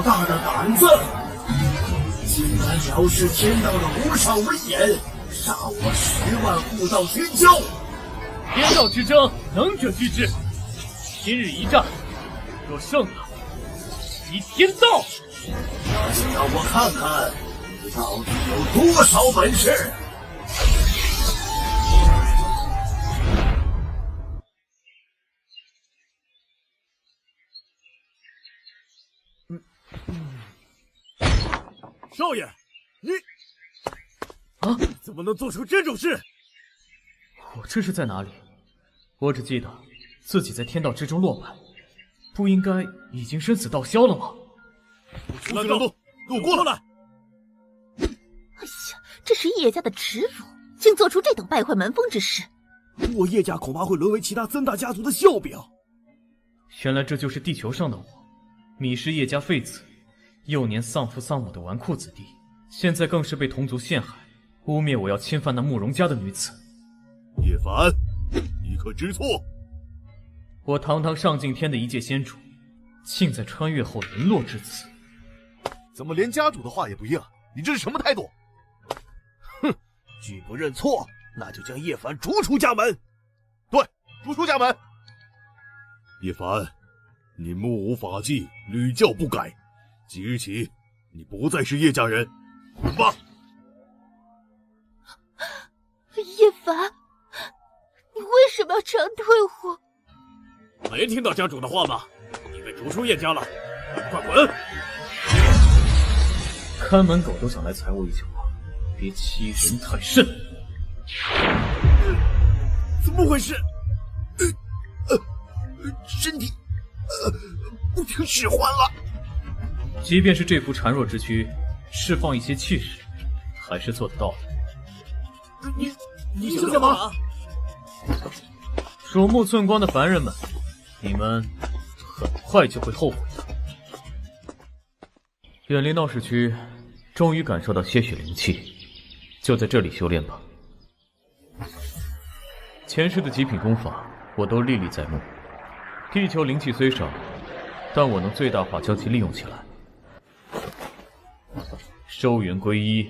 大的胆子，竟敢藐视天道的无上威严，杀我10万护道群蛟！天道之争，能者居之。今日一战，若胜了，依天道。那就让我看看你到底有多少本事！少爷，你怎么能做出这种事？我这是在哪里？我只记得自己在天道之中落败，不应该已经生死道消了吗？拦路，路过来！哎呀，这是叶家的耻辱，竟做出这等败坏门风之事。我叶家恐怕会沦为其他3大家族的笑柄。原来这就是地球上的我，迷失叶家废子，幼年丧父丧母的纨绔子弟，现在更是被同族陷害，污蔑我要侵犯那慕容家的女子。叶凡，你可知错？我堂堂上敬天的一介先主，竟在穿越后沦落至此。怎么连家主的话也不应？你这是什么态度？哼，拒不认错，那就将叶凡逐出家门。对，逐出家门。叶凡，你目无法纪，屡教不改，即日起，你不再是叶家人，滚吧！叶凡，你为什么要这样对我？没听到家主的话吗？你被逐出叶家了，快滚！看门狗都想来踩我一脚，别欺人太甚！怎么回事？身体不听使唤了。即便是这副孱弱之躯，释放一些气势，还是做得到的。你想干嘛？鼠目寸光的凡人们，你们很快就会后悔的。远离闹市区，终于感受到些许灵气，就在这里修炼吧。前世的极品功法，我都历历在目。地球灵气虽少，但我能最大化将其利用起来。收元归一，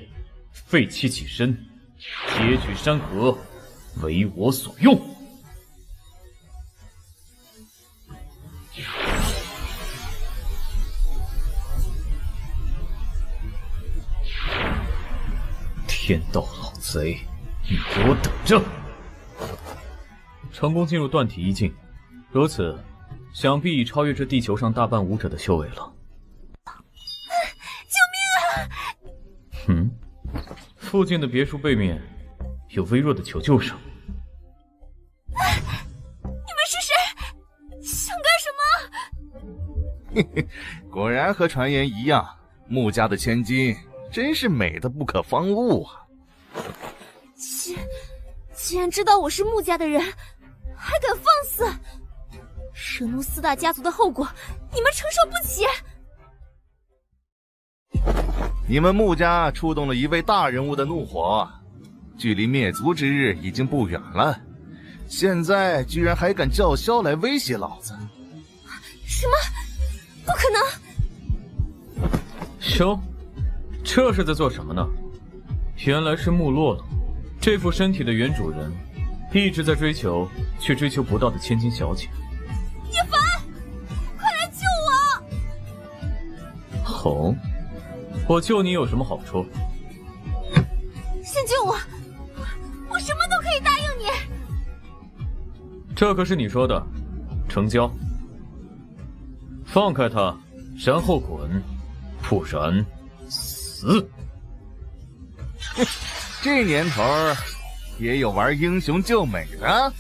废气起身，截取山河，为我所用。天道老贼，你给我等着！成功进入断体一境，如此，想必已超越这地球上大半武者的修为了。救命啊！附近的别墅背面有微弱的求救声。你们是谁？想干什么？嘿嘿，果然和传言一样，穆家的千金真是美的不可方物啊！既然知道我是穆家的人，还敢放肆，惹怒4大家族的后果，你们承受不起。你们穆家触动了一位大人物的怒火，距离灭族之日已经不远了，现在居然还敢叫嚣来威胁老子！什么？不可能！兄，这是在做什么呢？原来是穆洛洛，这副身体的原主人，一直在追求却追求不到的千金小姐。叶凡，快来救我！好，我救你有什么好处？先救我，我什么都可以答应你。这可是你说的，成交。放开他，然后滚，不然死。这年头也有玩英雄救美的，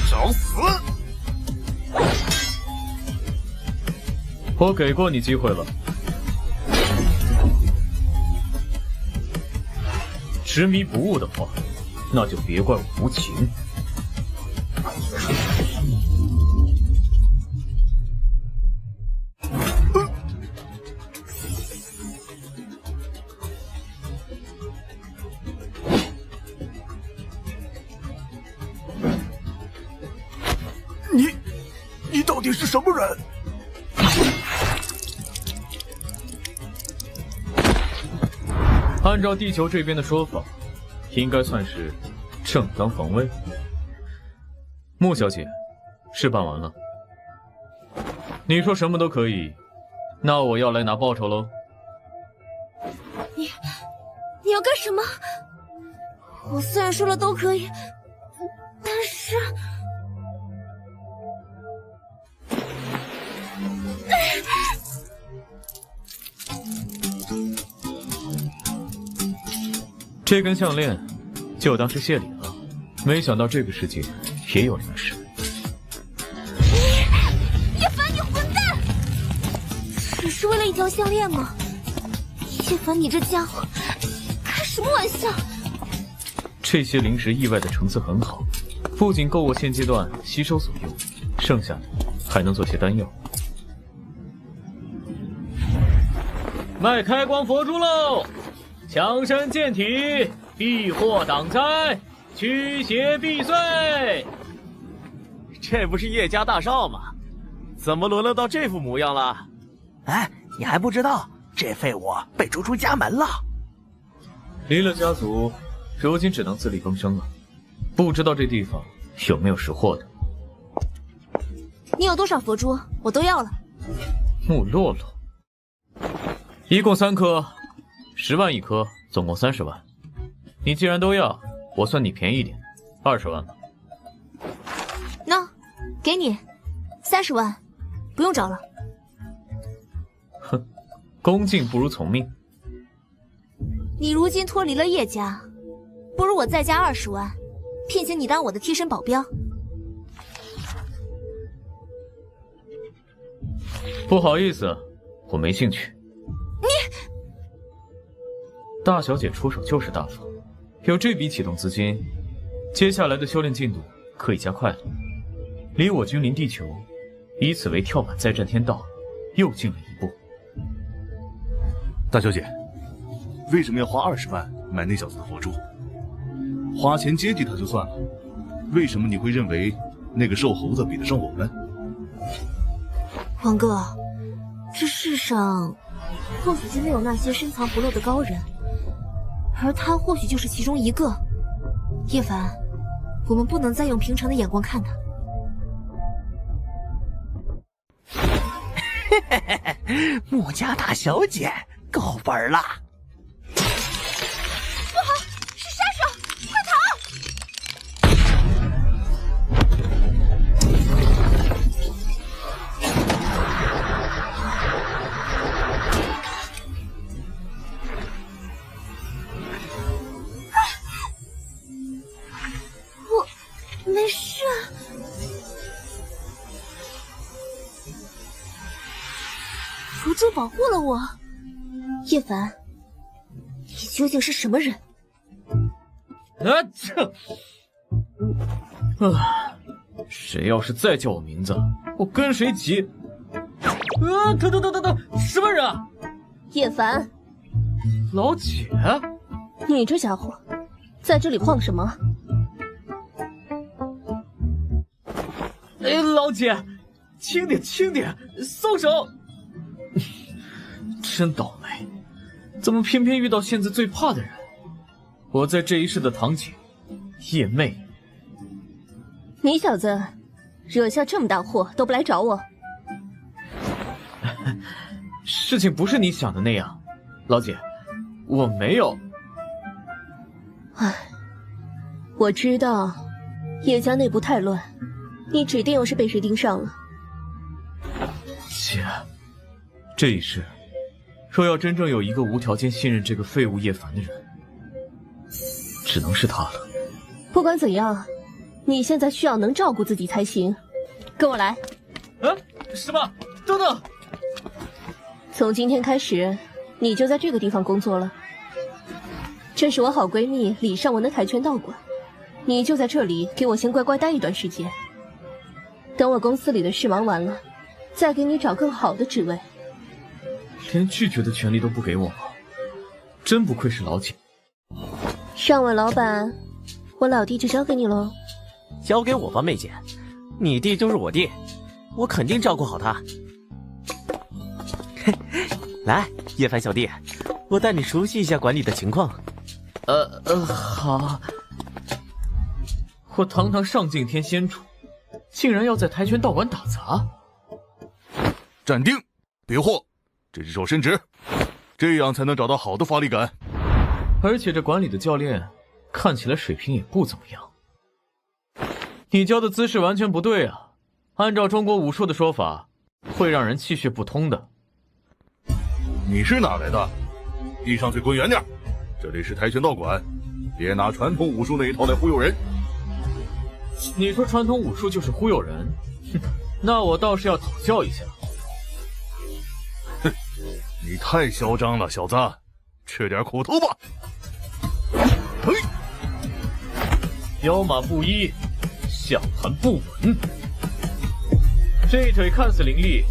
找死！我给过你机会了，执迷不悟的话，那就别怪我无情。你到底是什么人？按照地球这边的说法，应该算是正当防卫。穆小姐，事办完了。你说什么都可以，那我要来拿报酬喽。你要干什么？我虽然说了都可以，但是……这根项链就当是谢礼了。没想到这个世界也有灵石。叶凡，你混蛋！只是为了一条项链吗？叶凡，你这家伙开什么玩笑？这些灵石意外的成色很好，不仅够我现阶段吸收所用，剩下的还能做些丹药。卖开光佛珠喽！强身健体，避祸挡灾，驱邪避祟。这不是叶家大少吗？怎么沦落到这副模样了？哎，你还不知道，这废物被逐出家门了。离了家族，如今只能自力更生了。不知道这地方有没有识货的？你有多少佛珠，我都要了。穆洛洛，一共3颗，10万一颗，总共30万。你既然都要，我算你便宜点，20万吧。那，给你30万，不用找了。哼，恭敬不如从命。你如今脱离了叶家，不如我再加20万，聘请你当我的贴身保镖。不好意思，我没兴趣。大小姐出手就是大方，有这笔启动资金，接下来的修炼进度可以加快了。离我君临地球，以此为跳板再战天道，又进了一步。大小姐，为什么要花20万买那小子的佛珠？花钱接济他就算了，为什么你会认为那个瘦猴子比得上我们？王哥，这世上或许真的有那些深藏不露的高人，而他或许就是其中一个。叶凡，我们不能再用平常的眼光看他。穆家大小姐够本了。不好，是杀手，快逃！我没事。佛珠保护了我。叶凡，你究竟是什么人？谁要是再叫我名字，我跟谁急！等，什么人啊？叶凡，老姐，你这家伙在这里晃什么？哎，老姐，轻点，松手！真倒霉，怎么偏偏遇到现在最怕的人？我在这一世的堂姐叶妹。你小子惹下这么大祸都不来找我。事情不是你想的那样，老姐，我没有。唉，我知道叶家内部太乱，你指定又是被谁盯上了。姐，这一世若要真正有一个无条件信任这个废物叶凡的人，只能是他了。不管怎样，你现在需要能照顾自己才行。跟我来。什么？等等！从今天开始，你就在这个地方工作了。这是我好闺蜜李尚文的跆拳道馆，你就在这里给我先乖乖待一段时间。等我公司里的事忙完了，再给你找更好的职位。连拒绝的权利都不给我吗？真不愧是老姐。尚文老板，我老弟就交给你喽。交给我吧，妹姐，你弟就是我弟，我肯定照顾好他。来，叶凡小弟，我带你熟悉一下馆里的情况。好。我堂堂上敬天仙主，竟然要在跆拳道馆打杂！站定，别晃，这只手伸直，这样才能找到好的发力感。而且这馆里的教练看起来水平也不怎么样。你教的姿势完全不对啊！按照中国武术的说法，会让人气血不通的。你是哪来的？地上嘴滚远点！这里是跆拳道馆，别拿传统武术那一套来忽悠人。你说传统武术就是忽悠人？哼，那我倒是要讨教一下。哼，你太嚣张了，小子，吃点苦头吧。嘿，腰马不一，下盘不稳。这腿看似凌厉，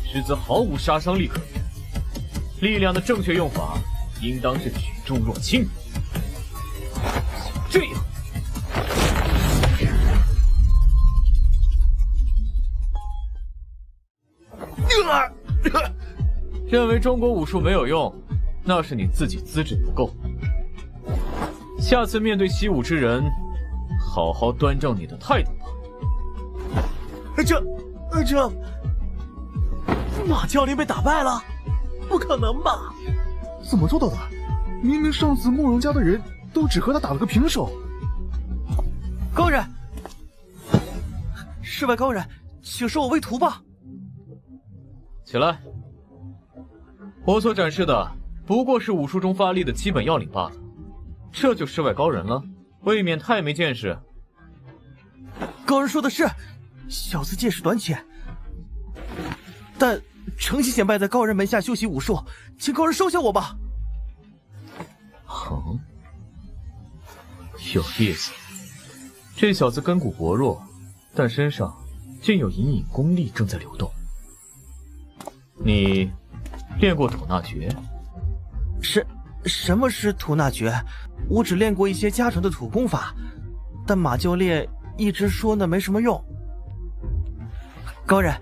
实则毫无杀伤力可言。力量的正确用法，应当是举重若轻。这样。认为中国武术没有用，那是你自己资质不够。下次面对习武之人，好好端正你的态度吧。这马教练被打败了？不可能吧？怎么做到的？明明上次慕容家的人都只和他打了个平手。高人，世外高人，请收我为徒吧。起来。我所展示的不过是武术中发力的基本要领罢了，这就世外高人了，未免太没见识。高人说的是，小子见识短浅，但诚心显拜在高人门下修习武术，请高人收下我吧。有意思，这小子根骨薄弱，但身上竟有隐隐功力正在流动。你练过吐纳诀？什么是吐纳诀？我只练过一些家传的土功法，但马教练一直说那没什么用。高人，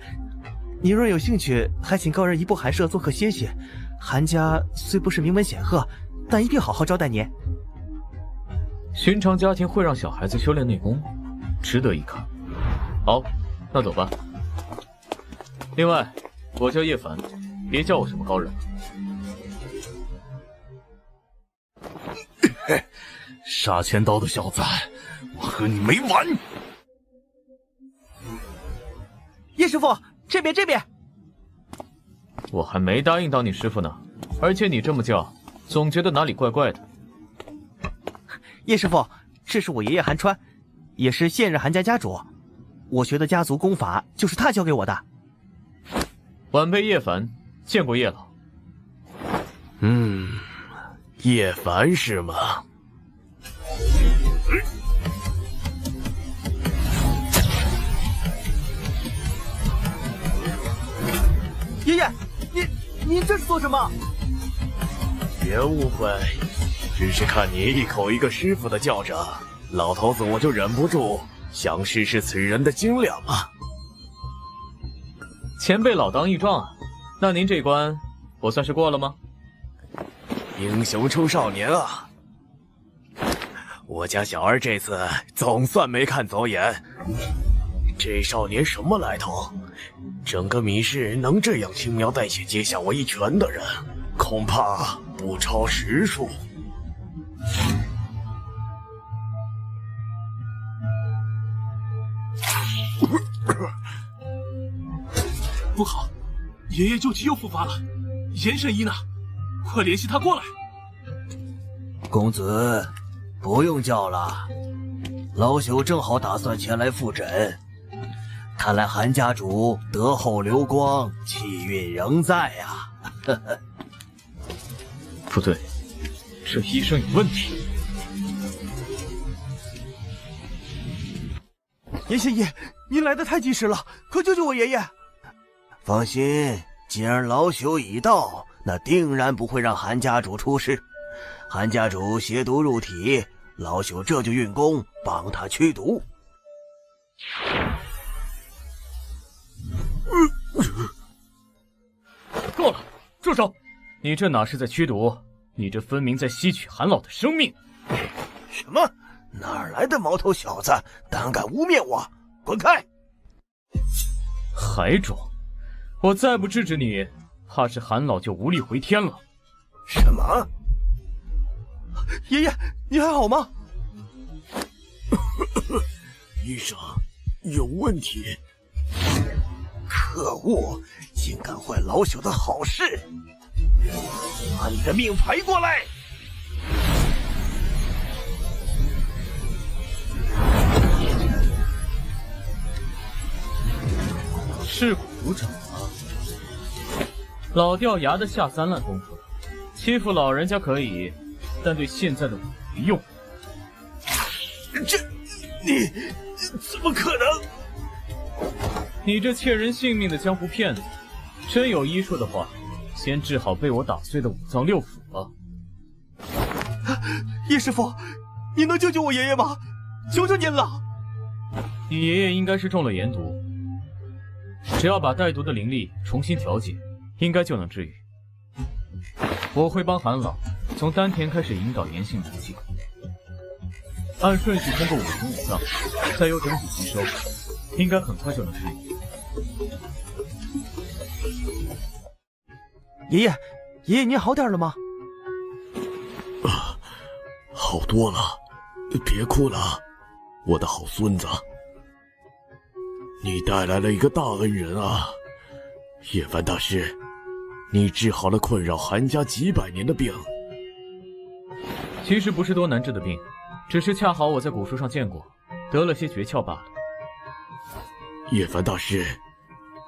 你若有兴趣，还请高人移步寒舍做客歇歇。韩家虽不是名门显赫，但一定好好招待您。寻常家庭会让小孩子修炼内功，值得一看。好，那走吧。另外，我叫叶凡，别叫我什么高人。杀千刀的小子，我和你没完！叶师傅，这边！我还没答应当你师傅呢，而且你这么叫，总觉得哪里怪怪的。叶师傅，这是我爷爷韩川，也是现任韩家家主，我学的家族功法就是他教给我的。晚辈叶凡，见过叶老。叶凡是吗？爷爷，您这是做什么？别误会，只是看你一口一个师傅的叫着，老头子我就忍不住想试试此人的斤两啊。前辈老当益壮啊，那您这关我算是过了吗？英雄出少年啊！我家小儿这次总算没看走眼。这少年什么来头？整个米市能这样轻描淡写接下我一拳的人，恐怕不超10数。不好，爷爷旧疾又复发了，严神医呢？快联系他过来。公子，不用叫了，老朽正好打算前来复诊。看来韩家主德厚流光，气运仍在啊。不对，这医生有问题。严仙医，您来得太及时了，快救救我爷爷！放心，既然老朽已到，那定然不会让韩家主出事。韩家主邪毒入体，老朽这就运功帮他驱毒。够了，住手！你这哪是在驱毒？你这分明在吸取韩老的生命！什么？哪来的毛头小子，胆敢污蔑我？滚开！还装！我再不制止你，怕是韩老就无力回天了。什么？爷爷，你还好吗？医生，有问题。可恶，竟敢坏老朽的好事！把你的命赔过来！是骨如掌啊！老掉牙的下三滥功夫了，欺负老人家可以，但对现在的我没用。你怎么可能？你这窃人性命的江湖骗子，真有医术的话，先治好被我打碎的五脏六腑吧。叶师傅，你能救救我爷爷吗？求求您了！你爷爷应该是中了盐毒，只要把带毒的灵力重新调节，应该就能治愈。我会帮韩老从丹田开始引导炎性灵气，按顺序通过五行五脏，再由整体吸收，应该很快就能治愈。爷爷，您好点了吗？好多了，别哭了，我的好孙子。你带来了一个大恩人啊，叶凡大师，你治好了困扰韩家几百年的病。其实不是多难治的病，只是恰好我在古书上见过，得了些诀窍罢了。叶凡大师，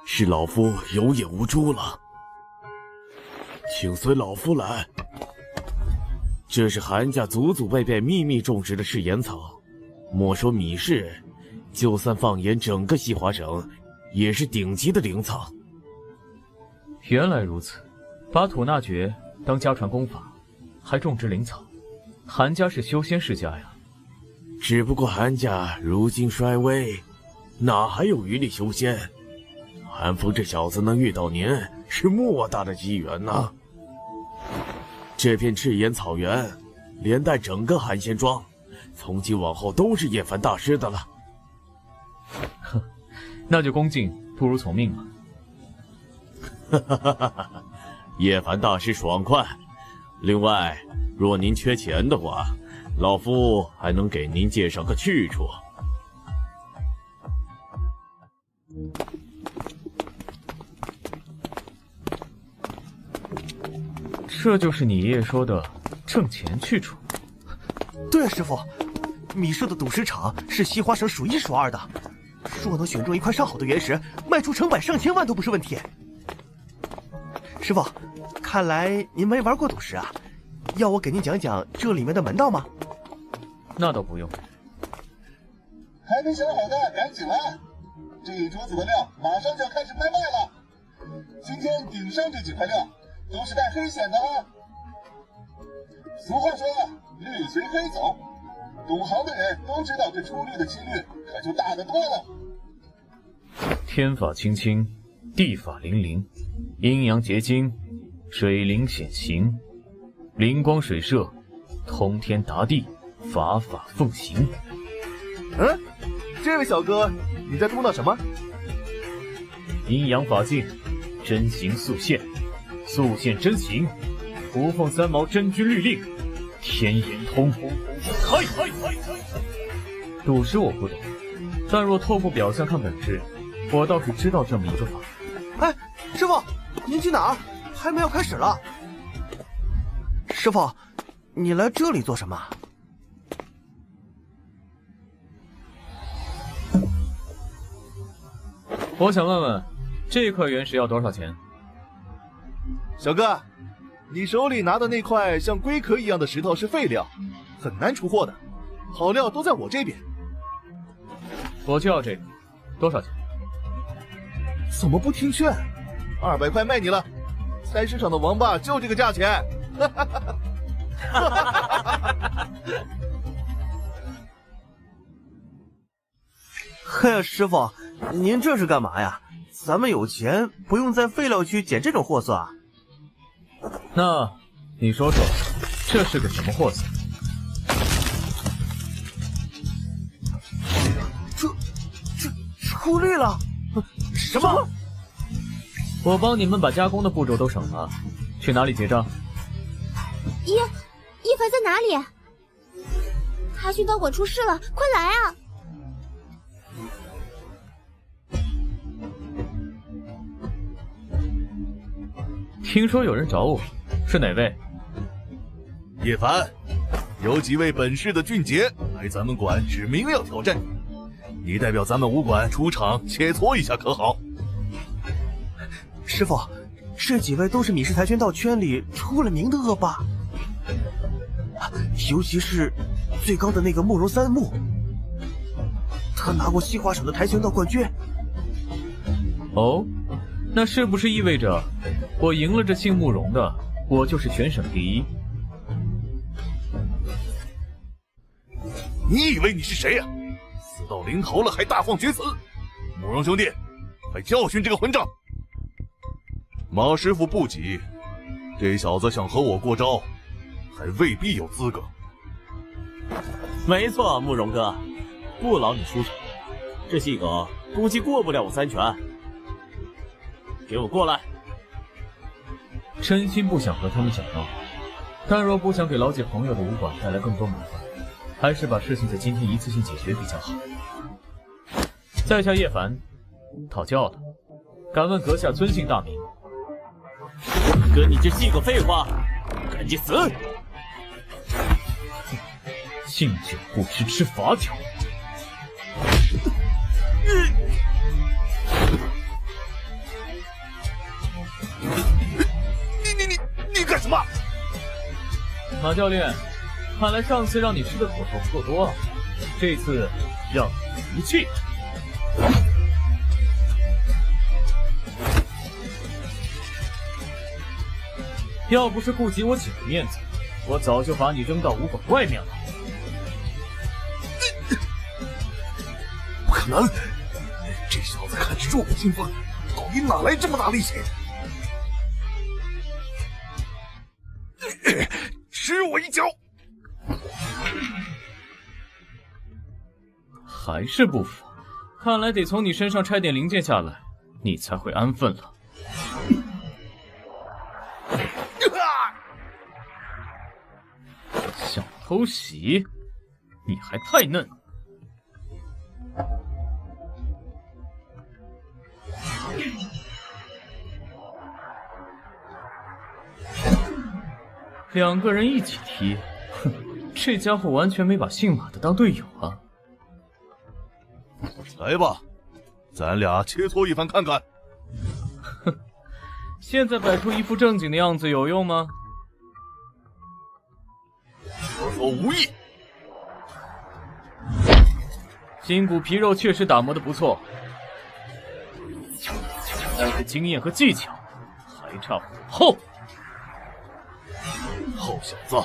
是老夫有眼无珠了，请随老夫来。这是韩家祖祖辈辈秘密种植的赤岩草，莫说米氏，就算放眼整个西华省，也是顶级的灵草。原来如此，把吐纳诀当家传功法，还种植灵草，韩家是修仙世家呀。只不过韩家如今衰微，哪还有余力修仙？韩风这小子能遇到您，是莫大的机缘呐。这片赤岩草原，连带整个韩仙庄，从今往后都是叶凡大师的了。哼，那就恭敬不如从命了。哈哈哈哈！叶凡大师爽快。另外，若您缺钱的话，老夫还能给您介绍个去处。这就是你爷爷说的挣钱去处。对啊，师傅，米氏的赌石场是西华省数一数二的，若能选中一块上好的原石，卖出成百上千万都不是问题。师傅，看来您没玩过赌石啊，要我给您讲讲这里面的门道吗？那倒不用。还没想好的赶紧来，这一桌子的料马上就要开始拍卖了。今天顶上这几块料都是带黑险的啊。俗话说绿随黑走，懂行的人都知道这出绿的几率可就大得多了。天法清清，地法灵灵，阴阳结晶，水灵显形，灵光水射，通天达地，法法奉行。这位小哥，你在嘟囔什么？阴阳法境，真形速现，速现真形，无缝三毛真君律令，天眼通，开！赌石我不懂，但若透过表象看本质，我倒是知道这么一个法。哎，师傅，您去哪儿？还没有开始了。师傅，你来这里做什么？我想问问，这块原石要多少钱？小哥，你手里拿的那块像龟壳一样的石头是废料，很难出货的，好料都在我这边。我就要这个，多少钱？怎么不听劝？200块卖你了，菜市场的王八就这个价钱。嘿，师傅，您这是干嘛呀？咱们有钱，不用在废料区捡这种货色啊。那你说说，这是个什么货色？出力了？什么？我帮你们把加工的步骤都省了，去哪里结账？叶凡在哪里？跆拳道馆出事了，快来啊！听说有人找我，是哪位？叶凡，有几位本市的俊杰来咱们馆指明要挑战你，你代表咱们武馆出场切磋一下可好？师傅，这几位都是米氏跆拳道圈里出了名的恶霸，尤其是最高的那个慕容三木，他拿过西华省的跆拳道冠军。哦，那是不是意味着我赢了这姓慕容的，我就是全省第一？你以为你是谁呀？死到临头了还大放厥词！慕容兄弟，快教训这个混账！马师傅不急，这小子想和我过招，还未必有资格。没错，慕容哥，不劳你出手，这细狗估计过不了我3拳。给我过来！真心不想和他们小闹，但若不想给老姐朋友的武馆带来更多麻烦，还是把事情在今天一次性解决比较好。在下叶凡，讨教的，敢问阁下尊姓大名？跟你这细狗废话，赶紧死！敬酒不吃吃罚酒。你干什么？马教练，看来上次让你吃的苦头不够多啊，这次让你服气。要不是顾及我姐的面子，我早就把你扔到武馆外面了。不可能！这小子看着弱不禁风，到底哪来这么大力气？吃我一脚！还是不服？看来得从你身上拆点零件下来，你才会安分了。想偷袭？你还太嫩。2个人一起踢，哼，这家伙完全没把姓马的当队友啊！来吧，咱俩切磋一番看看。哼，现在摆出一副正经的样子有用吗？我说无意。筋骨皮肉确实打磨的不错，但是经验和技巧还差虎后。好小子，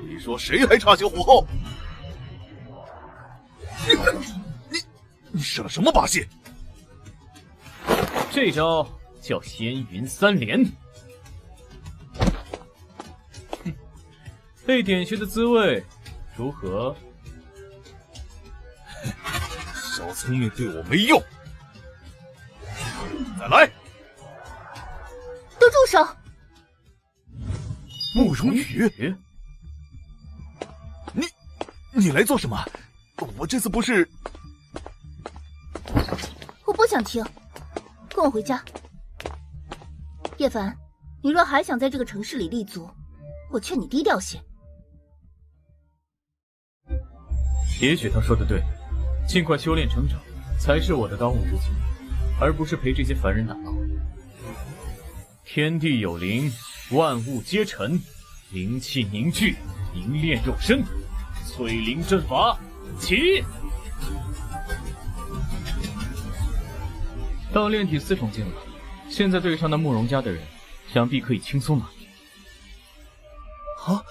你说谁还差些虎后？你使了什么把戏？这招叫仙云3连。哼，被点穴的滋味如何？小聪明对我没用，再来！都住手！慕容羽，你来做什么？我这次不是……我不想听，跟我回家。叶凡，你若还想在这个城市里立足，我劝你低调些。也许他说的对，尽快修炼成长才是我的当务之急，而不是陪这些凡人打闹。天地有灵，万物皆陈，灵气凝聚，凝练肉身，淬灵阵法起！到炼体4重境了，现在对上那慕容家的人，想必可以轻松拿捏。啊，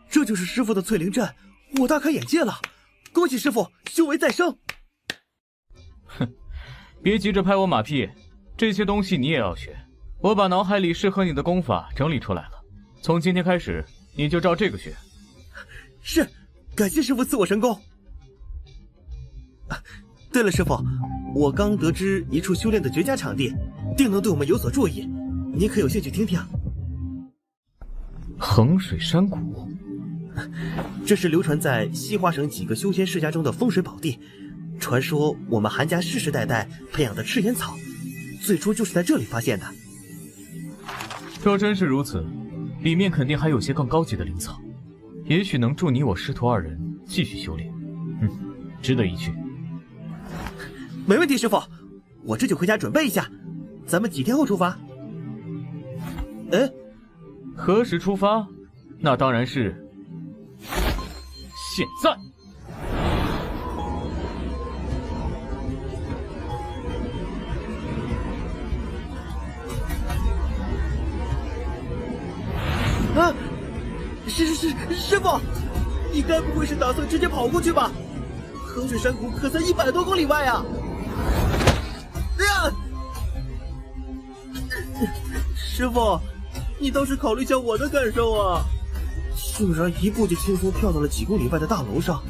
这就是师傅的淬灵阵，我大开眼界了！恭喜师傅修为再升！哼，别急着拍我马屁，这些东西你也要学。我把脑海里适合你的功法整理出来了，从今天开始，你就照这个学。是，感谢师傅赐我神功。对了，师傅，我刚得知一处修炼的绝佳场地，定能对我们有所助益，您可有兴趣听听？衡水山谷，这是流传在西花省几个修仙世家中的风水宝地。传说我们韩家世世代代培养的赤焰草，最初就是在这里发现的。若真是如此，里面肯定还有些更高级的灵草，也许能助你我师徒二人继续修炼。值得一去。没问题，师傅，我这就回家准备一下，咱们几天后出发。哎，何时出发？那当然是现在。啊！师傅，你该不会是打算直接跑过去吧？衡水山谷可在100多公里外啊！师傅，你倒是考虑下我的感受啊！竟然一步就轻松跳到了几公里外的大楼上，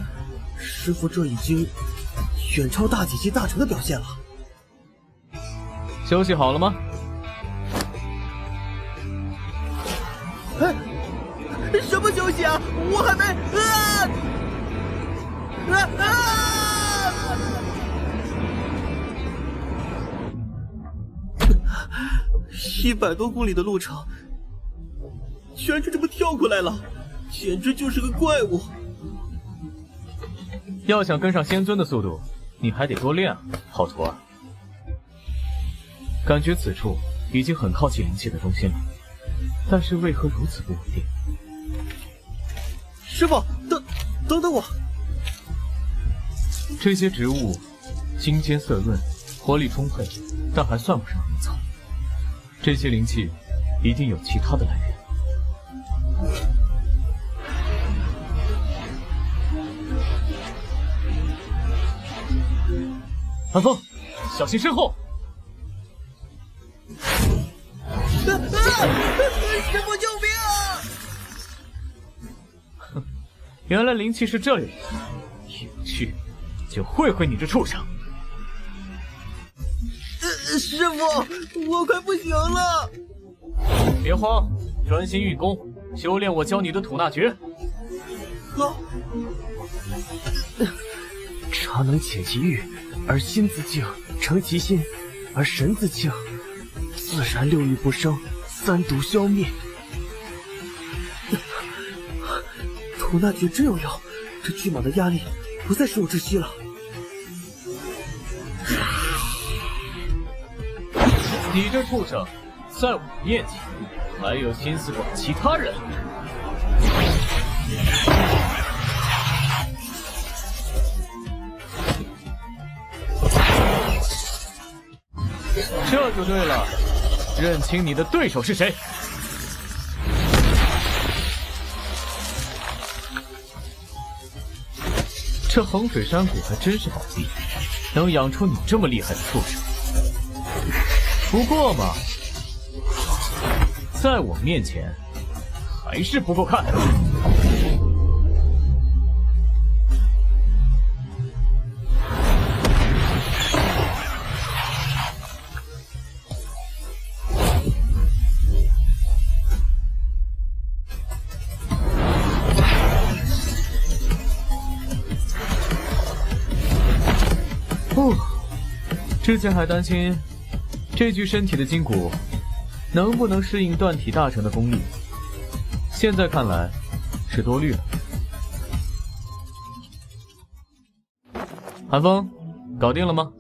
师傅这已经远超大几级大成的表现了。休息好了吗？哎，什么休息啊？我还没100多公里的路程，居然就这么跳过来了，简直就是个怪物！要想跟上仙尊的速度，你还得多练啊，好徒儿。感觉此处已经很靠近灵气的中心了，但是为何如此不稳定？师傅，等等我！这些植物茎尖色润，活力充沛，但还算不上灵草。这些灵气一定有其他的来源。寒风，小心身后！师傅救命啊！哼，原来灵气是这里的，有趣，就会会你这畜生！师傅，我快不行了！别慌，专心运功，修炼我教你的吐纳诀。好。茶能遣其欲，而心自静；诚其心，而神自静。自然6欲不生，3毒消灭。吐纳诀真有用，这巨蟒的压力不再是我窒息了。你这畜生，在我面前还有心思管其他人？这就对了，认清你的对手是谁。这衡水山谷还真是宝地，能养出你这么厉害的畜生。不过嘛，在我面前还是不够看。之前还担心这具身体的筋骨能不能适应断体大成的功力，现在看来是多虑了。寒风，搞定了吗？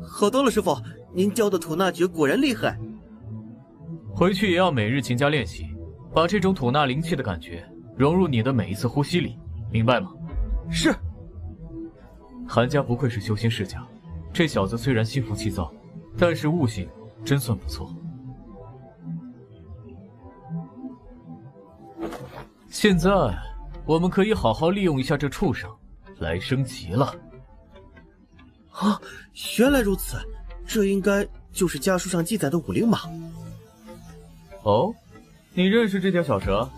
好多了，师傅，您教的吐纳诀果然厉害。回去也要每日勤加练习，把这种吐纳灵气的感觉融入你的每一次呼吸里，明白吗？是。韩家不愧是修仙世家，这小子虽然心浮气躁，但是悟性真算不错。现在我们可以好好利用一下这畜生来升级了。啊，原来如此，这应该就是家书上记载的武灵马。哦，你认识这条小蛇？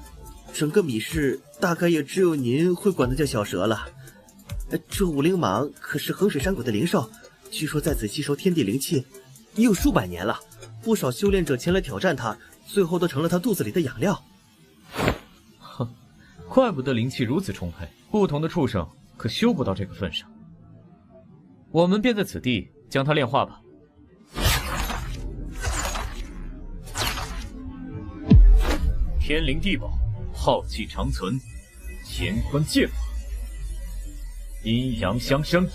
整个米市大概也只有您会管它叫小蛇了。这武灵蟒可是衡水山谷的灵兽，据说在此吸收天地灵气已有数百年了，不少修炼者前来挑战它，最后都成了它肚子里的养料。哼，怪不得灵气如此充沛，不同的畜生可修不到这个份上。我们便在此地将它炼化吧。天灵地宝，浩气长存，乾坤界法，阴阳相生，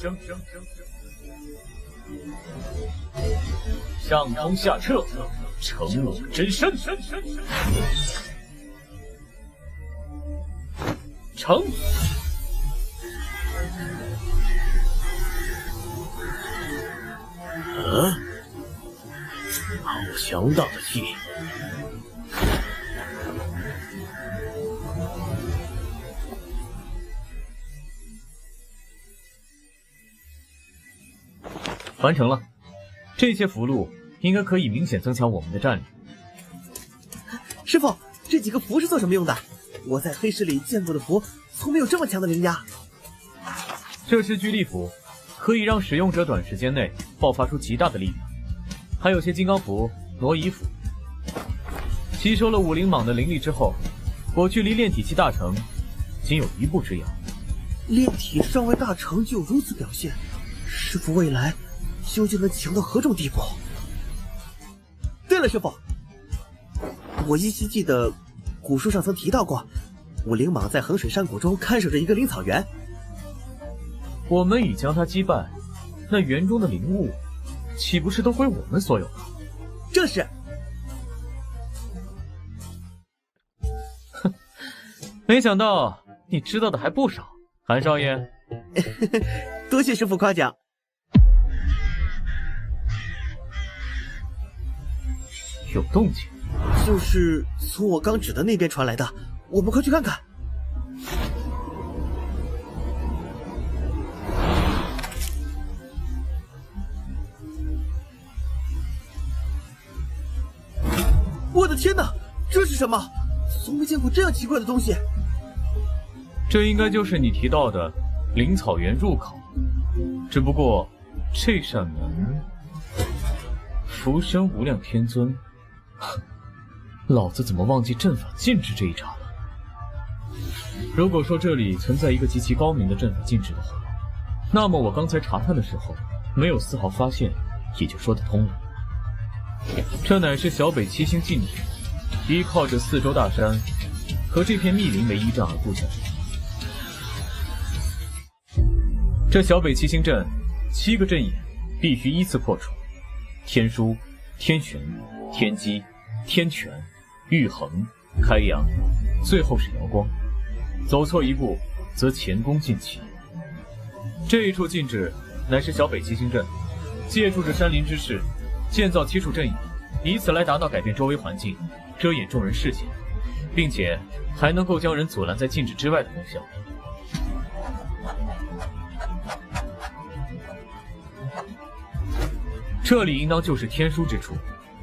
上通下彻，成我真身。成。好强大的气！完成了，这些符箓应该可以明显增强我们的战力。师傅，这几个符是做什么用的？我在黑石里见过的符，从没有这么强的灵压。这是聚力符，可以让使用者短时间内爆发出极大的力量。还有些金刚符、挪移符。吸收了武灵蟒的灵力之后，我距离炼体期大成仅有一步之遥。炼体尚未大成就有如此表现，师傅未来究竟能强到何种地步？对了，师傅，我依稀记得古书上曾提到过，武灵蟒在衡水山谷中看守着一个灵草园。我们已将它击败，那园中的灵物岂不是都归我们所有了？正是。哼，没想到你知道的还不少，韩少爷。多谢师傅夸奖。有动静，就是从我刚指的那边传来的，我们快去看看。我的天哪，这是什么？从没见过这样奇怪的东西。这应该就是你提到的灵草园入口，只不过这扇门，福生无量天尊。老子怎么忘记阵法禁制这一茬了？如果说这里存在一个极其高明的阵法禁制的话，那么我刚才查探的时候没有丝毫发现，也就说得通了。这乃是小北七星禁制，依靠着四周大山和这片密林为依仗而布下的。这小北七星阵7个阵眼必须依次破除：天枢、天玄、天机、天权、玉衡、开阳，最后是瑶光。走错一步，则前功尽弃。这一处禁制乃是小北七星阵，借助着山林之势，建造7处阵眼，以此来达到改变周围环境、遮掩众人视线，并且还能够将人阻拦在禁制之外的功效。这里应当就是天枢之处，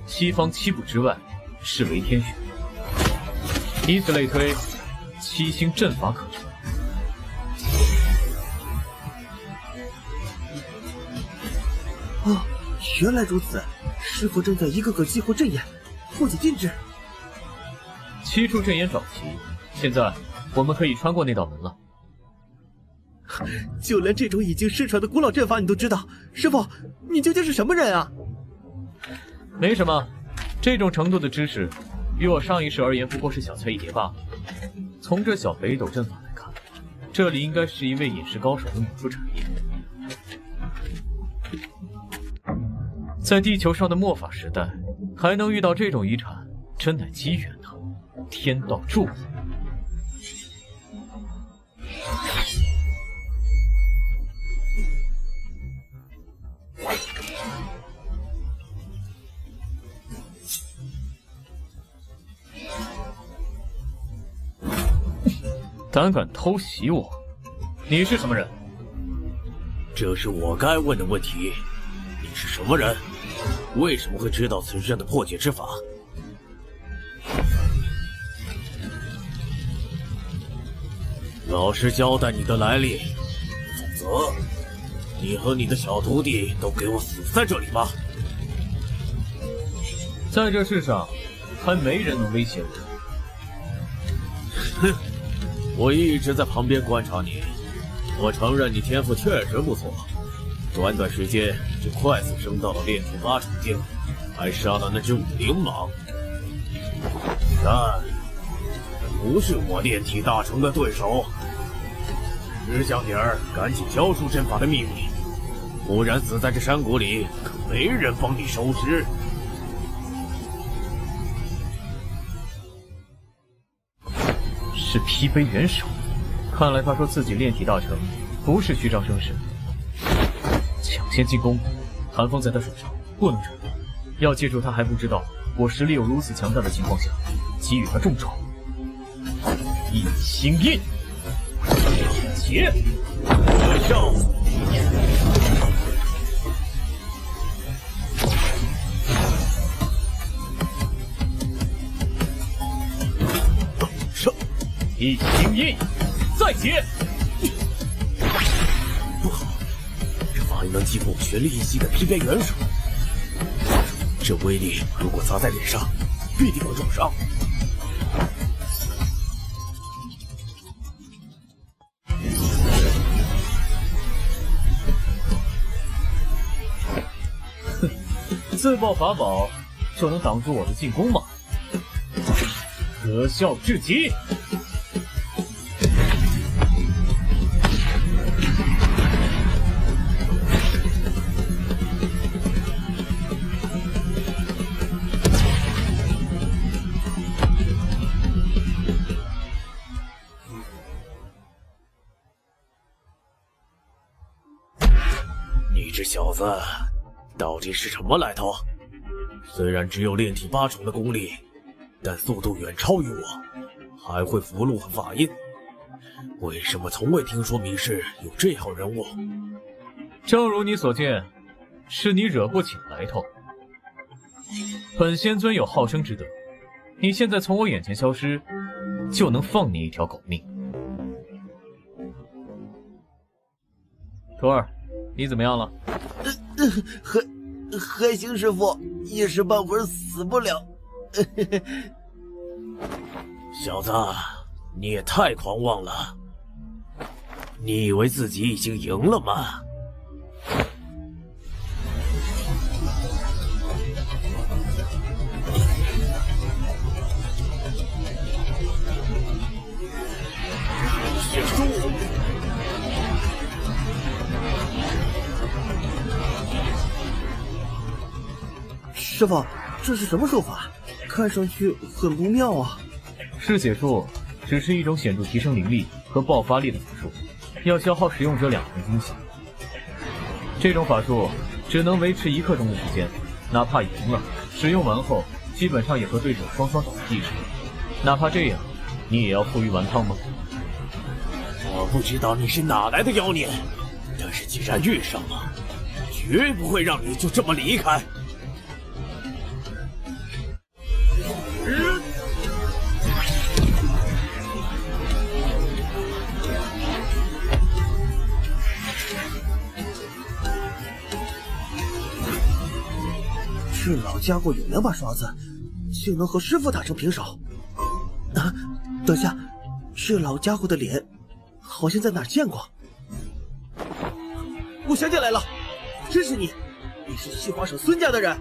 西方7步之外是为天选。以此类推，7星阵法可成。哦，原来如此，师傅正在一个个激活阵眼，破解禁制。7处阵眼找齐，现在我们可以穿过那道门了。就连这种已经失传的古老阵法你都知道，师傅，你究竟是什么人啊？没什么，这种程度的知识，于我上一世而言不过是小菜一碟罢了。从这小北斗阵法来看，这里应该是一位隐士高手的某处产业。在地球上的末法时代，还能遇到这种遗产，真乃机缘呐！天道助我。胆敢偷袭我，你是什么人？这是我该问的问题。你是什么人？为什么会知道此阵的破解之法？老实交代你的来历，否则你和你的小徒弟都给我死在这里吧！在这世上，还没人能威胁我。哼，我一直在旁边观察你，我承认你天赋确实不错，短短时间就快速升到了炼体8重境，还杀了那只武灵蟒。但不是我炼体大成的对手。石小点儿，赶紧交出阵法的秘密，不然死在这山谷里，可没人帮你收尸。是披杯元首，看来他说自己炼体大成，不是虚张声势。抢先进攻，寒风在他手上，不能惹怒。要记住，他还不知道我实力有如此强大的情况下，给予他重创。一心印，结，得胜。一心印，再结。不好，这法力能击破全力一击的披边元首，这威力如果砸在脸上，必定会重伤。哼，自爆法宝就能挡住我的进攻吗？可笑至极！你这小子到底是什么来头？虽然只有炼体8重的功力，但速度远超于我，还会符箓和法印。为什么从未听说米氏有这号人物？正如你所见，是你惹不起来头。本仙尊有好生之德，你现在从我眼前消失，就能放你一条狗命。徒儿，你怎么样了？还行，师傅，一时半会儿死不了。小子，你也太狂妄了！你以为自己已经赢了吗？血书。师傅，这是什么术法？看上去很不妙啊！是血术，只是一种显著提升灵力和爆发力的法术，要消耗使用者2层精血。这种法术只能维持1刻钟的时间，哪怕赢了，使用完后基本上也和对手双双倒在地上。哪怕这样，你也要负隅顽抗吗？我不知道你是哪来的妖孽，但是既然遇上了，绝不会让你就这么离开。这老家伙有2把刷子，竟能和师傅打成平手。啊，等下，这老家伙的脸好像在哪儿见过。我想起来了，真是你！你是西华省孙家的人。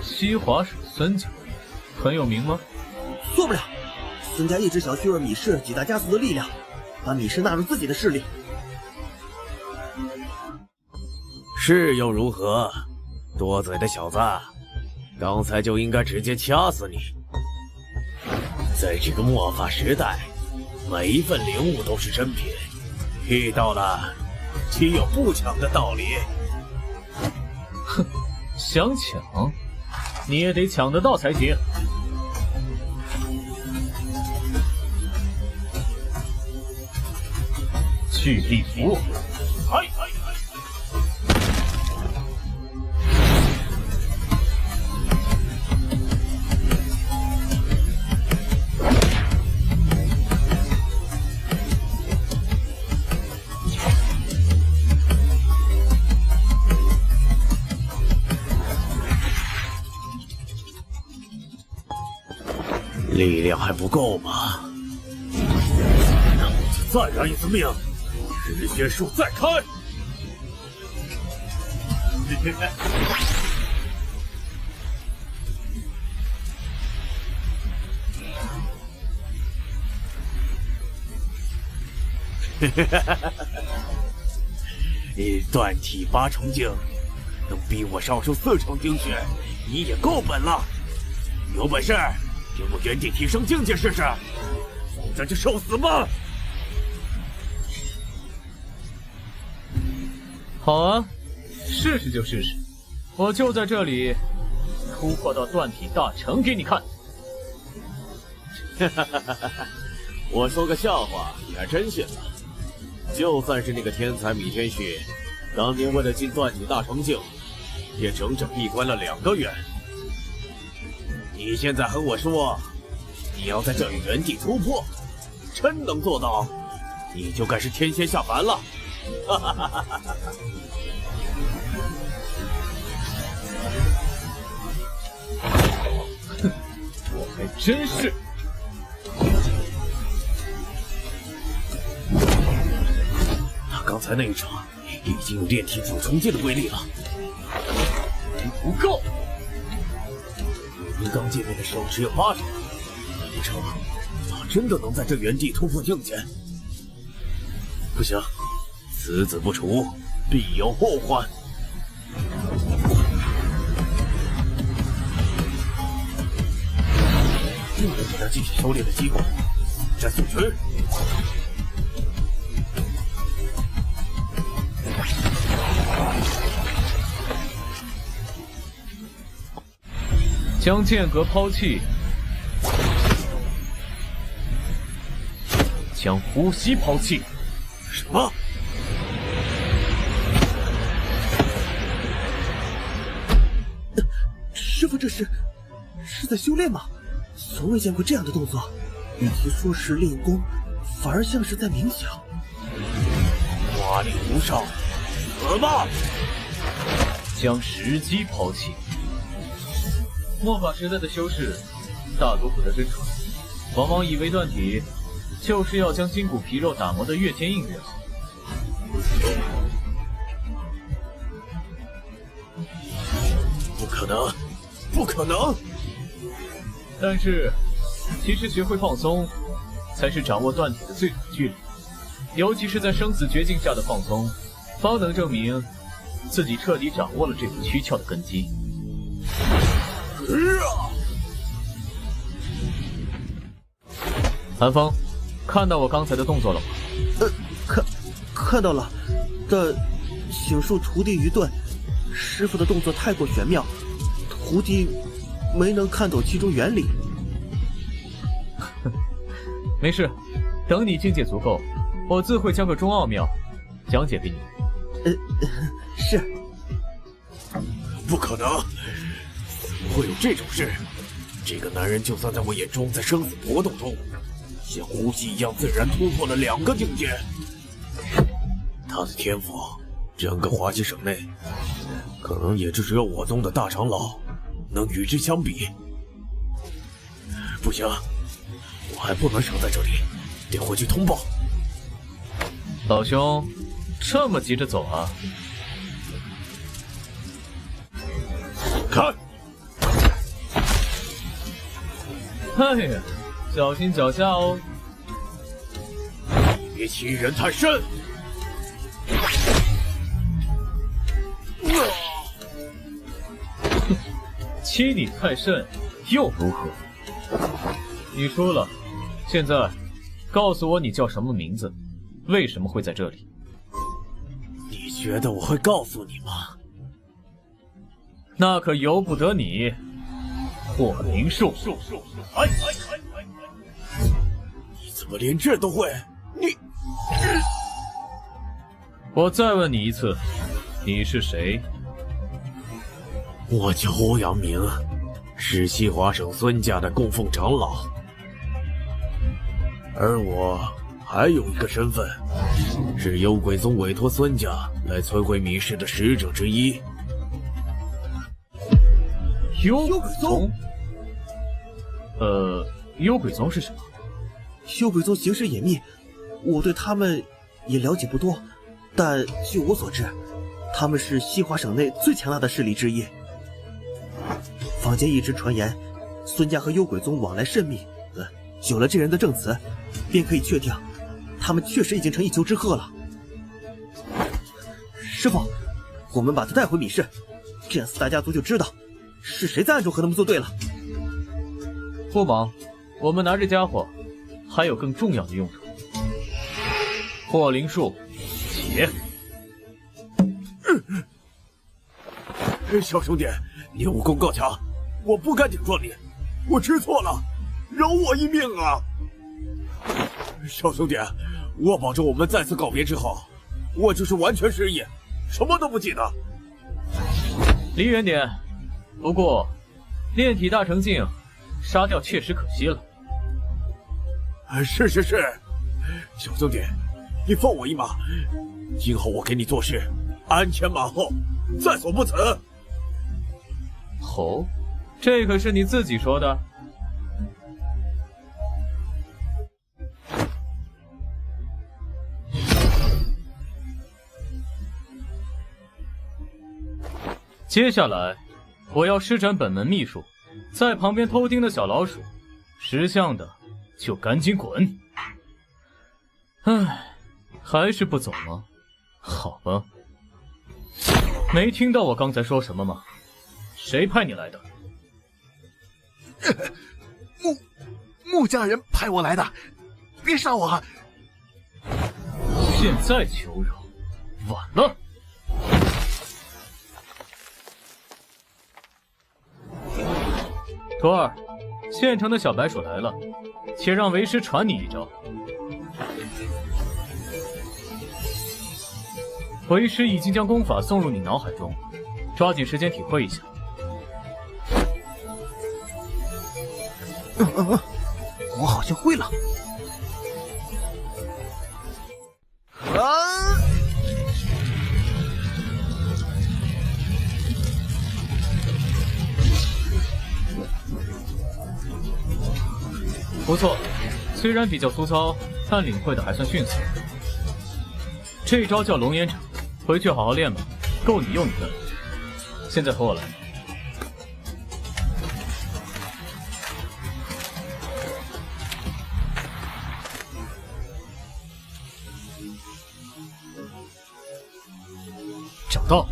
西华省孙家很有名吗？错不了，孙家一直想削弱米氏几大家族的力量，把米氏纳入自己的势力。是又如何？多嘴的小子，刚才就应该直接掐死你。在这个末法时代，每一份灵物都是珍品，遇到了岂有不抢的道理？哼，想抢，你也得抢得到才行。巨力符，力量还不够吗？那我就再燃一次命，日血术再开！你断体8重境，能逼我烧出4成精血，你也够本了。有本事给我原地提升境界试试，否则就受死吧！好啊，试试就试试，我就在这里突破到断体大成给你看。我说个笑话，你还真信了？就算是那个天才米天旭，当年为了进断体大成境，也整整闭关了2个月。你现在和我说，你要在这里原地突破，真能做到，你就该是天仙下凡了。哈哈哈哈哈！哼，我还真是。他刚才那一场已经有炼体9重境的威力了，不够。我们刚见面的时候只有8成，难不成他真的能在这原地突破境界？不行，此子不除，必有后患。不能给他继续修炼的机会，战速局。将剑阁抛弃，将呼吸抛弃。什么？师傅，这是在修炼吗？从未见过这样的动作，与其说是练功，反而像是在冥想。花里胡哨，死吧！将时机抛弃。末法时代的修士大多不得真传，往往以为断体就是要将筋骨皮肉打磨得越坚硬越好。不可能，不可能！但是，其实学会放松，才是掌握断体的最短距离。尤其是在生死绝境下的放松，方能证明自己彻底掌握了这个躯壳的根基。寒风，看到我刚才的动作了吗？看到了，但请恕徒弟愚钝，师傅的动作太过玄妙，徒弟没能看懂其中原理。没事，等你境界足够，我自会将个中奥妙讲解给你。是。不可能，怎么会有这种事？这个男人就算在我眼中，在生死搏斗中，像呼吸一样自然突破了2个境界。他的天赋，整个华西省内，可能也就只有我宗的大长老能与之相比。不行，我还不能守在这里，得回去通报。老兄，这么急着走啊？看！哎呀，小心脚下哦！别欺人太甚！欺你太甚又如何？你输了，现在告诉我你叫什么名字，为什么会在这里？你觉得我会告诉你吗？那可由不得你，霍灵树。你怎么连这都会？你……我再问你一次，你是谁？我叫欧阳明，是西华省孙家的供奉长老，而我还有一个身份，是幽鬼宗委托孙家来摧毁米氏的使者之一。幽鬼宗？幽鬼宗是什么？幽鬼宗行事隐秘，我对他们也了解不多，但据我所知，他们是西华省内最强大的势力之一。坊间一直传言，孙家和幽鬼宗往来甚密。有了这人的证词，便可以确定，他们确实已经成一丘之貉了。师傅，我们把他带回米氏，这样四大家族就知道是谁在暗中和他们作对了。不忙，我们拿这家伙还有更重要的用途。破灵术，解！小兄弟，你武功够强，我不敢顶撞你，我知错了，饶我一命啊！小兄弟，我保证我们再次告别之后，我就是完全失忆，什么都不记得。离远点。不过，炼体大成境杀掉确实可惜了。是，小兄弟，你放我一马，今后我给你做事鞍前马后，在所不辞。哦，这可是你自己说的。接下来，我要施展本门秘术，在旁边偷听的小老鼠，识相的就赶紧滚。唉，还是不走吗？好吧。没听到我刚才说什么吗？谁派你来的？穆家人派我来的，别杀我啊！现在求饶，晚了。徒儿，县城的小白鼠来了，且让为师传你一招。为师已经将功法送入你脑海中，抓紧时间体会一下。我好像会了。不错，虽然比较粗糙，但领会的还算迅速。这招叫龙眼掌，回去好好练吧，够你用一个。现在和我来。找到了，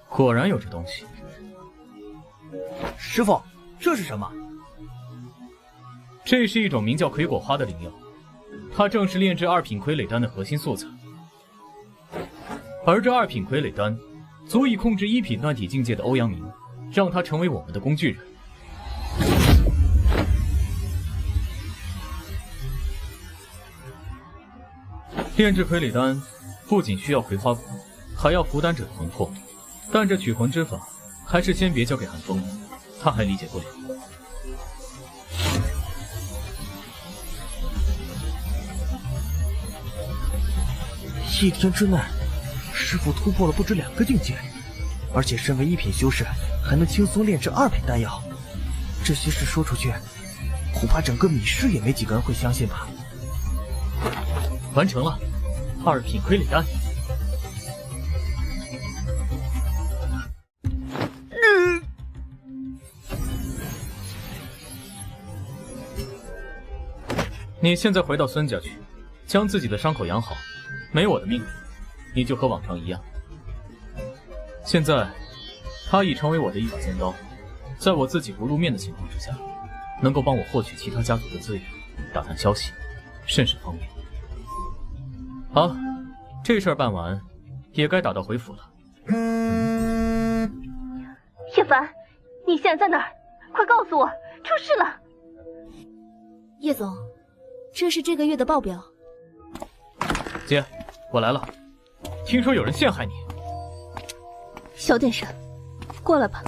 果然有这东西。师傅，这是什么？这是一种名叫葵果花的灵药，它正是炼制二品傀儡丹的核心素材。而这二品傀儡丹，足以控制一品断体境界的欧阳明，让他成为我们的工具人。炼制傀儡丹，不仅需要葵花果，还要符丹者的魂魄，但这取魂之法，还是先别交给寒风了，他还理解不了。一天之内，师傅突破了不止2个境界，而且身为一品修士，还能轻松炼制2品丹药。这些事说出去，恐怕整个米氏也没几个人会相信吧。完成了，2品傀儡丹。你现在回到孙家去，将自己的伤口养好。没我的命令，你就和往常一样。现在，他已成为我的一把尖刀，在我自己不露面的情况之下，能够帮我获取其他家族的资源，打探消息，甚是方便。好，这事儿办完，也该打道回府了。叶凡，你现在在哪儿？快告诉我，出事了！叶总，这是这个月的报表。姐，我来了。听说有人陷害你。小点声，过来吧。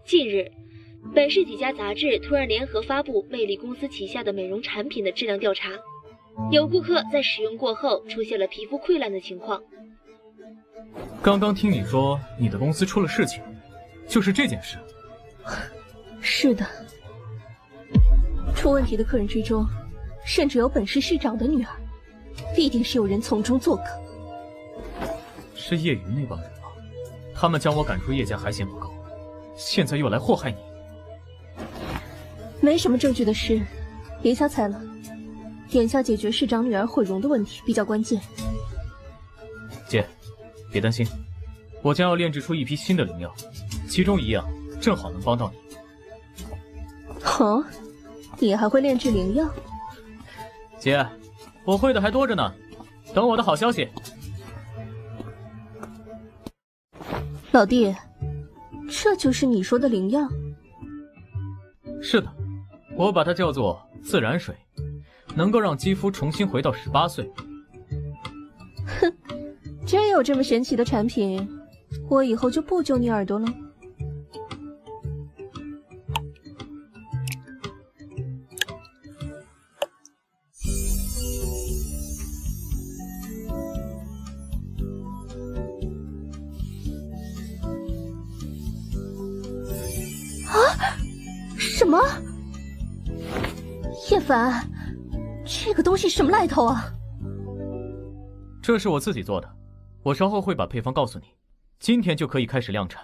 近日，本市几家杂志突然联合发布魅力公司旗下的美容产品的质量调查，有顾客在使用过后出现了皮肤溃烂的情况。刚刚听你说你的公司出了事情，就是这件事。是的，出问题的客人之中，甚至有本市市长的女儿，必定是有人从中作梗。是叶云那帮人吗？他们将我赶出叶家还嫌不够，现在又来祸害你。没什么证据的事，别瞎猜了。眼下解决市长女儿毁容的问题比较关键。姐，别担心，我将要炼制出一批新的灵药，其中一样正好能帮到你。哦，你还会炼制灵药？姐，我会的还多着呢，等我的好消息。老弟，这就是你说的灵药？是的，我把它叫做自然水，能够让肌肤重新回到18岁。哼，真有这么神奇的产品，我以后就不揪你耳朵了。什么？叶凡，这个东西什么来头啊？这是我自己做的，我稍后会把配方告诉你，今天就可以开始量产。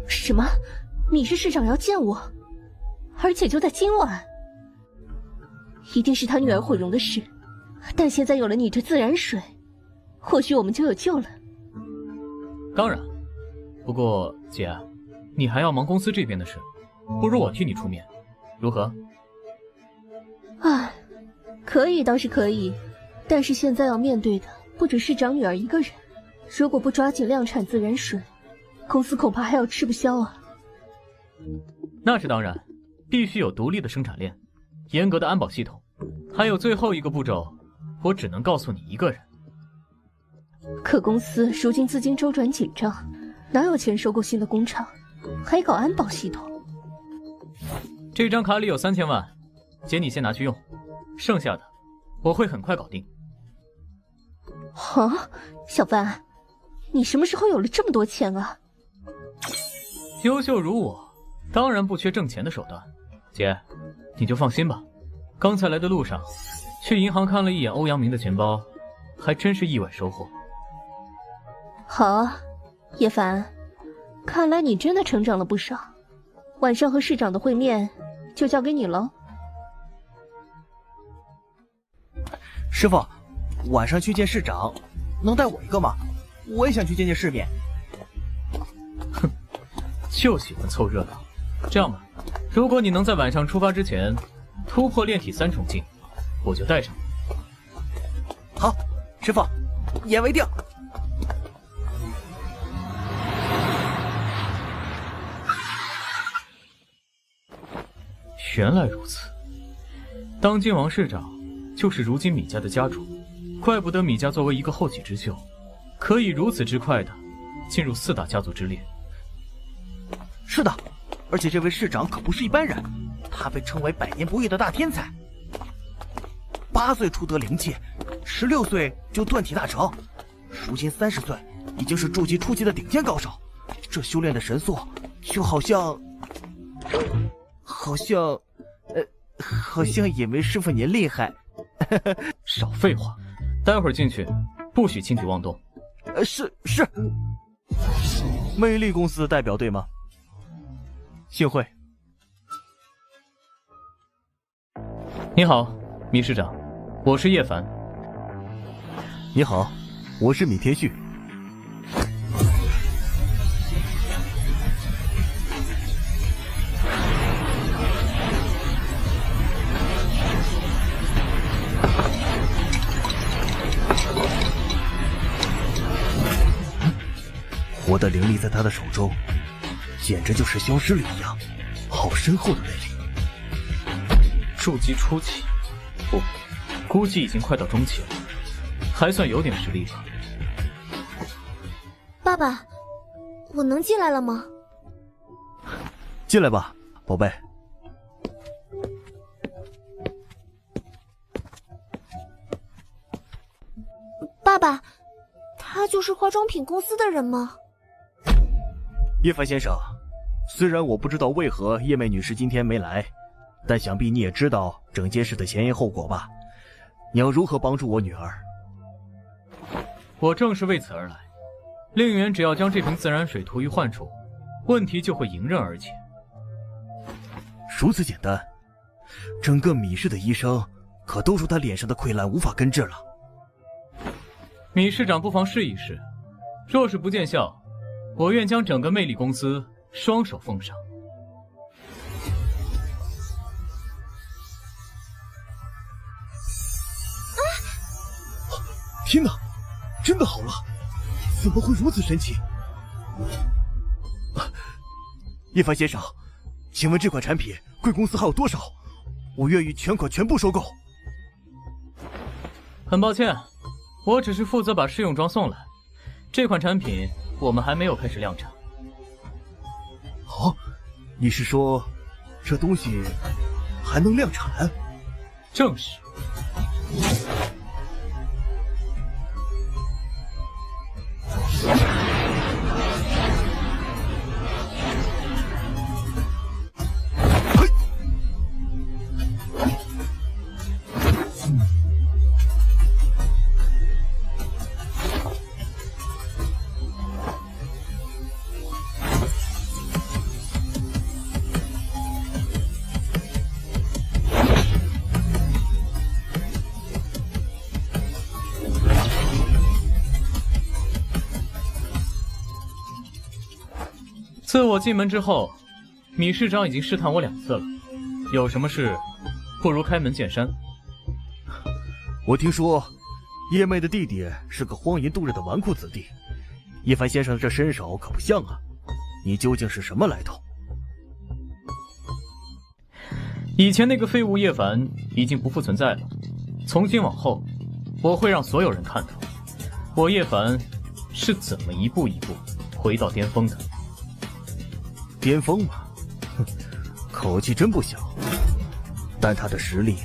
什么？米市市长要见我，而且就在今晚？一定是他女儿毁容的事，但现在有了你这自然水，或许我们就有救了。当然，不过姐，你还要忙公司这边的事，不如我替你出面，如何？唉，可以倒是可以，但是现在要面对的不只是长女儿一个人，如果不抓紧量产自然水，公司恐怕还要吃不消啊。那是当然，必须有独立的生产链，严格的安保系统，还有最后一个步骤，我只能告诉你一个人。可公司如今资金周转紧张，哪有钱收购新的工厂，还搞安保系统？这张卡里有3000万，姐你先拿去用，剩下的我会很快搞定。啊，小范，你什么时候有了这么多钱啊？优秀如我，当然不缺挣钱的手段。姐，你就放心吧。刚才来的路上，去银行看了一眼欧阳明的钱包，还真是意外收获。好啊，叶凡，看来你真的成长了不少。晚上和市长的会面就交给你了。师傅，晚上去见市长，能带我一个吗？我也想去见见世面。哼，就喜欢凑热闹。这样吧，如果你能在晚上出发之前突破炼体3重境，我就带上你。好，师傅，一言为定。原来如此，当今王市长就是如今米家的家主，怪不得米家作为一个后起之秀，可以如此之快的进入4大家族之列。是的，而且这位市长可不是一般人，他被称为100年不遇的大天才。8岁初得灵气，16岁就断体大成，如今30岁已经是筑基初级的顶尖高手。这修炼的神速，就好像也没师傅您厉害。少废话，待会儿进去不许轻举妄动。是。魅力公司代表队吗？幸会。你好，米市长，我是叶凡。你好，我是米天旭。我的灵力在他的手中，简直就是消失了一样，好深厚的魅力。筑基初期，不，估计已经快到中期了，还算有点实力吧。爸爸，我能进来了吗？进来吧，宝贝。爸爸，他就是化妆品公司的人吗？叶凡先生，虽然我不知道为何叶妹女士今天没来，但想必你也知道整件事的前因后果吧？你要如何帮助我女儿？我正是为此而来。令媛只要将这瓶自然水涂于患处，问题就会迎刃而解。如此简单？整个米市的医生可都说他脸上的溃烂无法根治了。米市长不妨试一试，若是不见效，我愿将整个魅力公司双手奉上。天哪，真的好了！怎么会如此神奇？叶凡先生，请问这款产品贵公司还有多少？我愿意全款全部收购。很抱歉，我只是负责把试用装送来，这款产品我们还没有开始量产。哦，你是说这东西还能量产？正是。自我进门之后，米市长已经试探我2次了。有什么事，不如开门见山。我听说叶妹的弟弟是个荒淫度日的纨绔子弟，叶凡先生这身手可不像啊！你究竟是什么来头？以前那个废物叶凡已经不复存在了，从今往后，我会让所有人看到，我叶凡是怎么一步一步回到巅峰的。巅峰嘛，哼，口气真不小。但他的实力，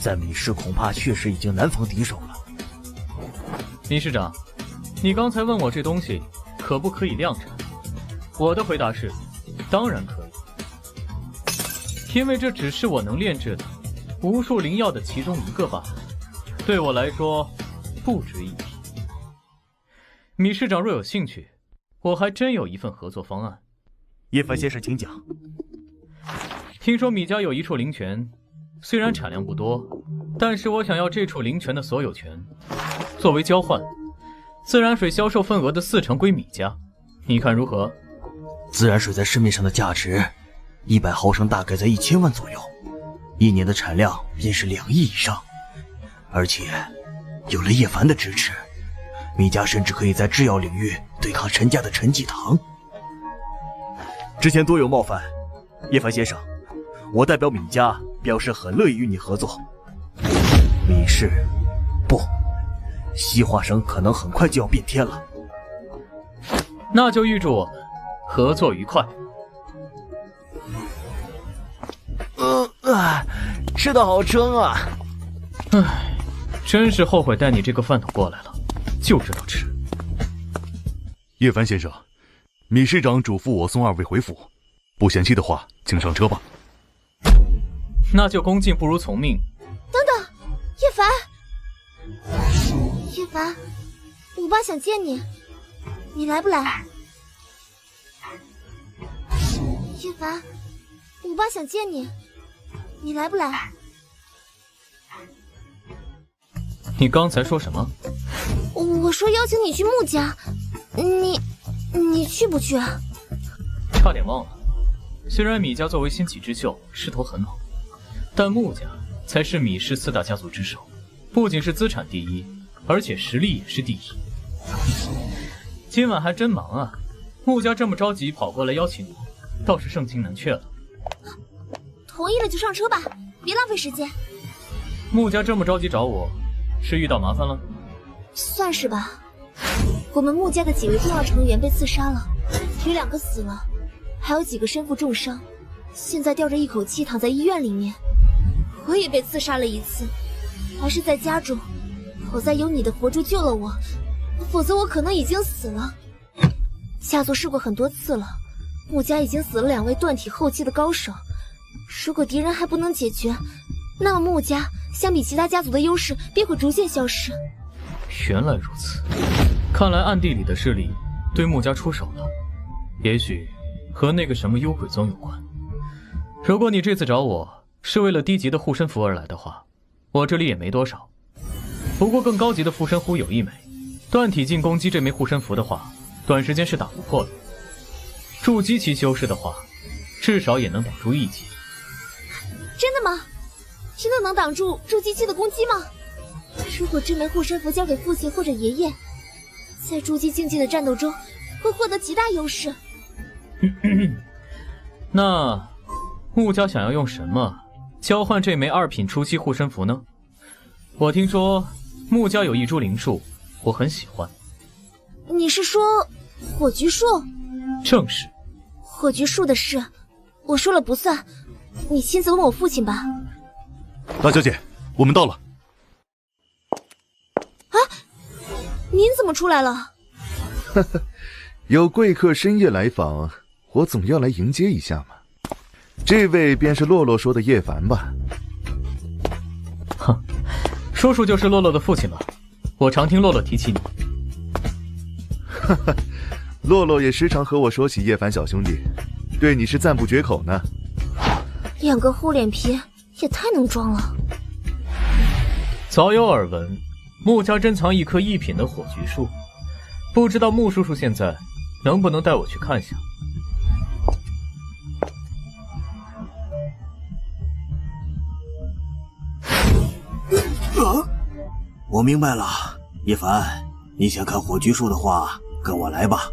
在米市恐怕确实已经难逢敌手了。米市长，你刚才问我这东西可不可以量产？我的回答是，当然可以，因为这只是我能炼制的无数灵药的其中一个罢了，对我来说不值一提。米市长若有兴趣，我还真有一份合作方案。叶凡先生，请讲。听说米家有一处灵泉，虽然产量不多，但是我想要这处灵泉的所有权。作为交换，自然水销售份额的40%归米家，你看如何？自然水在市面上的价值，100毫升大概在1000万左右，1年的产量便是2亿以上。而且，有了叶凡的支持，米家甚至可以在制药领域对抗陈家的陈继堂。之前多有冒犯，叶凡先生，我代表米家表示很乐意与你合作。米市，不，西华省可能很快就要变天了。那就预祝我们合作愉快。吃得好撑啊！唉，真是后悔带你这个饭桶过来了，就知道吃。叶凡先生，米市长嘱咐我送2位回府，不嫌弃的话，请上车吧。那就恭敬不如从命。等等，叶凡，叶凡，我爸想见你，你来不来？叶凡，我爸想见你，你来不来？你刚才说什么？我说邀请你去穆家，你去不去啊？差点忘了，虽然米家作为新起之秀势头很好，但穆家才是米氏4大家族之首，不仅是资产第一，而且实力也是第一。今晚还真忙啊，穆家这么着急跑过来邀请我，倒是盛情难却了。同意了就上车吧，别浪费时间。穆家这么着急找我，是遇到麻烦了？算是吧。我们穆家的几位重要成员被刺杀了，有2个死了，还有几个身负重伤，现在吊着一口气躺在医院里面。我也被刺杀了1次，还是在家中。好在有你的佛珠救了我，否则我可能已经死了。家族试过很多次了，穆家已经死了2位断体后期的高手。如果敌人还不能解决，那么穆家相比其他家族的优势便会逐渐消失。原来如此，看来暗地里的势力对穆家出手了，也许和那个什么幽鬼宗有关。如果你这次找我是为了低级的护身符而来的话，我这里也没多少。不过更高级的附身符有一枚，断体进攻击这枚护身符的话，短时间是打不破的。筑基期修士的话，至少也能挡住1级。真的吗？真的能挡住筑基期的攻击吗？如果这枚护身符交给父亲或者爷爷，在筑基境界的战斗中会获得极大优势。那穆家想要用什么交换这枚2品初期护身符呢？我听说穆家有一株灵树，我很喜欢。你是说火炬树？正是。火炬树的事，我说了不算，你亲自问我父亲吧。大小姐，我们到了。啊，您怎么出来了？呵呵，有贵客深夜来访，我总要来迎接一下嘛。这位便是洛洛说的叶凡吧？哼，叔叔就是洛洛的父亲吧？我常听洛洛提起你。哈哈，洛洛也时常和我说起叶凡小兄弟，对你是赞不绝口呢。2个厚脸皮也太能装了。早有耳闻，穆家珍藏一棵1品的火炬树，不知道穆叔叔现在能不能带我去看下？我明白了，叶凡，你想看火炬树的话，跟我来吧。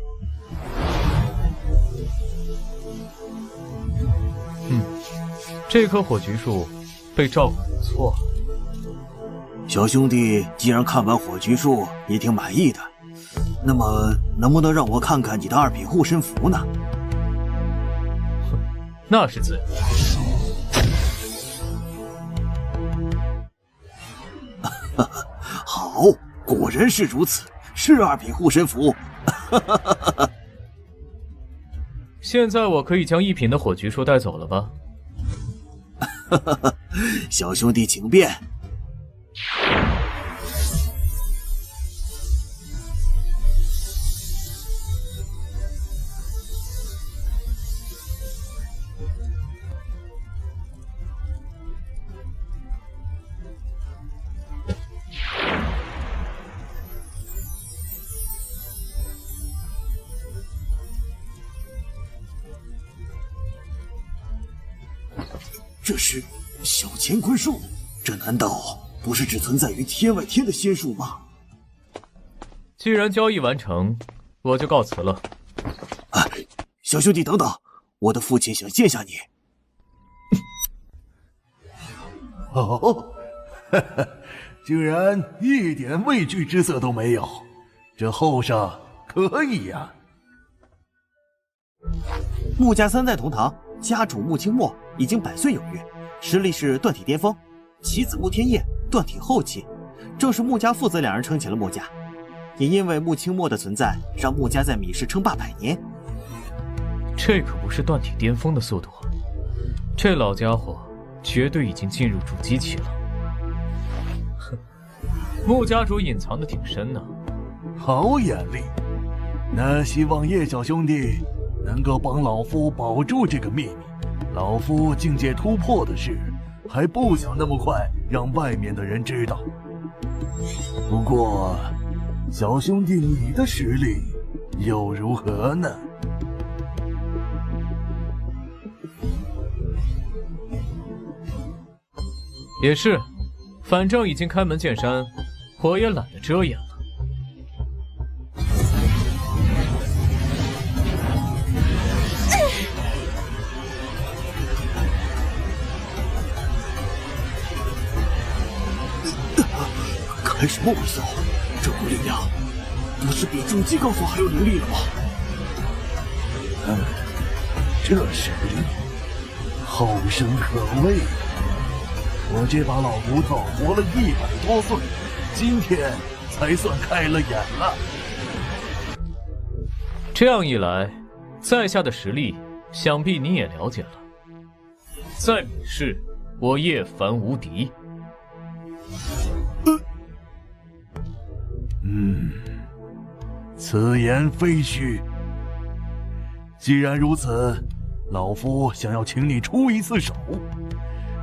这棵火炬树被照顾得不错。小兄弟既然看完火炬树也挺满意的，那么能不能让我看看你的2品护身符呢？那是自然。好，果然是如此，是2品护身符。现在我可以将1品的火炬树带走了吧？小兄弟请便。这是小乾坤树，这难道不是只存在于天外天的仙术吗？既然交易完成，我就告辞了。小兄弟等等，我的父亲想见下你。哦，呵呵，竟然一点畏惧之色都没有，这后生可以呀。穆家3代同堂，家主穆清墨已经100岁有余，实力是断体巅峰，其子穆天业断体后期，正是穆家父子2人撑起了穆家。也因为穆清墨的存在，让穆家在米氏称霸100年。这可不是断体巅峰的速度啊！这老家伙绝对已经进入筑基期了。哼，穆家主隐藏的挺深呢。好眼力，那希望叶小兄弟能够帮老夫保住这个秘密。老夫境界突破的事，还不想那么快让外面的人知道。不过，小兄弟你的实力又如何呢？也是，反正已经开门见山，我也懒得遮掩了。开什么玩笑？这股力量不是比筑基高手还有能力了吗？这实力后生可畏。我这把老骨头活了100多岁，今天才算开了眼了。这样一来，在下的实力想必你也了解了。在比试，我叶凡无敌。此言非虚。既然如此，老夫想要请你出一次手。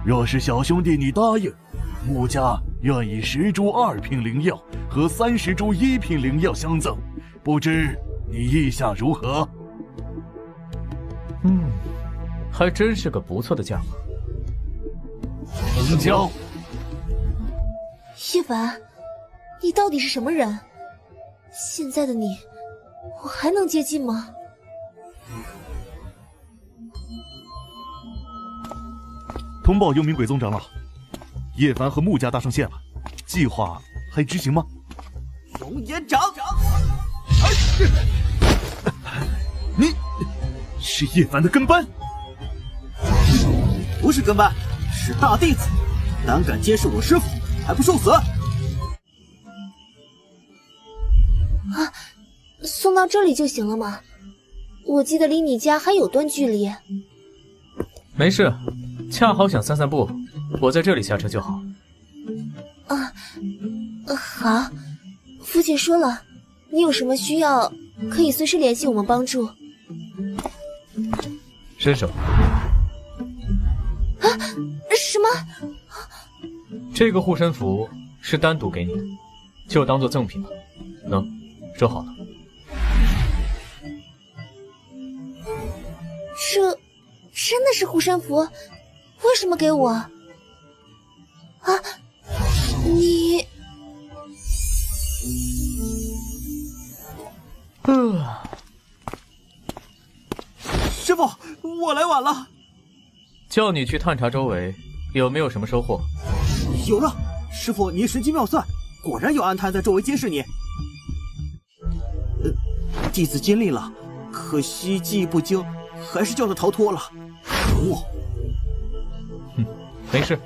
若是小兄弟你答应，穆家愿以10株2品灵药和30株1品灵药相赠，不知你意下如何？还真是个不错的价格。成交。叶凡，你到底是什么人？现在的你，我还能接近吗？通报幽冥鬼宗长老，叶凡和穆家搭上线了，计划还执行吗？龙岩掌！你是叶凡的跟班？不是跟班，是大弟子，胆敢监视我师父，还不受死！送到这里就行了吗？我记得离你家还有段距离。没事，恰好想散散步，我在这里下车就好。好，父亲说了，你有什么需要可以随时联系我们帮助。伸手。什么？这个护身符是单独给你的，就当做赠品吧。喏，收好了。这真的是护身符？为什么给我？你……师傅，我来晚了。叫你去探查周围，有没有什么收获？有了，师傅，你神机妙算，果然有暗探在周围监视你。弟子尽力了，可惜技艺不精，还是叫他逃脱了。可恶！没事，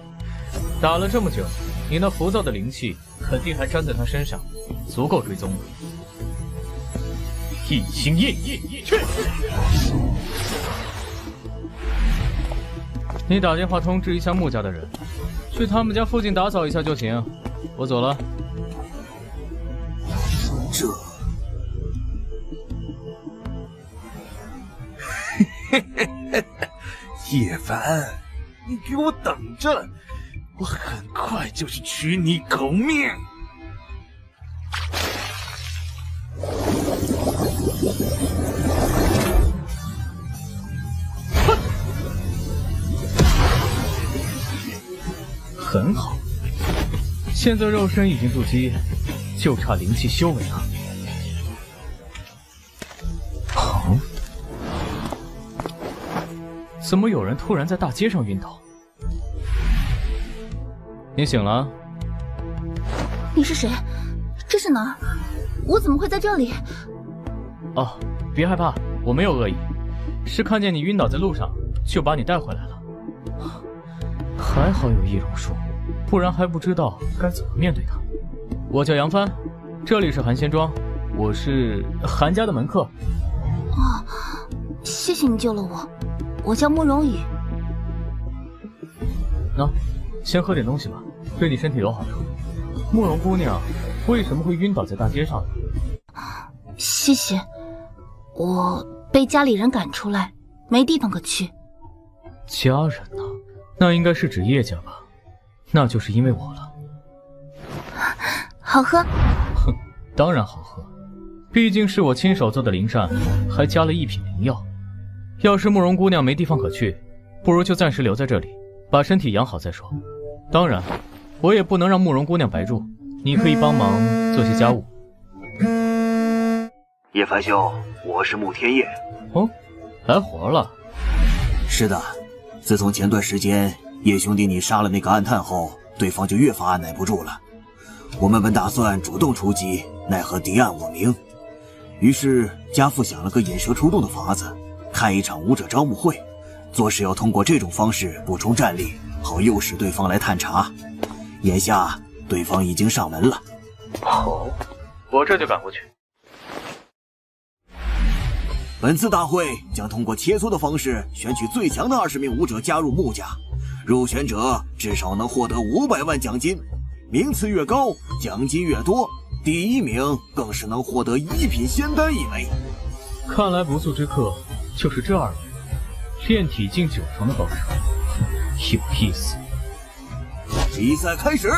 打了这么久，你那浮躁的灵气肯定还粘在他身上，足够追踪了。一心夜去！你打电话通知一下穆家的人，去他们家附近打扫一下就行。我走了。这，叶凡，你给我等着，我很快就是取你狗命！很好，现在肉身已经筑基，就差灵气修为了。怎么有人突然在大街上晕倒？你醒了？你是谁？这是哪儿？我怎么会在这里？哦，别害怕，我没有恶意，是看见你晕倒在路上，就把你带回来了。还好有易容术，不然还不知道该怎么面对他。我叫杨帆，这里是寒仙庄，我是韩家的门客。哦，谢谢你救了我。我叫慕容羽。喏，先喝点东西吧，对你身体有好处。慕容姑娘为什么会晕倒在大街上呢？谢谢，我被家里人赶出来，没地方可去。家人呢？那应该是指叶家吧？那就是因为我了。好喝？哼，当然好喝，毕竟是我亲手做的灵膳，还加了1品灵药。要是慕容姑娘没地方可去，不如就暂时留在这里，把身体养好再说。当然，我也不能让慕容姑娘白住，你可以帮忙做些家务。叶凡兄，我是慕天夜。哦，来活了。是的，自从前段时间叶兄弟你杀了那个暗探后，对方就越发按耐不住了。我们本打算主动出击，奈何敌暗我明，于是家父想了个引蛇出洞的法子，开一场武者招募会，做事要通过这种方式补充战力，好诱使对方来探查。眼下对方已经上门了，好，我这就赶过去。本次大会将通过切磋的方式选取最强的20名武者加入木甲，入选者至少能获得500万奖金，名次越高，奖金越多，第1名更是能获得1品仙丹1枚。看来不速之客就是这2人，炼体境9成的高手，有意思。比赛开始。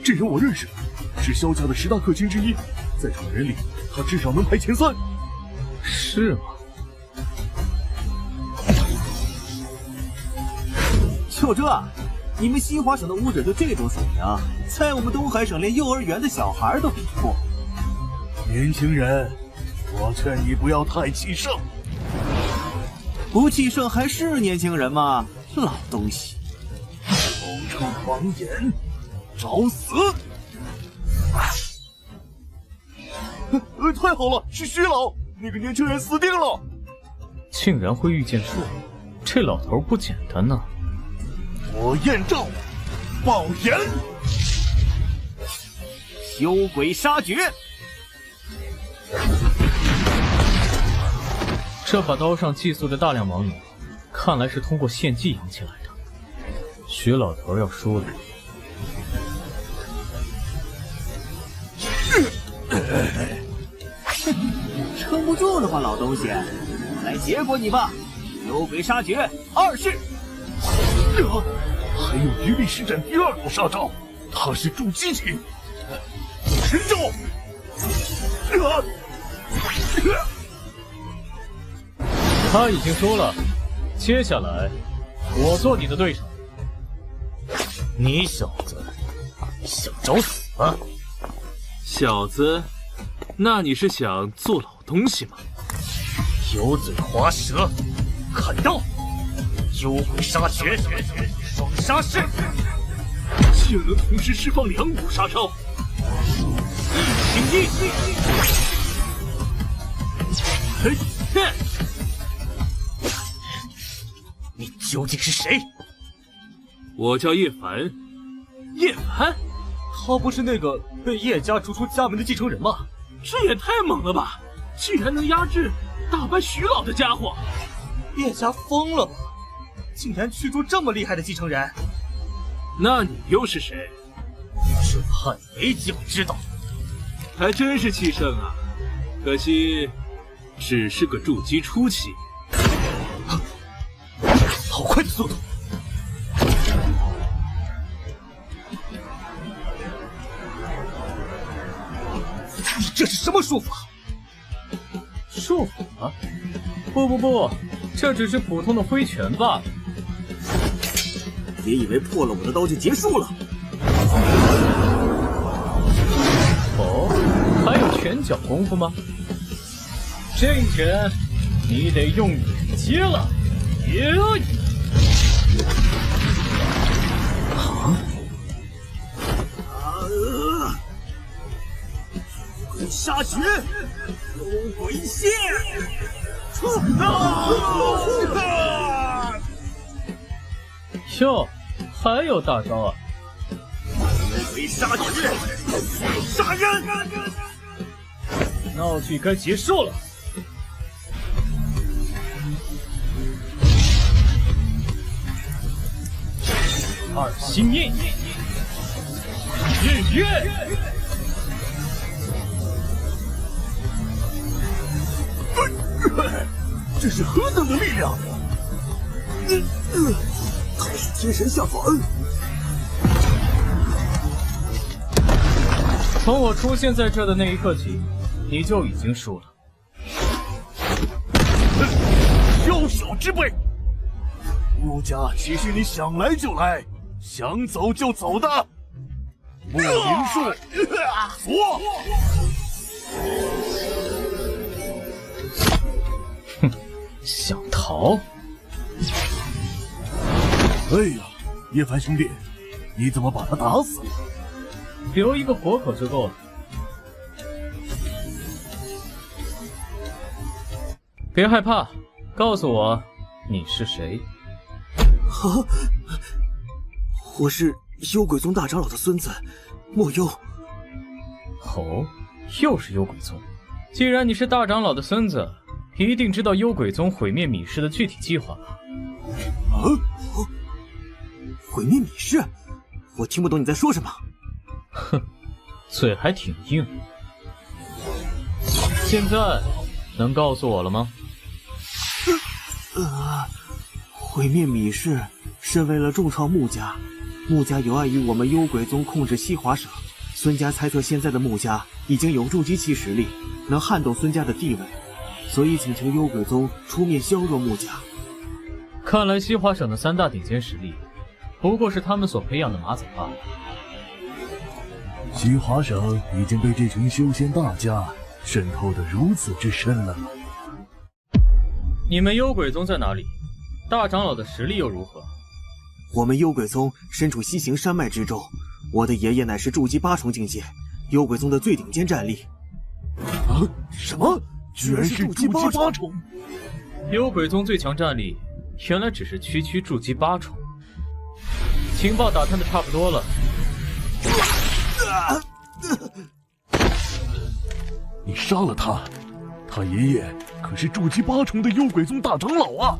这人我认识，是萧家的10大客卿之一，在场人里，他至少能排前3。是吗？就这，你们西华省的武者就这种水平，在我们东海省连幼儿园的小孩都比不过。年轻人，我劝你不要太气盛。不气盛还是年轻人吗？老东西！口出狂言！找死！太好了，是徐老，那个年轻人死定了！竟然会御剑术，这老头不简单呢。火焰咒，爆炎，修鬼杀绝。这把刀上寄宿着大量亡灵，看来是通过献祭养起来的。徐老头要输了。撑不住了吧，老东西！来结果你吧，幽鬼杀绝2式。还有余力施展第2道杀招，他是筑基期。神咒！他已经输了，接下来我做你的对手。你小子想找死啊？小子，那你是想做老东西吗？油嘴滑舌，砍刀！幽鬼杀绝，双杀式，竟能同时释放2股杀招。1行1，你究竟是谁？我叫叶凡。叶凡？他不是那个被叶家逐出家门的继承人吗？这也太猛了吧！竟然能压制打败徐老的家伙！叶家疯了吗？竟然驱逐这么厉害的继承人？那你又是谁？只怕你没机会知道。还真是气盛啊！可惜，只是个筑基初期。好快的速度！你这是什么术法？术法？不，这只是普通的挥拳罢了。别以为破了我的刀就结束了。哦，还有拳脚功夫吗？这一拳你得用眼接了。杀绝，幽鬼线！哟，还有大招啊！幽鬼杀绝，杀人！闹剧该结束了。2心印，日月。这是何等的力量！他是天神下凡。从我出现在这的那一刻起，你就已经输了。小小之辈，穆家岂是你想来就来、想走就走的？莫灵术，左！哼，想逃？哎呀，叶凡兄弟，你怎么把他打死了？留一个活口就够了。别害怕，告诉我你是谁。啊！我是幽鬼宗大长老的孙子，莫幽。哦，又是幽鬼宗。既然你是大长老的孙子，一定知道幽鬼宗毁灭米氏的具体计划吧？啊！毁灭米氏？我听不懂你在说什么。哼，嘴还挺硬。现在能告诉我了吗？毁灭米氏是为了重创穆家，穆家有碍于我们幽鬼宗控制西华省。孙家猜测现在的穆家已经有筑基期实力，能撼动孙家的地位，所以请求幽鬼宗出面削弱穆家。看来西华省的3大顶尖实力，不过是他们所培养的马仔罢了。西华省已经被这群修仙大家渗透得如此之深了吗？你们幽鬼宗在哪里？大长老的实力又如何？我们幽鬼宗身处西行山脉之中，我的爷爷乃是筑基8重境界，幽鬼宗的最顶尖战力。啊！什么？居然是筑基8重？幽鬼宗最强战力，原来只是区筑基8重。情报打探的差不多了。你杀了他，他爷爷可是筑基8重的幽鬼宗大长老啊！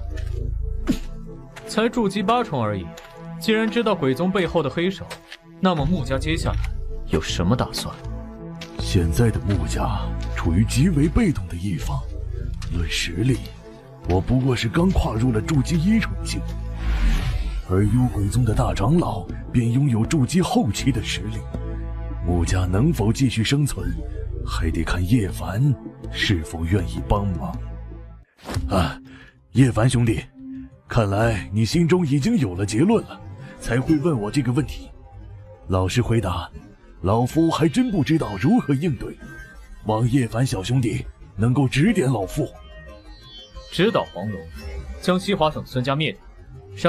才筑基8重而已，既然知道鬼宗背后的黑手，那么穆家接下来有什么打算？现在的穆家处于极为被动的一方，论实力，我不过是刚跨入了筑基1重境，而幽鬼宗的大长老便拥有筑基后期的实力。穆家能否继续生存，还得看叶凡是否愿意帮忙。啊，叶凡兄弟，看来你心中已经有了结论了，才会问我这个问题。老实回答，老夫还真不知道如何应对，望叶凡小兄弟能够指点老夫。直捣黄龙，将西华省孙家灭掉，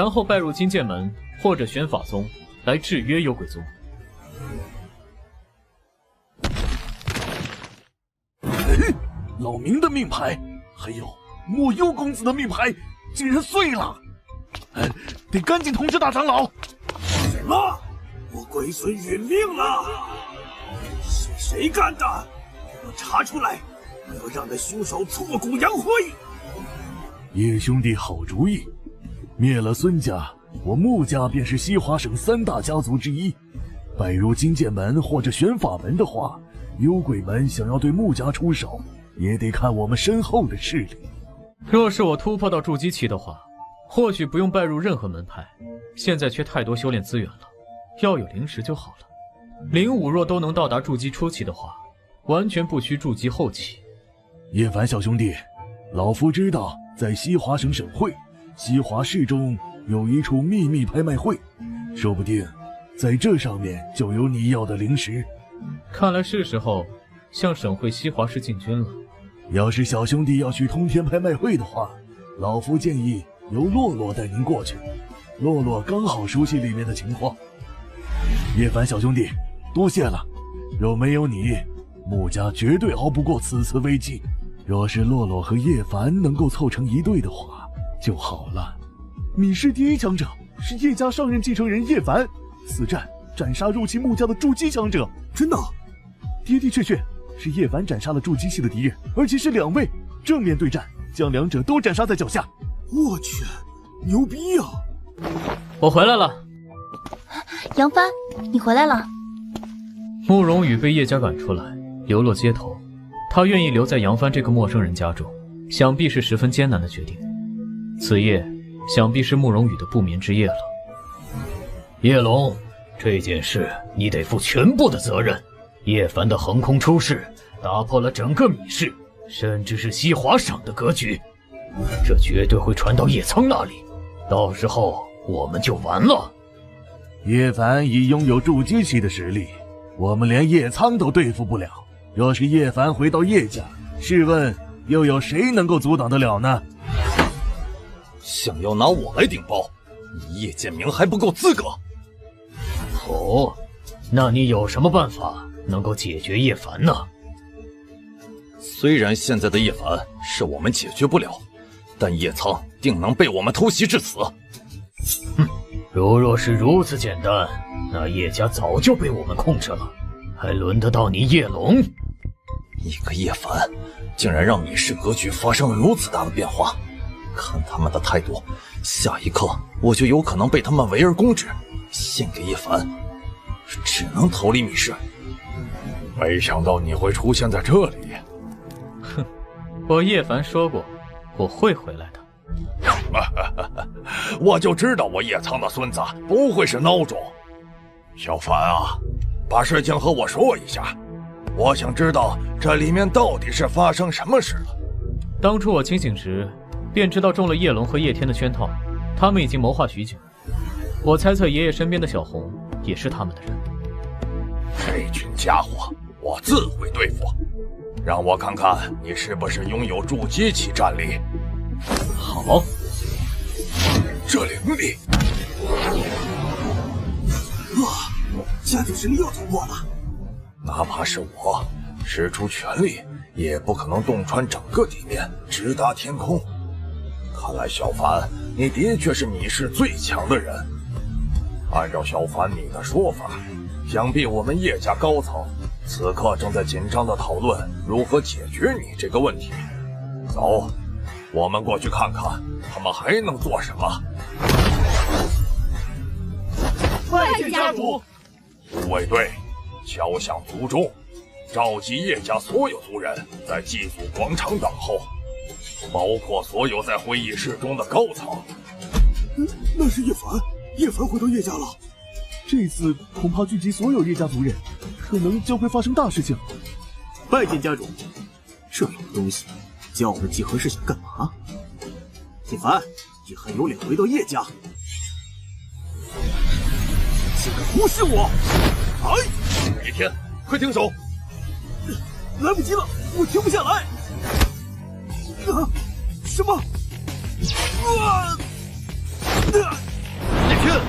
然后拜入金剑门或者玄法宗来制约幽鬼宗。老明的命牌，还有莫幽公子的命牌，竟然碎了！得赶紧通知大长老。什么？我龟孙殒命了？是谁干的？给我查出来！我要让那凶手挫骨扬灰！叶兄弟好主意，灭了孙家，我穆家便是西华省3大家族之一。拜入金剑门或者玄法门的话，幽鬼门想要对穆家出手，也得看我们身后的势力。若是我突破到筑基期的话，或许不用拜入任何门派，现在缺太多修炼资源了，要有灵石就好了。灵武若都能到达筑基初期的话，完全不需筑基后期。叶凡小兄弟，老夫知道在西华省省会西华市中有一处秘密拍卖会，说不定在这上面就有你要的灵石。看来是时候向省会西华市进军了。要是小兄弟要去通天拍卖会的话，老夫建议由洛洛带您过去，洛洛刚好熟悉里面的情况。叶凡小兄弟，多谢了，若没有你，穆家绝对熬不过此次危机。若是洛洛和叶凡能够凑成一对的话就好了。米氏第1强者是叶家上任继承人叶凡，此战斩杀入侵穆家的筑基强者。真的？的的确确是叶凡斩杀了筑基系的敌人，而且是2位，正面对战，将2者都斩杀在脚下。我去，牛逼啊！我回来了。杨帆，你回来了。慕容羽被叶家赶出来，流落街头，他愿意留在杨帆这个陌生人家中，想必是十分艰难的决定。此夜想必是慕容羽的不眠之夜了。叶龙，这件事你得负全部的责任。叶凡的横空出世，打破了整个米氏，甚至是西华省的格局，这绝对会传到叶苍那里，到时候我们就完了。叶凡已拥有筑基期的实力，我们连叶苍都对付不了。若是叶凡回到叶家，试问又有谁能够阻挡得了呢？想要拿我来顶包，你叶剑明还不够资格。哦，那你有什么办法能够解决叶凡呢？虽然现在的叶凡是我们解决不了，但叶苍定能被我们偷袭至死。若是如此简单，那叶家早就被我们控制了，还轮得到你叶龙？一个叶凡，竟然让米氏格局发生了如此大的变化。看他们的态度，下一刻我就有可能被他们围而攻之。献给叶凡，只能逃离米氏。没想到你会出现在这里。哼，我叶凡说过，我会回来的。我就知道我叶苍的孙子不会是孬种。小凡啊，把事情和我说一下，我想知道这里面到底是发生什么事了。当初我清醒时，便知道中了叶龙和叶天的圈套，他们已经谋划许久。我猜测爷爷身边的小红也是他们的人。这群家伙，我自会对付。让我看看你是不是拥有筑基期战力。好，这灵力，哇，家主实力又突破了。哪怕是我使出全力，也不可能洞穿整个地面，直达天空。看来小凡，你的确是米氏最强的人。按照小凡你的说法，想必我们叶家高层此刻正在紧张地讨论如何解决你这个问题。走，我们过去看看他们还能做什么。拜见家主。护卫队敲响族钟，召集叶家所有族人在祭祖广场等候，包括所有在会议室中的高层。那是叶凡，叶凡回到叶家了。这次恐怕聚集所有叶家族人，可能将会发生大事情。拜见家主。这样的东西，叫我们集合是想干嘛？叶凡，你还有脸回到叶家？竟敢忽视我！哎，叶天，快停手！来不及了，我停不下来。什么？叶天，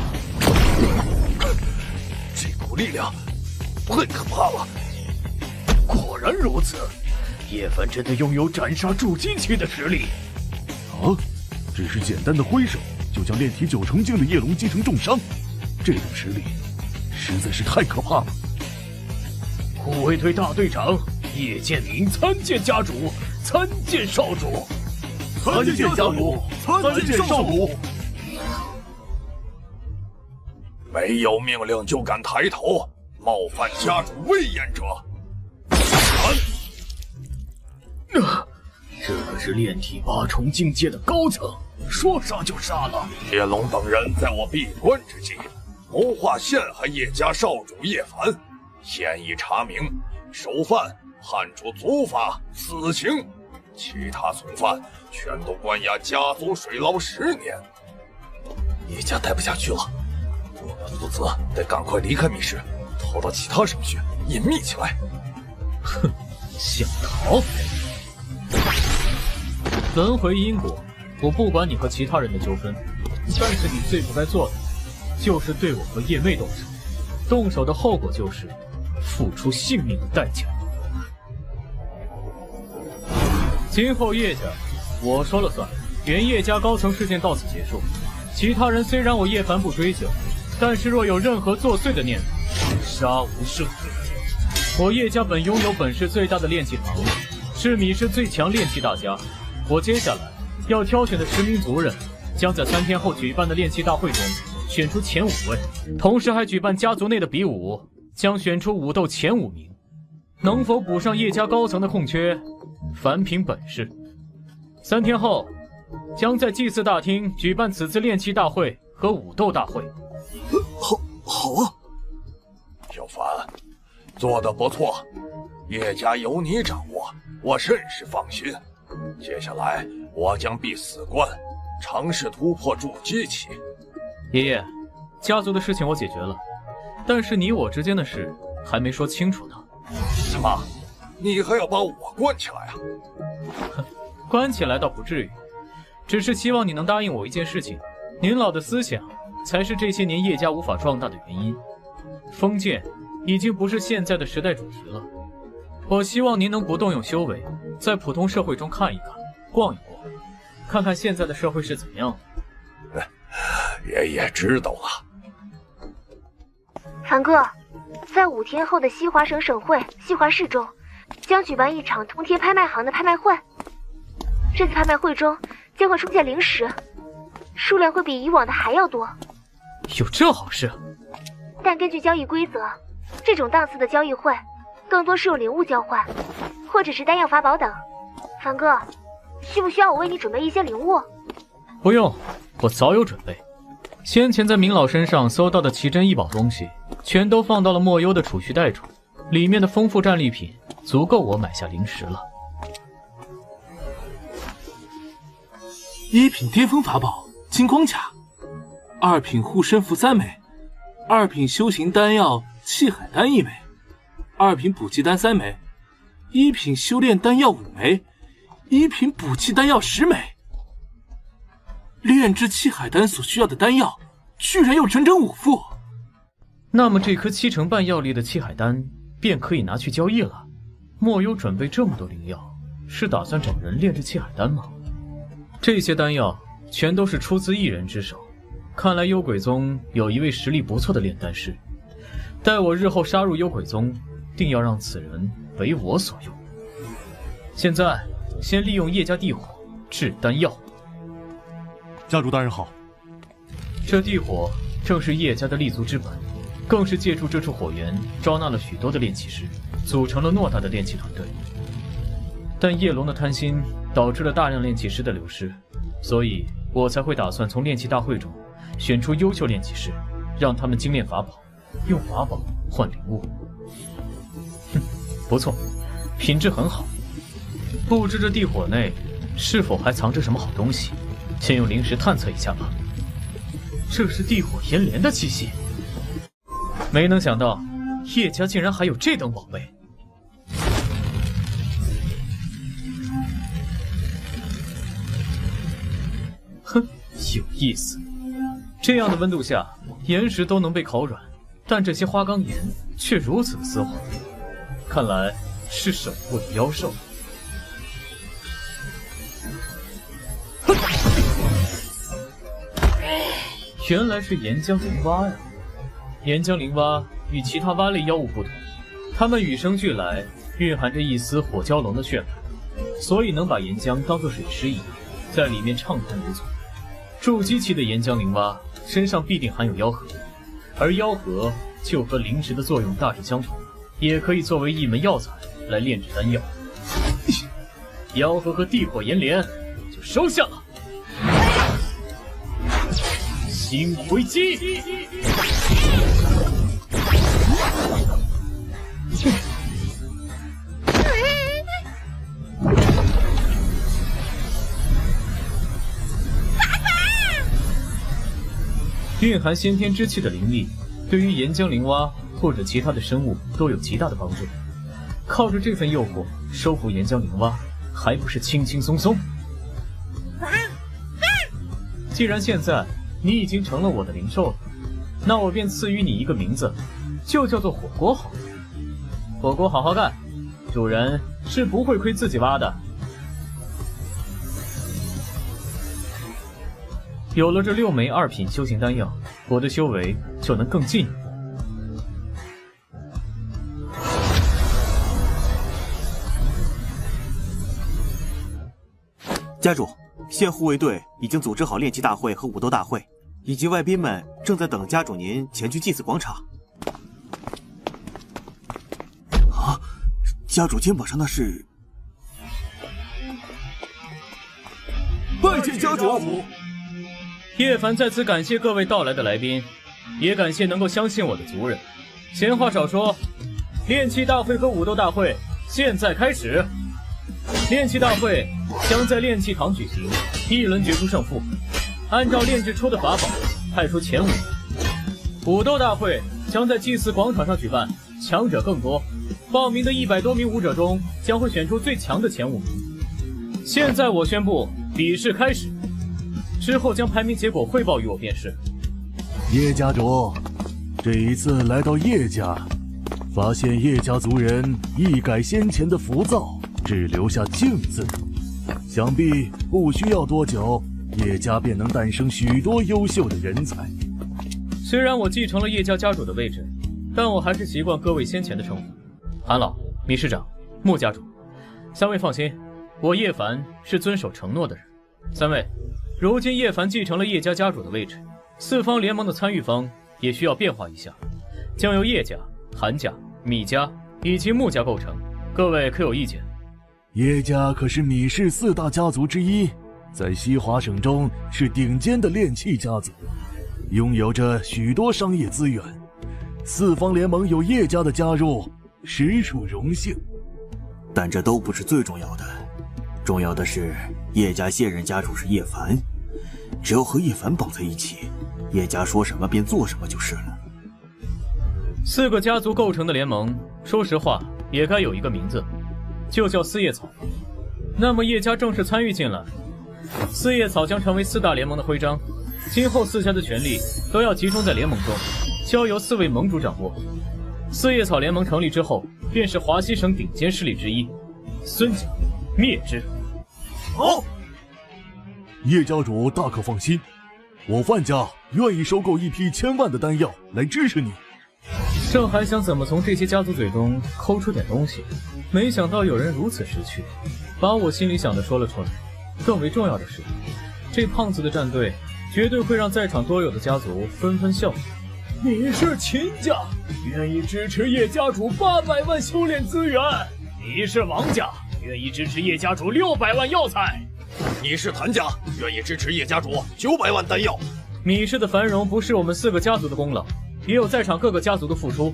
这股力量太可怕了。果然如此，叶凡真的拥有斩杀筑基期的实力。啊，只是简单的挥手就将炼体9重境的叶龙击成重伤，这种实力实在是太可怕了。护卫队大队长叶剑明参见家主，参见少主。参见家主，参见少主。没有命令就敢抬头，冒犯家主威严者，这可是炼体8重境界的高层，说杀就杀了。叶龙等人在我闭关之际，谋划陷害叶家少主叶凡，现已查明，首犯判处族法死刑，其他从犯全都关押家族水牢10年。叶家待不下去了，我们父子得赶快离开密室，逃到其他省去，隐秘起来。哼，想逃？轮回因果，我不管你和其他人的纠纷，但是你最不该做的，就是对我和叶妹动手。动手的后果就是付出性命的代价。今后叶家，我说了算。原叶家高层事件到此结束，其他人虽然我叶凡不追究，但是若有任何作祟的念头，杀无赦。我叶家本拥有本市最大的炼器行业，是米市最强炼器大家。我接下来要挑选的10名族人，将在3天后举办的炼器大会中选出前5位，同时还举办家族内的比武，将选出武斗前5名。能否补上叶家高层的空缺，凡凭本事。3天后，将在祭祀大厅举办此次炼器大会和武斗大会。好啊，小凡，做得不错，叶家由你掌握，我甚是放心。接下来我将闭死关，尝试突破筑基期。爷爷，家族的事情我解决了，但是你我之间的事还没说清楚呢。什么？你还要把我关起来啊？哼，关起来倒不至于，只是希望你能答应我一件事情。您老的思想才是这些年叶家无法壮大的原因。封建已经不是现在的时代主题了。我希望您能不动用修为，在普通社会中看一看、逛一逛，看看现在的社会是怎样的。爷爷知道了。凡哥，在5天后的西华省省会西华市中，将举办一场通天拍卖行的拍卖会。这次拍卖会中将会出现灵石，数量会比以往的还要多。有这好事？但根据交易规则，这种档次的交易会更多是用灵物交换，或者是丹药法宝等。凡哥，需不需要我为你准备一些灵物？不用，我早有准备。先前在明老身上搜到的奇珍异宝东西，全都放到了莫幽的储蓄袋中，里面的丰富战利品足够我买下灵石了。1品巅峰法宝金光甲，2品护身符3枚，2品修行丹药气海丹1枚，2品补气丹3枚，1品修炼丹药5枚，1品补气丹药10枚。炼制气海丹所需要的丹药，居然有整整5副。那么这颗7成半药力的气海丹便可以拿去交易了。莫幽准备这么多灵药，是打算找人炼制气海丹吗？这些丹药全都是出自一人之手，看来幽鬼宗有一位实力不错的炼丹师。待我日后杀入幽鬼宗，定要让此人为我所用。现在先利用叶家地火制丹药。家主大人好。这地火正是叶家的立足之本，更是借助这处火源招纳了许多的炼器师，组成了偌大的炼器团队。但叶龙的贪心导致了大量炼器师的流失，所以我才会打算从炼器大会中选出优秀炼器师，让他们精炼法宝，用法宝换灵物。哼，不错，品质很好。不知这地火内是否还藏着什么好东西？先用灵石探测一下吧。这是地火炎莲的气息，没能想到叶家竟然还有这等宝贝。哼，有意思。这样的温度下，岩石都能被烤软，但这些花岗岩却如此丝滑，看来是守护的妖兽。原来是岩浆灵蛙呀！岩浆灵蛙与其他蛙类妖物不同，它们与生俱来蕴含着一丝火蛟龙的血脉，所以能把岩浆当作水池一样，在里面畅谈无阻。筑基期的岩浆灵蛙身上必定含有妖核，而妖核就和灵石的作用大致相同，也可以作为一门药材来炼制丹药。妖核和地火炎莲就收下了。星辉击！蕴含先天之气的灵力，对于岩浆灵蛙或者其他的生物都有极大的帮助。靠着这份诱惑收服岩浆灵蛙，还不是轻轻松松？既然现在你已经成了我的灵兽了，那我便赐予你一个名字，就叫做火锅好了。火锅好好干，主人是不会亏自己挖的。有了这6枚2品修行丹药，我的修为就能更进一步。家主，现护卫队已经组织好炼器大会和武斗大会，以及外宾们正在等家主您前去祭祀广场。啊，家主肩膀上那是？拜见家主！叶凡在此感谢各位到来的来宾，也感谢能够相信我的族人。闲话少说，炼器大会和武斗大会现在开始。炼器大会将在炼器堂举行，1轮决出胜负，按照炼制出的法宝派出前5名。武斗大会将在祭祀广场上举办，强者更多。报名的100多名武者中将会选出最强的前5名。现在我宣布比试开始，之后将排名结果汇报于我便是。叶家主，这一次来到叶家，发现叶家族人一改先前的浮躁，只留下静字，想必不需要多久，叶家便能诞生许多优秀的人才。虽然我继承了叶家家主的位置，但我还是习惯各位先前的称呼：韩老、米市长、穆家主。三位放心，我叶凡是遵守承诺的人。三位，如今叶凡继承了叶家家主的位置，四方联盟的参与方也需要变化一下，将由叶家、韩家、米家以及穆家构成，各位可有意见？叶家可是米氏4大家族之一，在西华省中是顶尖的炼器家族，拥有着许多商业资源。四方联盟有叶家的加入，实属荣幸。但这都不是最重要的，重要的是叶家现任家主是叶凡，只要和叶凡绑在一起，叶家说什么便做什么就是了。4个家族构成的联盟，说实话也该有一个名字，就叫四叶草。那么叶家正式参与进来，四叶草将成为4大联盟的徽章，今后4家的权力都要集中在联盟中，交由4位盟主掌握。四叶草联盟成立之后，便是华西省顶尖势力之一，孙家灭之。好，叶家主大可放心，我范家愿意收购一批1000万的丹药来支持你。正还想怎么从这些家族嘴中抠出点东西，没想到有人如此识趣，把我心里想的说了出来。更为重要的是，这胖子的战队绝对会让在场多有的家族纷纷效仿。你是秦家，愿意支持叶家主800万修炼资源；你是王家，愿意支持叶家主600万药材；你是谭家，愿意支持叶家主900万丹药。米氏的繁荣不是我们4个家族的功劳，也有在场各个家族的付出，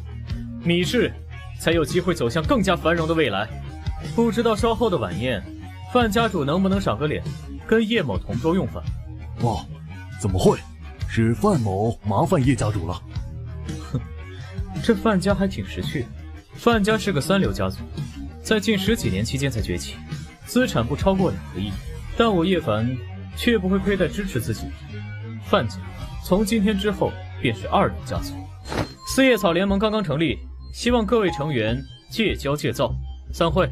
米氏才有机会走向更加繁荣的未来。不知道稍后的晚宴，范家主能不能赏个脸，跟叶某同桌用饭？哦，怎么会？是范某麻烦叶家主了。哼，这范家还挺识趣。范家是个3流家族，在近10几年期间才崛起，资产不超过2个亿。但我叶凡却不会亏待支持自己。范家从今天之后便是2流家族。四叶草联盟刚刚成立，希望各位成员戒骄戒躁。散会。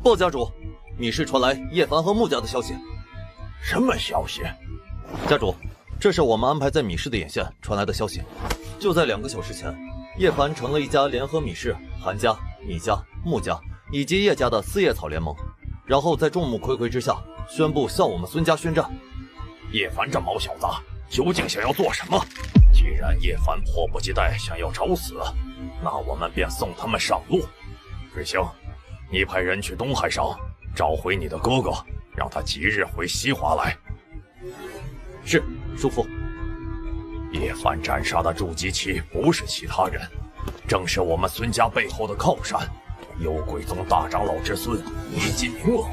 报家主，米氏传来叶凡和穆家的消息。什么消息？家主，这是我们安排在米氏的眼线传来的消息。就在2个小时前，叶凡成了一家联合米氏、韩家、米家、穆家以及叶家的四叶草联盟，然后在众目睽睽之下宣布向我们孙家宣战。叶凡这毛小子究竟想要做什么？既然叶凡迫不及待想要找死，那我们便送他们上路。瑞星，你派人去东海省找回你的哥哥，让他即日回西华来。是，叔父。叶凡斩杀的筑基期不是其他人，正是我们孙家背后的靠山——幽鬼宗大长老之孙以及明老。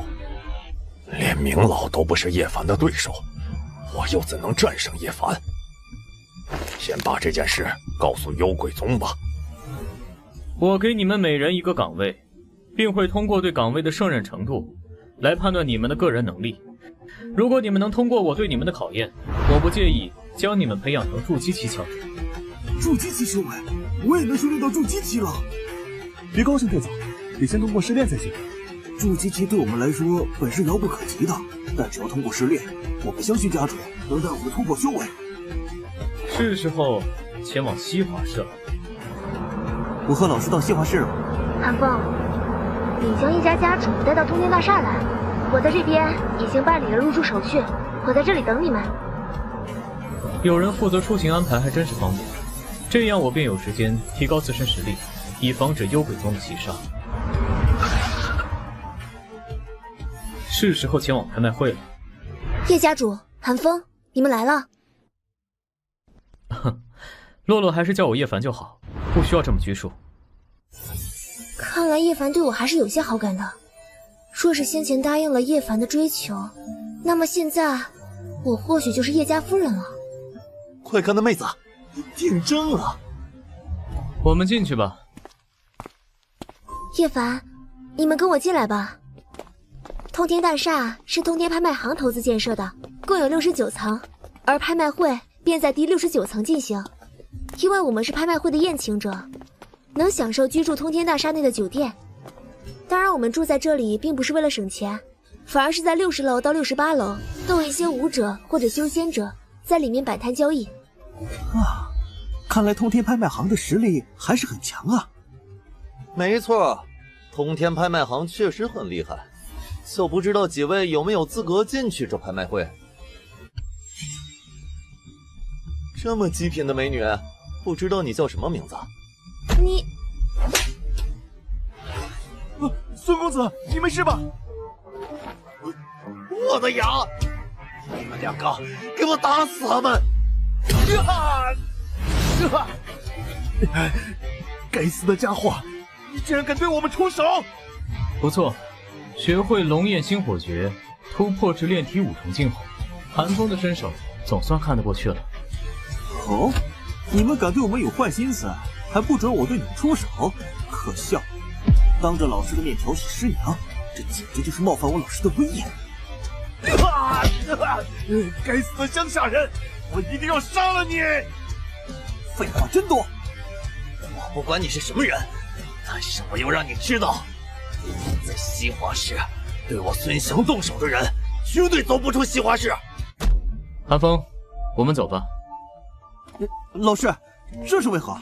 连明老都不是叶凡的对手，我又怎能战胜叶凡？先把这件事告诉幽鬼宗吧。我给你们每人一个岗位，并会通过对岗位的胜任程度来判断你们的个人能力。如果你们能通过我对你们的考验，我不介意将你们培养成筑基期强者。筑基期修为，我也能修炼到筑基期了。别高兴太早，得先通过试炼才行。筑基期对我们来说本是遥不可及的，但只要通过试炼，我们相信家主能带我们突破修为。是时候前往西华市了。我和老师到西华市了。韩风，你将叶家家主带到通天大厦来，我在这边已经办理了入住手续，我在这里等你们。有人负责出行安排还真是方便，这样我便有时间提高自身实力，以防止幽鬼宗的袭杀。是时候前往拍卖会了。叶家主，韩风，你们来了。哼，洛洛还是叫我叶凡就好，不需要这么拘束。看来叶凡对我还是有些好感的。若是先前答应了叶凡的追求，那么现在我或许就是叶家夫人了。快看那妹子，定真了。我们进去吧。叶凡，你们跟我进来吧。通天大厦是通天拍卖行投资建设的，共有69层，而拍卖会便在第69层进行。因为我们是拍卖会的宴请者，能享受居住通天大厦内的酒店。当然，我们住在这里并不是为了省钱，反而是在60楼到68楼都有一些武者或者修仙者在里面摆摊交易。啊，看来通天拍卖行的实力还是很强啊。没错，通天拍卖行确实很厉害，就不知道几位有没有资格进去这拍卖会。这么极品的美女，不知道你叫什么名字？你，孙公子，你没事吧？我的牙！你们两个，给我打死他们！该死的家伙，你竟然敢对我们出手！不错，学会龙焰星火诀，突破至炼体5重境后，寒风的身手总算看得过去了。哦，你们敢对我们有坏心思，还不准我对你们出手，可笑！当着老师的面调戏师娘，这简直就是冒犯我老师的威严！该死的乡下人，我一定要杀了你！废话真多！我不管你是什么人，但是我要让你知道，在西华市对我孙翔动手的人，绝对走不出西华市。寒风，我们走吧。老师，这是为何？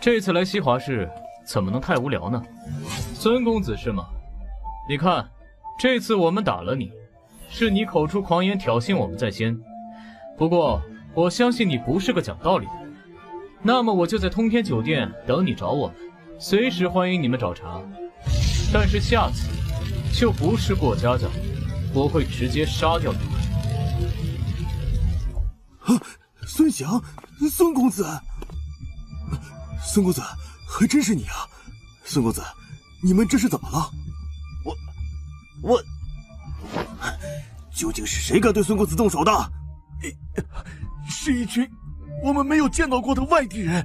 这次来西华市怎么能太无聊呢？孙公子是吗？你看，这次我们打了你，是你口出狂言挑衅我们在先。不过我相信你不是个讲道理的人，那么我就在通天酒店等你找我们，随时欢迎你们找茬。但是下次就不是过家家，我会直接杀掉你们。孙翔，孙公子，孙公子，还真是你啊！孙公子，你们这是怎么了？我，究竟是谁敢对孙公子动手的？是一群我们没有见到过的外地人。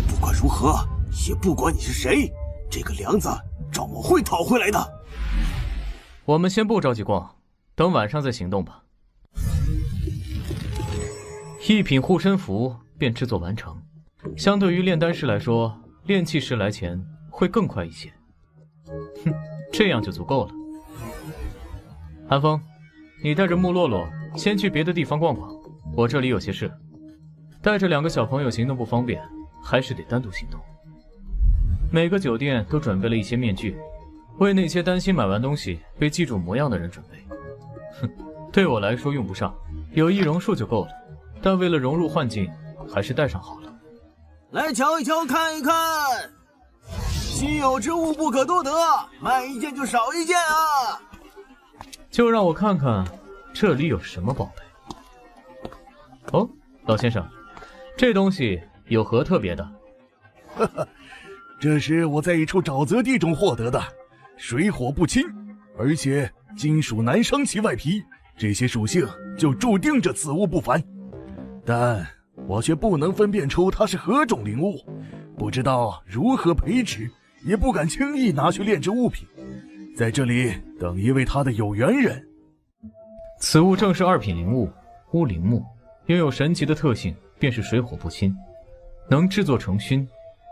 不管如何，也不管你是谁，这个梁子赵某会讨回来的。我们先不着急逛，等晚上再行动吧。一品护身符便制作完成，相对于炼丹师来说，炼器师来前会更快一些。哼，这样就足够了。寒风，你带着穆洛洛先去别的地方逛逛，我这里有些事。带着2个小朋友行动不方便，还是得单独行动。每个酒店都准备了一些面具，为那些担心买完东西被记住模样的人准备。哼，对我来说用不上，有易容术就够了。但为了融入幻境，还是戴上好了。来瞧一瞧，看一看，稀有之物不可多得，卖一件就少一件啊！就让我看看这里有什么宝贝。哦，老先生，这东西有何特别的？这是我在一处沼泽地中获得的，水火不侵，而且金属难伤其外皮，这些属性就注定着此物不凡。但我却不能分辨出它是何种灵物，不知道如何培植，也不敢轻易拿去炼制物品。在这里等一位他的有缘人。此物正是2品灵物乌灵木，拥有神奇的特性，便是水火不侵，能制作成熏，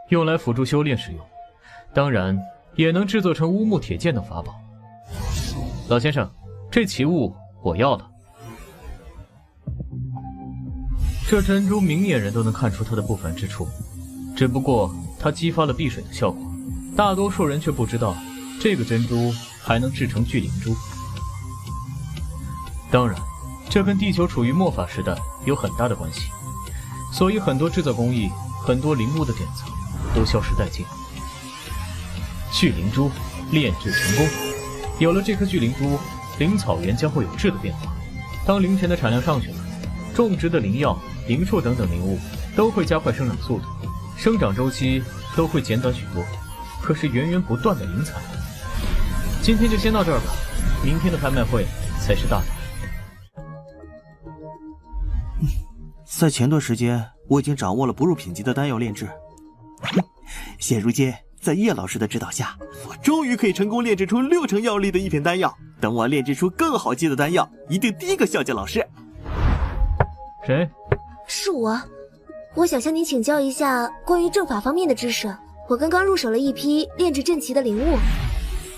用来辅助修炼使用，当然也能制作成乌木铁剑等法宝。老先生，这奇物我要了。这珍珠明眼人都能看出它的不凡之处，只不过它激发了避水的效果，大多数人却不知道这个珍珠还能制成聚灵珠。当然，这跟地球处于末法时代有很大的关系，所以很多制造工艺、很多灵物的点子都消失殆尽。聚灵珠炼制成功，有了这颗聚灵珠，灵草原将会有质的变化。当灵泉的产量上去了，种植的灵药、灵树等等灵物都会加快生长速度，生长周期都会减短许多。可是源源不断的灵彩，今天就先到这儿吧，明天的拍卖会才是大场。在前段时间，我已经掌握了不入品级的丹药炼制。现如今，在叶老师的指导下，我终于可以成功炼制出6成药力的一品丹药，等我炼制出更好接的丹药，一定第一个笑叫老师。谁？是我，我想向您请教一下关于阵法方面的知识。我刚刚入手了一批炼制阵旗的灵物。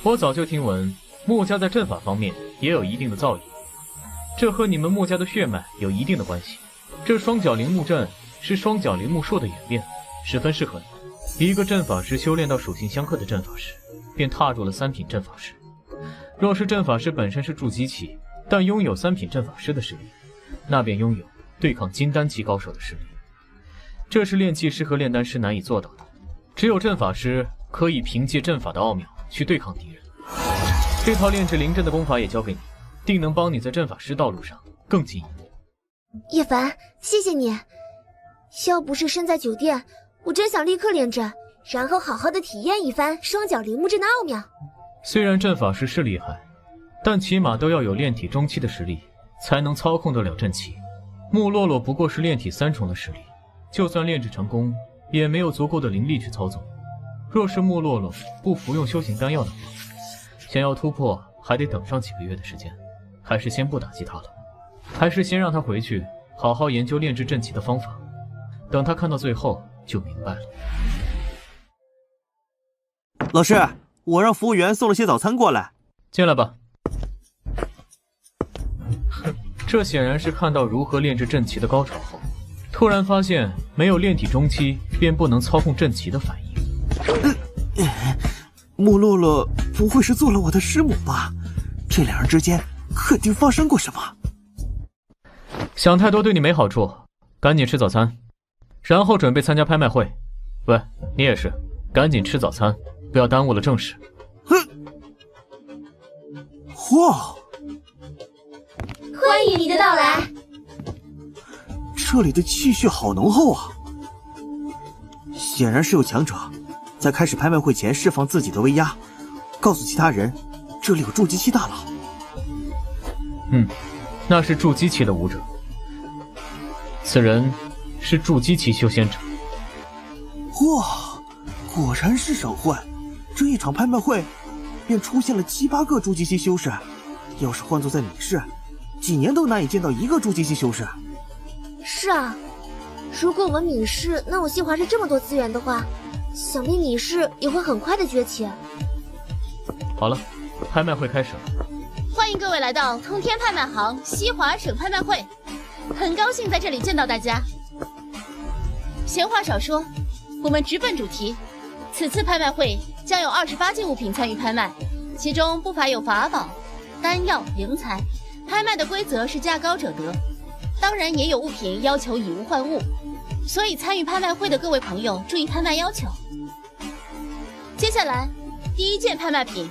我早就听闻穆家在阵法方面也有一定的造诣，这和你们穆家的血脉有一定的关系。这双角灵木阵是双角灵木术的演变，十分适合你。一个阵法师修炼到属性相克的阵法师，便踏入了3品阵法师。若是阵法师本身是筑基期，但拥有3品阵法师的实力，那便拥有对抗金丹期高手的实力。这是炼技师和炼丹师难以做到的，只有阵法师可以凭借阵法的奥妙去对抗敌人。这套炼制灵阵的功法也交给你，定能帮你在阵法师道路上更进一步。叶凡，谢谢你。要不是身在酒店，我真想立刻炼阵，然后好好的体验一番双角灵木阵的奥妙。虽然阵法师是厉害，但起码都要有炼体中期的实力，才能操控得了阵旗。穆洛洛不过是炼体3重的实力，就算炼制成功，也没有足够的灵力去操纵。若是穆洛洛不服用修行丹药的话，想要突破还得等上几个月的时间，还是先不打击他了，还是先让他回去好好研究炼制阵旗的方法，等他看到最后就明白了。老师，我让服务员送了些早餐过来。进来吧。这显然是看到如何炼制阵旗的高潮后，突然发现没有炼体中期便不能操控阵旗的反应。穆洛洛不会是做了我的师母吧？这两人之间肯定发生过什么。想太多对你没好处，赶紧吃早餐，然后准备参加拍卖会。喂，你也是，赶紧吃早餐，不要耽误了正事。哇！欢迎你的到来。这里的气血好浓厚啊！显然是有强者在开始拍卖会前释放自己的威压，告诉其他人这里有筑基期大佬。那是筑基期的武者，此人是筑基期修仙者。哇，果然是手绘，这一场拍卖会便出现了7、8个筑基期修士，要是换作在米市，几年都难以见到一个筑基期修士。是啊，如果我们米市能有西华市这么多资源的话，想必米市也会很快的崛起。好了，拍卖会开始了。欢迎各位来到通天拍卖行西华省拍卖会，很高兴在这里见到大家。闲话少说，我们直奔主题。此次拍卖会将有28件物品参与拍卖，其中不乏有法宝、丹药、灵材。拍卖的规则是价高者得，当然也有物品要求以物换物，所以参与拍卖会的各位朋友注意拍卖要求。接下来，第一件拍卖品，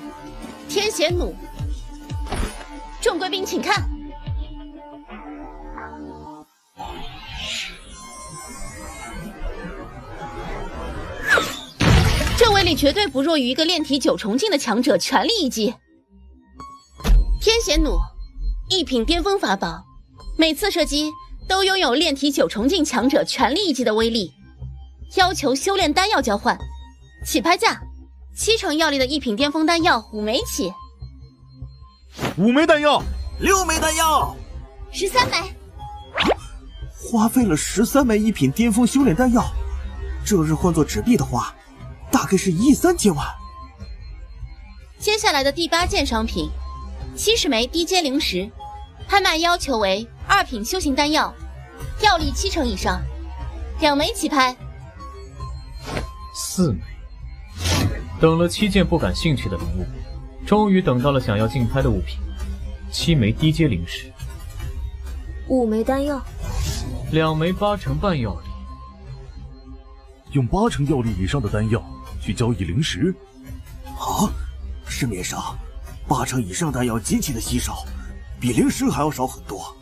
天险弩。众贵宾请看，这威力绝对不弱于一个炼体9重境的强者全力一击。天险弩，一品巅峰法宝，每次射击都拥有炼体9重境强者全力一击的威力，要求修炼丹药交换，起拍价7成药力的一品巅峰丹药5枚起。5枚丹药，6枚丹药，13枚。花费了13枚一品巅峰修炼丹药，这日换作纸币的话，大概是1亿3千万。接下来的第8件商品，70枚低阶灵石，拍卖要求为2品修行丹药，药力7成以上，2枚起拍。4枚。等了7件不感兴趣的灵物，终于等到了想要竞拍的物品，7枚低阶灵石，5枚丹药，2枚8成半药力。用8成药力以上的丹药去交易灵石？啊，市面上8成以上丹药极其的稀少，比灵石还要少很多。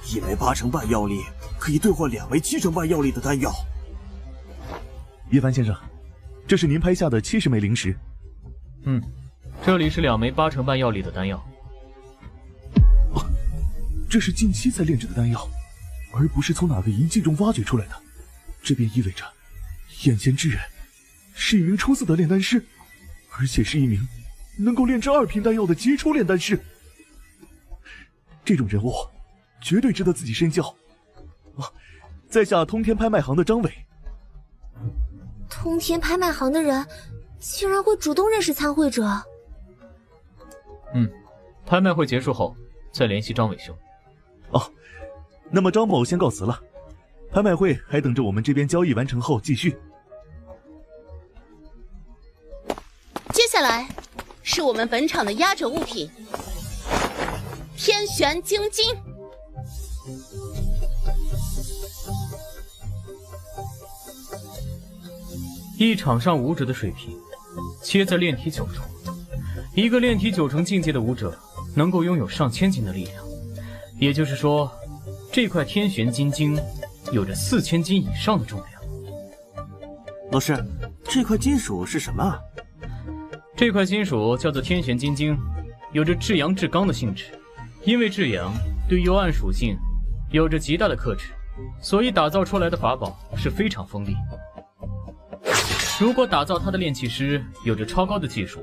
1枚8成半药力可以兑换2枚7成半药力的丹药。叶凡先生，这是您拍下的70枚灵石。这里是2枚8成半药力的丹药。这是近期才炼制的丹药，而不是从哪个遗迹中挖掘出来的。这便意味着，眼前之人是一名出色的炼丹师，而且是一名能够炼制2品丹药的杰出炼丹师。这种人物绝对值得自己深交。在下通天拍卖行的张伟。通天拍卖行的人竟然会主动认识参会者。拍卖会结束后再联系张伟兄。那么张某先告辞了，拍卖会还等着我们这边交易完成后继续。接下来是我们本场的压轴物品——天玄精金。一场上武者的水平切在炼体9重，一个炼体9重境界的武者能够拥有上千斤的力量，也就是说，这块天玄金晶有着4000斤以上的重量。老师，这块金属是什么啊？这块金属叫做天玄金晶，有着至阳至刚的性质。因为至阳对幽暗属性有着极大的克制，所以打造出来的法宝是非常锋利。如果打造它的炼器师有着超高的技术，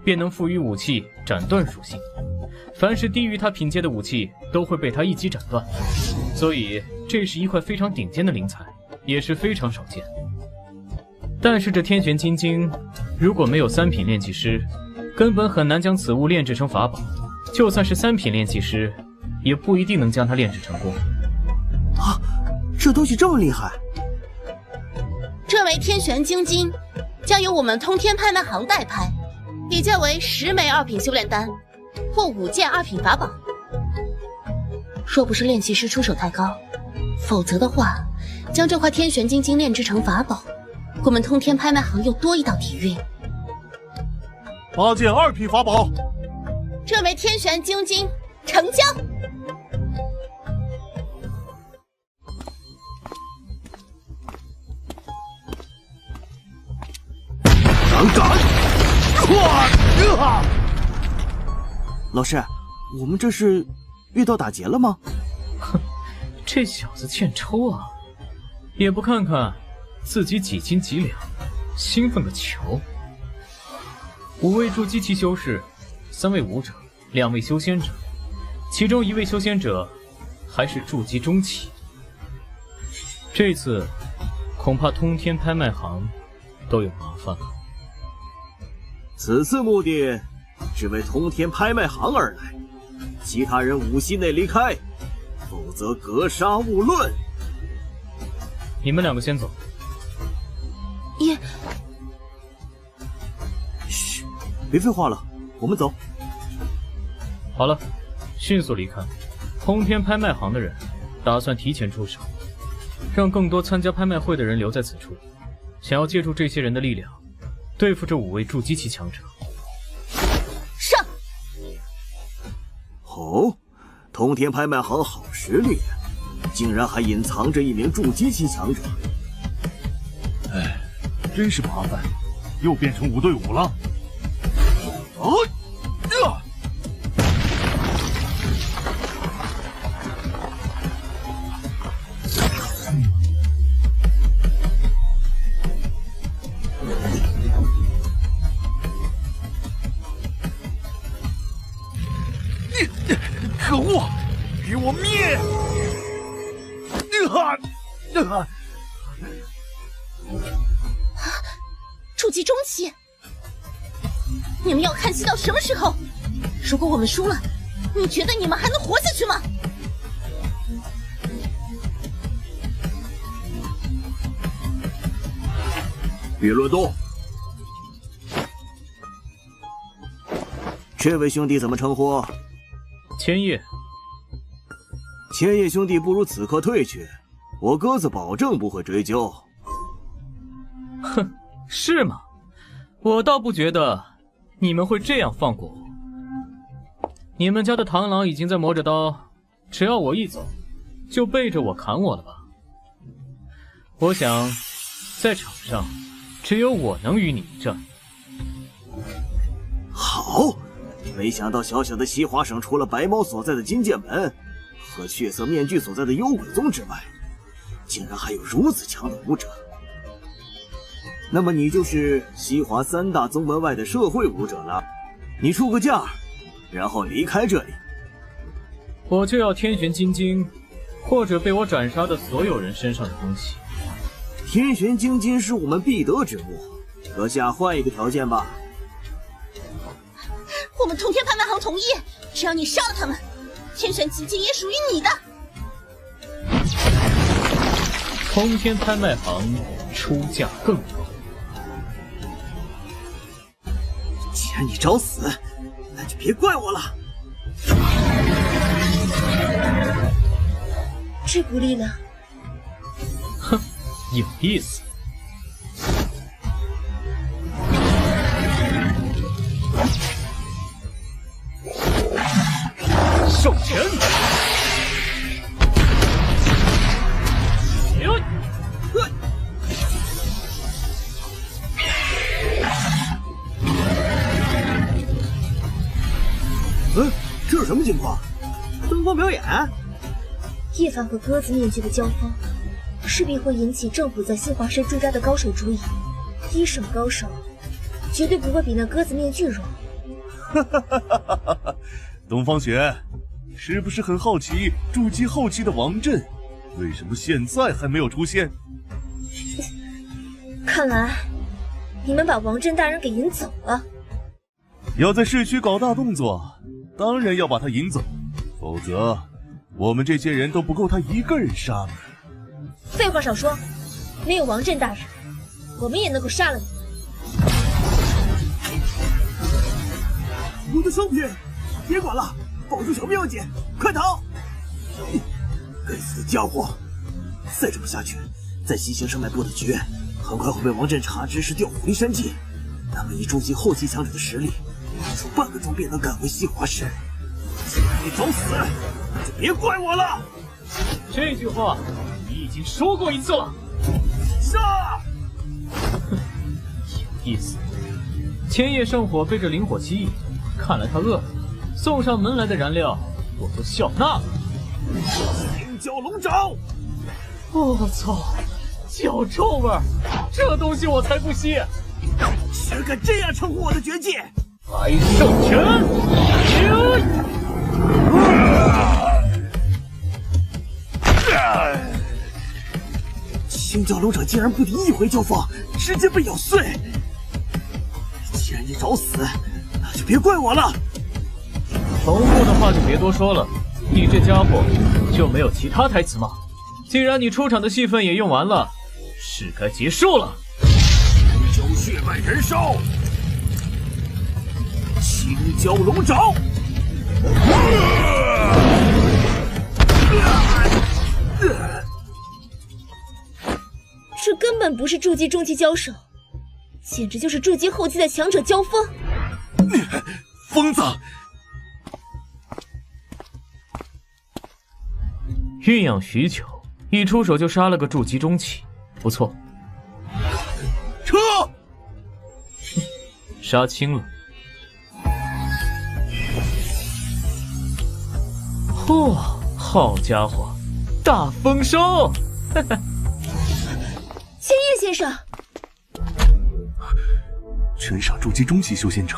便能赋予武器斩断属性。凡是低于他品阶的武器都会被他一击斩断，所以这是一块非常顶尖的灵材，也是非常少见。但是这天玄金晶如果没有3品炼器师，根本很难将此物炼制成法宝，就算是3品炼器师也不一定能将它炼制成功。这东西这么厉害！这枚天玄精金将由我们通天拍卖行代拍，底价为10枚2品修炼丹或5件2品法宝。若不是炼器师出手太高，否则的话，将这块天玄精金炼制成法宝，我们通天拍卖行又多一道底蕴。8件2品法宝，这枚天玄精金成交。敢！老师，我们这是遇到打劫了吗？哼，这小子欠抽啊！也不看看自己几斤几两，兴奋个球！5位筑基期修士，3位武者，2位修仙者，其中1位修仙者还是筑基中期。这次恐怕通天拍卖行都有麻烦了。此次目的只为通天拍卖行而来，其他人5息内离开，否则格杀勿论。你们2个先走。嘘，别废话了，我们走。好了，迅速离开。通天拍卖行的人打算提前出手，让更多参加拍卖会的人留在此处，想要借助这些人的力量对付这5位筑基期强者。上！哦，通天拍卖行好实力，竟然还隐藏着1名筑基期强者。哎，真是麻烦，又变成5对5了。可恶！给我灭！筑基中期，你们要看戏到什么时候？如果我们输了，你觉得你们还能活下去吗？别乱动！这位兄弟怎么称呼？千叶。千叶兄弟不如此刻退去，我鸽子保证不会追究。哼，是吗？我倒不觉得你们会这样放过我。你们家的螳螂已经在磨着刀，只要我一走，就背着我砍我了吧？我想，在场上，只有我能与你一战。好，没想到小小的西华省，除了白猫所在的金剑门和血色面具所在的幽鬼宗之外，竟然还有如此强的武者。那么你就是西华3大宗门外的社会武者了。你出个价，然后离开这里。我就要天玄金晶，或者被我斩杀的所有人身上的东西。天玄金晶是我们必得之物，阁下换一个条件吧。我们通天拍卖行同意，只要你杀了他们，天玄金晶也属于你的。通天拍卖行出价更高。既然你找死，那就别怪我了。这股力量，哼，有意思。授权。这是什么情况？灯光表演？叶凡和鸽子面具的交锋，势必会引起政府在新华社驻扎的高手注意。一省高手，绝对不会比那鸽子面具弱。东方雪，是不是很好奇筑基后期的王震为什么现在还没有出现？看来你们把王震大人给引走了。要在市区搞大动作，当然要把他引走，否则我们这些人都不够他一个人杀的。废话少说，没有王震大人，我们也能够杀了你。我的商品，别管了，保住小命要紧，快逃！该死的家伙，再这么下去，在西行山脉布的局，很快会被王震察知是调虎离山计。那么以筑基后期强者的实力，不出半个钟便能赶回西华市。既然你找死，那就别怪我了。这句话你已经说过一次了。杀！哼，有意思。千叶圣火被这灵火吸引，看来他饿了。送上门来的燃料，我都笑纳了。青蛟龙爪！我操，脚臭味儿！这东西我才不吸！谁敢这样称呼我的绝技？来圣拳！青蛟龙爪竟然不敌一回交锋，直接被咬碎。既然你找死，那就别怪我了。重复的话就别多说了，你这家伙就没有其他台词吗？既然你出场的戏份也用完了，是该结束了。青蛟血脉燃烧，青蛟龙爪！这根本不是筑基中期交手，简直就是筑基后期的强者交锋。疯子！酝养许久，一出手就杀了个筑基中期，不错。撤！杀青了。嚯，好家伙，大丰收！哈哈。千叶先生，全杀筑基中期修仙者，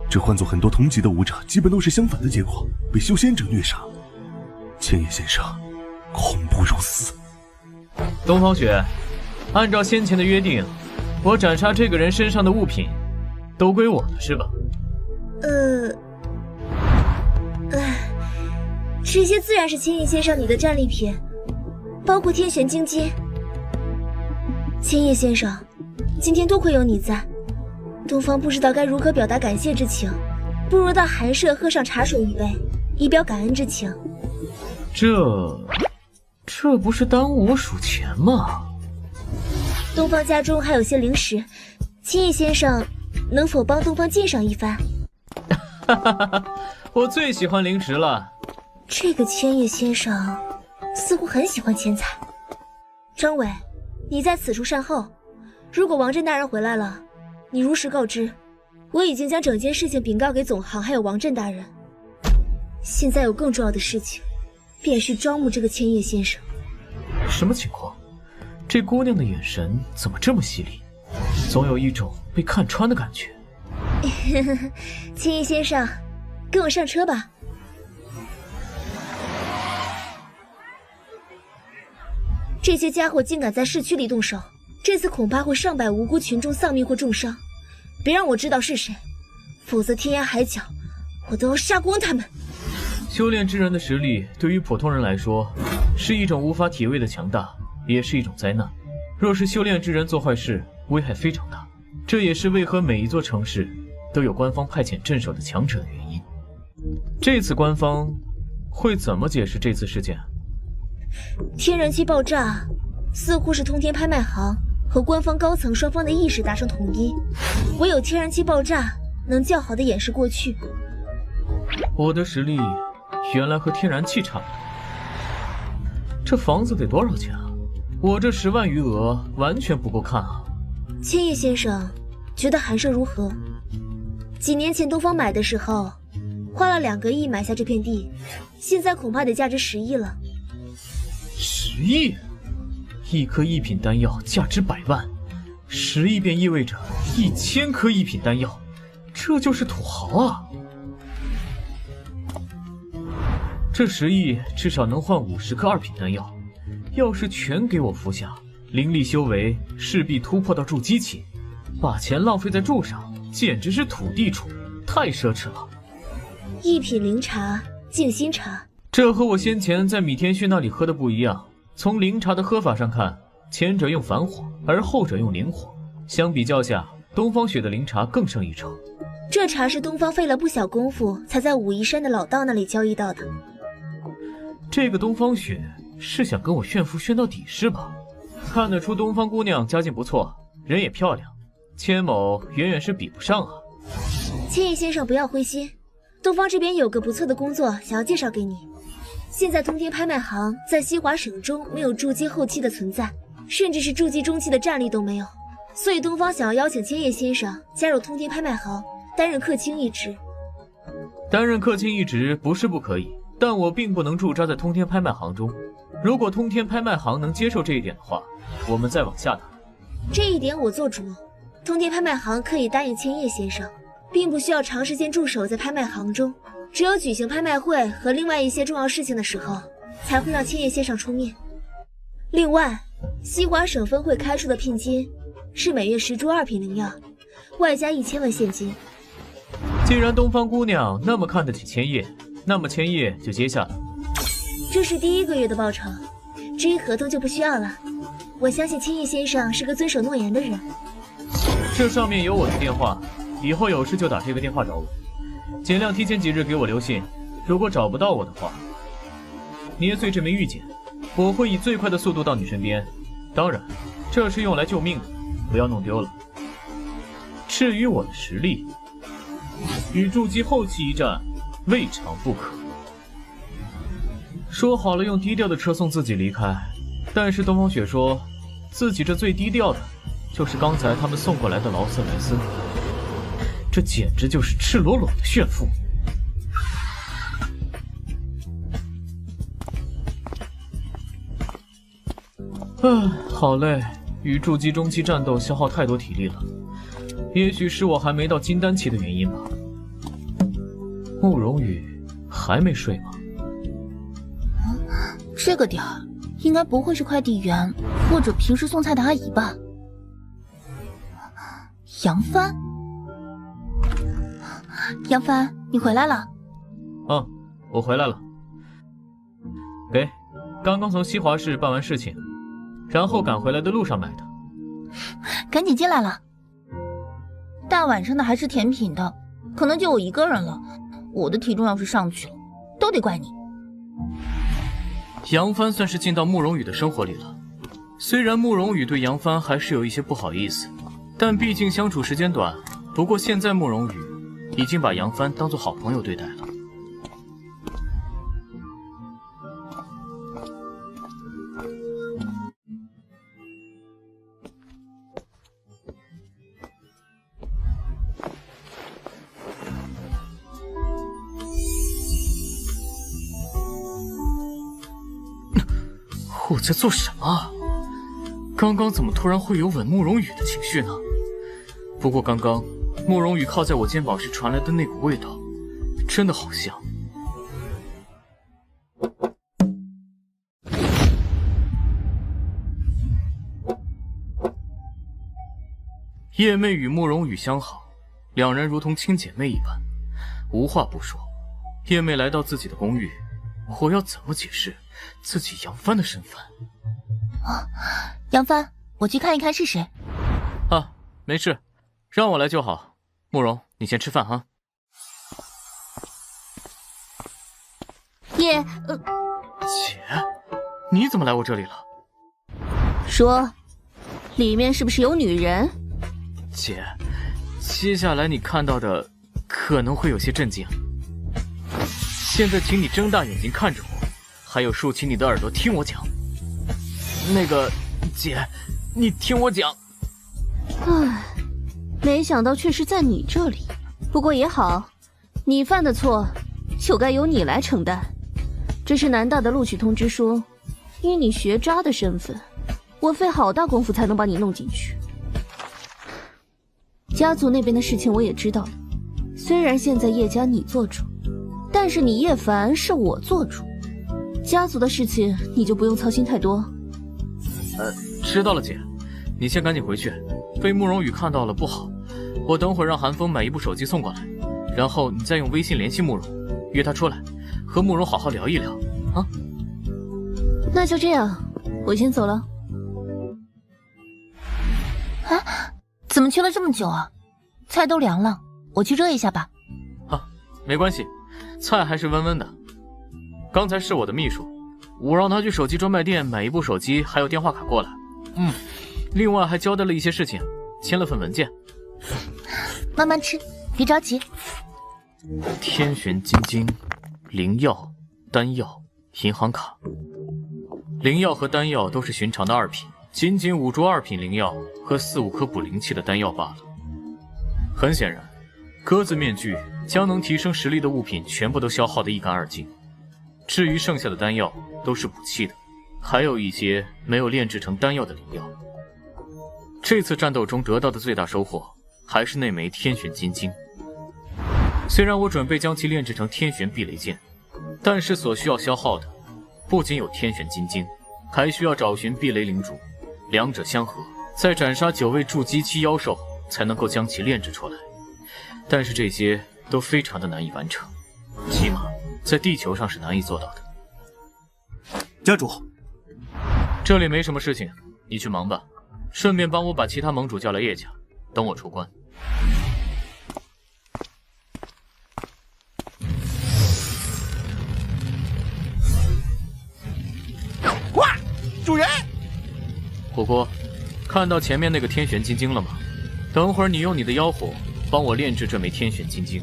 这换做很多同级的武者，基本都是相反的结果，被修仙者虐杀。千叶先生，恐怖如斯。东方雪，按照先前的约定，我斩杀这个人身上的物品，都归我了，是吧？这些自然是千叶先生你的战利品，包括天玄金晶。千叶先生，今天多亏有你在，东方不知道该如何表达感谢之情，不如到寒舍喝上茶水一杯，以表感恩之情。这不是耽误我数钱吗？东方家中还有些零食，千叶先生能否帮东方鉴赏一番？哈哈哈！我最喜欢零食了。这个千叶先生似乎很喜欢钱财。张伟，你在此处善后。如果王震大人回来了，你如实告知。我已经将整件事情禀告给总行还有王震大人。现在有更重要的事情，便是招募这个千叶先生。什么情况？这姑娘的眼神怎么这么犀利？总有一种被看穿的感觉。千叶先生，跟我上车吧。这些家伙竟敢在市区里动手，这次恐怕会上百无辜群众丧命或重伤。别让我知道是谁，否则天涯海角我都要杀光他们。修炼之人的实力对于普通人来说是一种无法体味的强大，也是一种灾难。若是修炼之人做坏事，危害非常大。这也是为何每一座城市都有官方派遣镇守的强者的原因。这次官方会怎么解释这次事件？天然气爆炸似乎是通天拍卖行和官方高层双方的意识达成统一，唯有天然气爆炸能较好的掩饰过去。我的实力原来和天然气差不多。这房子得多少钱啊？我这10万余额完全不够看啊！千叶先生，觉得寒舍如何？几年前东方买的时候，花了2个亿买下这片地，现在恐怕得价值10亿了。10亿？1颗一品丹药价值100万，10亿便意味着1000颗一品丹药，这就是土豪啊！这10亿至少能换50颗2品丹药，要是全给我服下，灵力修为势必突破到筑基期，把钱浪费在柱上，简直是土地主，太奢侈了。一品灵茶，静心茶，这和我先前在米天旭那里喝的不一样。从灵茶的喝法上看，前者用凡火，而后者用灵火。相比较下，东方雪的灵茶更胜一筹。这茶是东方费了不小功夫才在武夷山的老道那里交易到的。这个东方雪是想跟我炫富炫到底是吧？看得出东方姑娘家境不错，人也漂亮，千某远远是比不上啊。千叶先生不要灰心，东方这边有个不错的工作想要介绍给你。现在通天拍卖行在西华省中没有筑基后期的存在，甚至是筑基中期的战力都没有，所以东方想要邀请千叶先生加入通天拍卖行，担任客卿一职。担任客卿一职不是不可以，但我并不能驻扎在通天拍卖行中。如果通天拍卖行能接受这一点的话，我们再往下谈。这一点我做主，通天拍卖行可以答应千叶先生，并不需要长时间驻守在拍卖行中，只有举行拍卖会和另外一些重要事情的时候，才会让千叶先生出面。另外，西华省分会开出的聘金是每月10株2品灵药，外加1000万现金。既然东方姑娘那么看得起千叶，那么千叶就接下了。这是第1个月的报酬，至于合同就不需要了。我相信千叶先生是个遵守诺言的人。这上面有我的电话，以后有事就打这个电话找我，尽量提前几日给我留信。如果找不到我的话，捏碎这枚玉简，我会以最快的速度到你身边。当然，这是用来救命的，不要弄丢了。至于我的实力，与筑基后期一战，未尝不可。说好了用低调的车送自己离开，但是东方雪说自己这最低调的就是刚才他们送过来的劳斯莱斯，这简直就是赤裸裸的炫富。好累，与筑基中期战斗消耗太多体力了，也许是我还没到金丹期的原因吧。慕容羽还没睡吗？这个点儿应该不会是快递员或者平时送菜的阿姨吧？杨帆，杨帆，你回来了。我回来了。给，刚刚从西华市办完事情，然后赶回来的路上买的。赶紧进来了。大晚上的还吃甜品的，可能就我一个人了。我的体重要是上去了，都得怪你。杨帆算是进到慕容羽的生活里了，虽然慕容羽对杨帆还是有一些不好意思，但毕竟相处时间短。不过现在慕容羽已经把杨帆当作好朋友对待了。我在做什么？刚刚怎么突然会有吻慕容羽的情绪呢？不过刚刚慕容羽靠在我肩膀时传来的那股味道，真的好香。叶妹与慕容羽相好，两人如同亲姐妹一般，无话不说。叶妹来到自己的公寓，我要怎么解释自己杨帆的身份？杨帆，我去看一看是谁。啊，没事，让我来就好。慕容，你先吃饭哈。姐，你怎么来我这里了？说，里面是不是有女人？姐，接下来你看到的可能会有些震惊。现在请你睁大眼睛看着我，还有竖起你的耳朵听我讲。那个，姐，你听我讲。唉，没想到却是在你这里。不过也好，你犯的错就该由你来承担。这是南大的录取通知书，以你学渣的身份，我费好大功夫才能把你弄进去。家族那边的事情我也知道了，虽然现在叶家你做主，但是你叶凡是我做主，家族的事情你就不用操心太多。知道了，姐，你先赶紧回去，被慕容羽看到了不好。我等会儿让韩风买一部手机送过来，然后你再用微信联系慕容，约他出来，和慕容好好聊一聊啊。那就这样，我先走了。啊，怎么去了这么久啊？菜都凉了，我去热一下吧。啊，没关系，菜还是温温的。刚才是我的秘书，我让他去手机专卖店买一部手机，还有电话卡过来。另外还交代了一些事情，签了份文件。慢慢吃，别着急。天玄金晶、灵药、丹药、银行卡。灵药和丹药都是寻常的二品，仅仅5株二品灵药和4、5颗补灵气的丹药罢了。很显然，鸽子面具将能提升实力的物品全部都消耗得一干二净。至于剩下的丹药都是补气的，还有一些没有炼制成丹药的灵药。这次战斗中得到的最大收获还是那枚天玄金晶。虽然我准备将其炼制成天玄避雷剑，但是所需要消耗的不仅有天玄金晶，还需要找寻避雷灵珠，两者相合，再斩杀9位筑基期妖兽，才能够将其炼制出来。但是这些都非常的难以完成，起码在地球上是难以做到的。家主，这里没什么事情，你去忙吧，顺便帮我把其他盟主叫来叶家，等我出关。哇，主人！火锅，看到前面那个天玄金晶了吗？等会儿你用你的妖火帮我炼制这枚天玄金晶，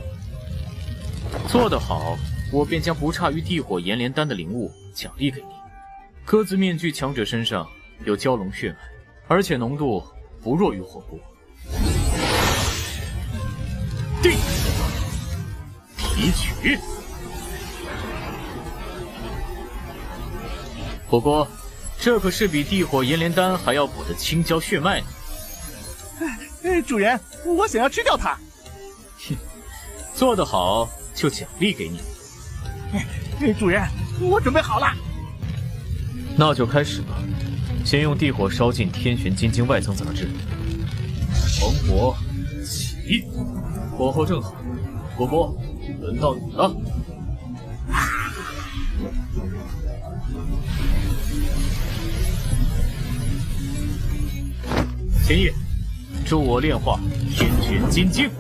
做得好，我便将不差于地火炎莲丹的灵物奖励给你。鸽子面具强者身上有蛟龙血脉，而且浓度不弱于火锅。提取。火锅，这可是比地火炎莲丹还要补的青椒血脉呢。主人，我想要吃掉它。做得好就奖励给你。主人，我准备好了。那就开始吧。先用地火烧尽天玄金晶外层杂质。猛火起，火候正好。火锅，轮到你了。千叶，助我炼化天玄金晶。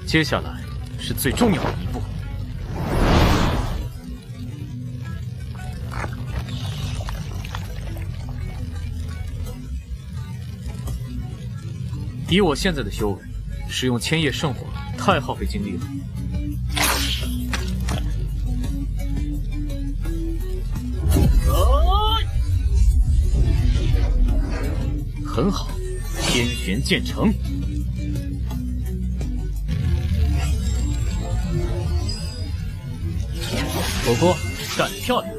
接下来是最重要的一步。以我现在的修为，使用千叶圣火太耗费精力了。很好，天玄剑成。火锅干得漂亮！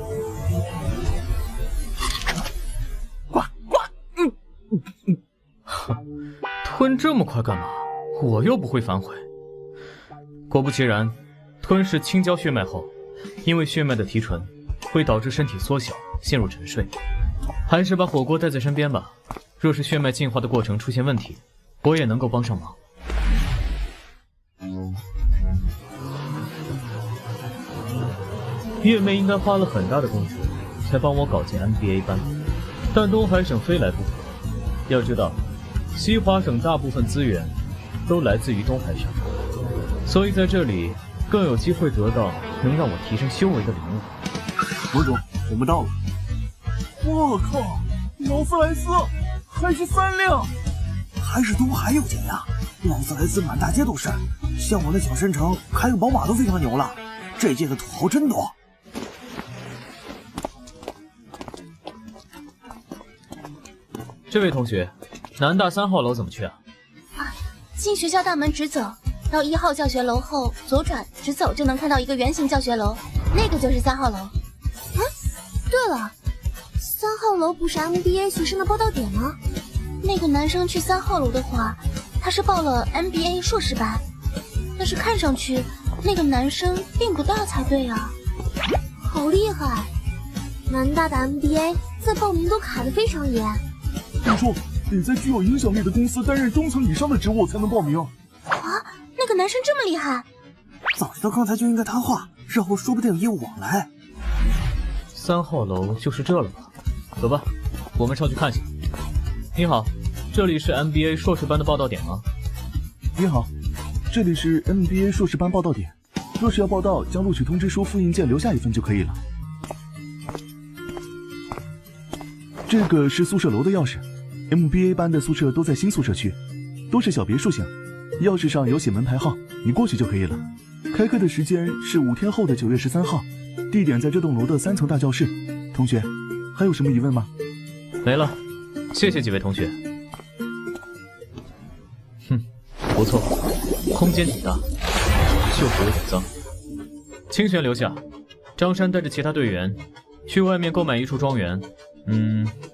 吞这么快干嘛？我又不会反悔。果不其然，吞噬青椒血脉后，因为血脉的提纯，会导致身体缩小，陷入沉睡。还是把火锅带在身边吧。若是血脉进化的过程出现问题，我也能够帮上忙。叶妹应该花了很大的功夫才帮我搞进 MBA 班，但东海省非来不可。要知道，西华省大部分资源都来自于东海省，所以在这里更有机会得到能让我提升修为的礼物。盟主，我们到了。我靠，劳斯莱斯还是3辆，还是东海有钱呀！劳斯莱斯满大街都是，像我那小山城开个宝马都非常牛了。这届的土豪真多。这位同学，南大3号楼怎么去啊？进学校大门直走，到1号教学楼后左转直走就能看到一个圆形教学楼，那个就是3号楼。对了，3号楼不是 MBA 学生的报到点吗？那个男生去3号楼的话，他是报了 MBA 硕士班，但是看上去那个男生并不大才对啊。好厉害！南大的 MBA 在报名都卡得非常严。听说得在具有影响力的公司担任中层以上的职务才能报名。那个男生这么厉害，早知道刚才就应该搭话，日后说不定有业务往来。3号楼就是这了吧？走吧，我们上去看一下。你好，这里是 MBA 硕士班的报到点吗？你好，这里是 MBA 硕士班报到点。若是要报到，将录取通知书复印件留下一份就可以了。这个是宿舍楼的钥匙。MBA 班的宿舍都在新宿舍区，都是小别墅型，钥匙上有写门牌号，你过去就可以了。开课的时间是5天后的9月13号，地点在这栋楼的3层大教室。同学，还有什么疑问吗？没了，谢谢几位同学。不错，空间挺大，就是有点脏。清玄留下，张山带着其他队员去外面购买一处庄园，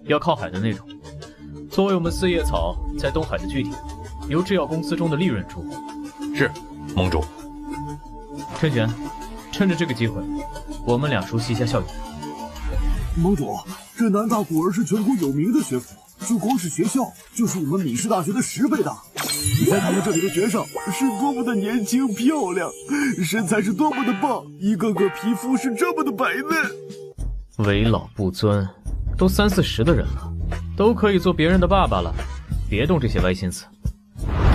要靠海的那种。作为我们4叶草在东海的据点，由制药公司中的利润出。是，盟主。陈玄，趁着这个机会，我们俩熟悉一下校园。盟主，这南大果然是全国有名的学府，就光是学校就是我们米氏大学的10倍大。你再看看这里的学生是多么的年轻漂亮，身材是多么的棒，一个个皮肤是这么的白嫩。为老不尊，都30、40的人了，都可以做别人的爸爸了，别动这些歪心思。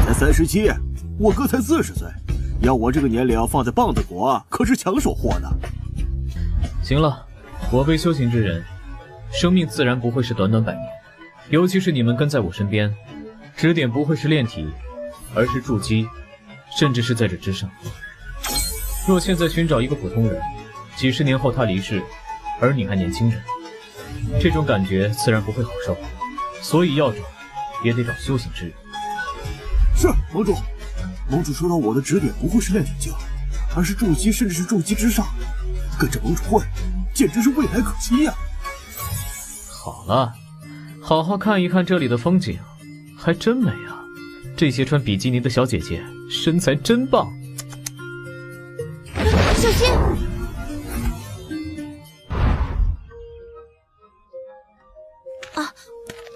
才37，我哥才40岁，要我这个年龄放在棒子国可是抢手货呢。行了，我辈修行之人，生命自然不会是短短100年，尤其是你们跟在我身边，指点不会是炼体，而是筑基，甚至是在这之上。若现在寻找一个普通人，几十年后他离世，而你还年轻人，这种感觉自然不会好受，所以要找也得找修行之人。是，盟主。盟主说到我的指点不会是炼体境，而是筑基，甚至是筑基之上。跟着盟主混，简直是未来可期呀！好了，好好看一看这里的风景，还真美啊！这些穿比基尼的小姐姐身材真棒。小心！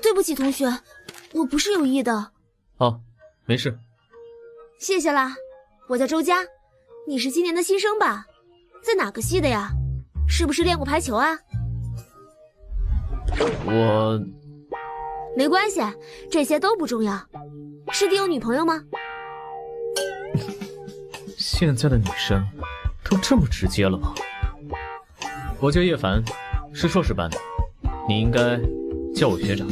对不起，同学，我不是有意的。哦，没事。谢谢啦。我叫周佳，你是今年的新生吧？在哪个系的呀？是不是练过排球啊？我……没关系，这些都不重要。师弟有女朋友吗？现在的女生都这么直接了吗？我叫叶凡，是硕士班的，你应该叫我学长。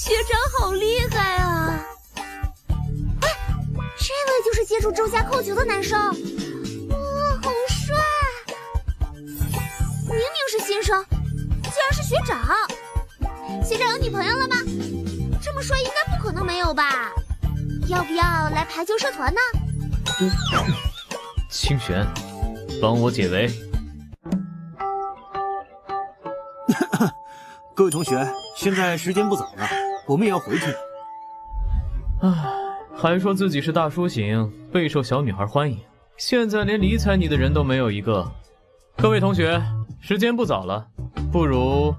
学长好厉害啊！这位就是接触周家扣球的男生，哇，好帅！明明是新生，竟然是学长。学长有女朋友了吗？这么帅应该不可能没有吧？要不要来排球社团呢？清玄，帮我解围。各位同学，现在时间不早了，我们也要回去。唉，还说自己是大叔型，备受小女孩欢迎，现在连理睬你的人都没有一个。各位同学，时间不早了，不如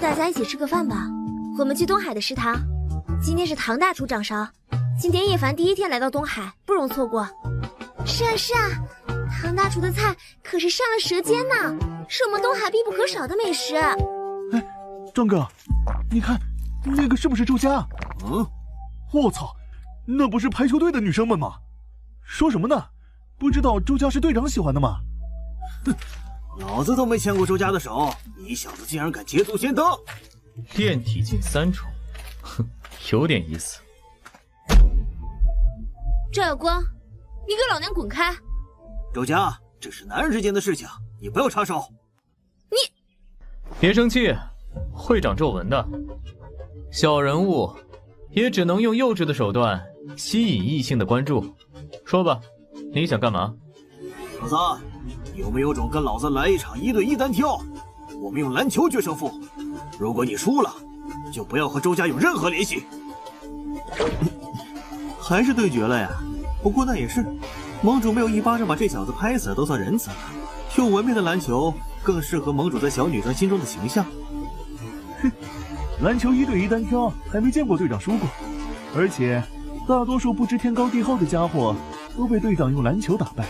大家一起吃个饭吧。我们去东海的食堂，今天是唐大厨掌勺。今天叶凡第一天来到东海，不容错过。是啊是啊，唐大厨的菜可是上了舌尖呢，是我们东海必不可少的美食。哎，壮哥，你看那个是不是周佳？我操，那不是排球队的女生们吗？说什么呢？不知道周佳是队长喜欢的吗？哼，老子都没牵过周佳的手，你小子竟然敢捷足先登！炼体境3重，哼，有点意思。赵有光，你给老娘滚开！周佳，这是男人之间的事情，你不要插手。你别生气，会长皱纹的小人物，也只能用幼稚的手段吸引异性的关注。说吧，你想干嘛？小子，有没有种跟老子来一场1对1单挑？我们用篮球决胜负。如果你输了，就不要和周家有任何联系。还是对决了呀？不过那也是，盟主没有一巴掌把这小子拍死都算仁慈了。用文明的篮球更适合盟主在小女生心中的形象。哼，篮球1对1单挑还没见过队长输过，而且大多数不知天高地厚的家伙都被队长用篮球打败，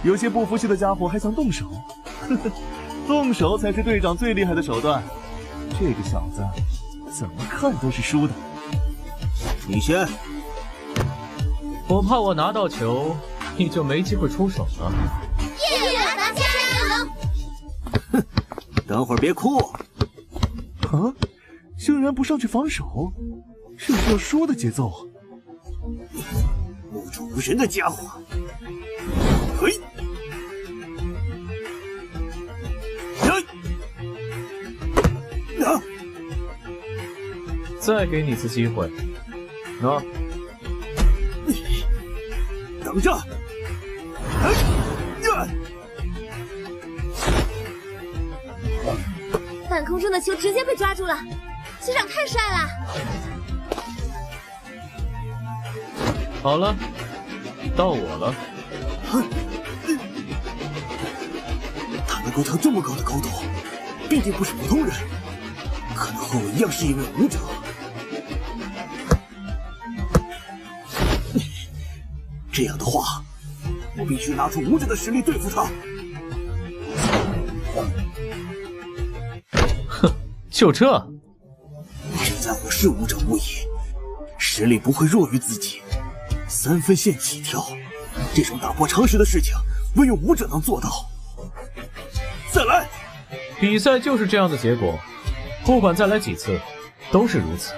有些不服气的家伙还想动手。呵呵，动手才是队长最厉害的手段。这个小子怎么看都是输的。你先。我怕我拿到球，你就没机会出手了。叶凡加油！哼，等会儿别哭。啊，竟然不上去防守，这是要输的节奏。目中无人的家伙！嘿！再给你一次机会，喏。等着！半空中的球直接被抓住了，学长太帅了！好了，到我了。他能够跳这么高的高度，必定不是普通人，可能和我一样是一位武者。这样的话，我必须拿出武者的实力对付他。哼，就这？现在我是武者无疑，实力不会弱于自己，3分线起跳，这种打破常识的事情，唯有武者能做到。再来！比赛就是这样的结果，不管再来几次，都是如此。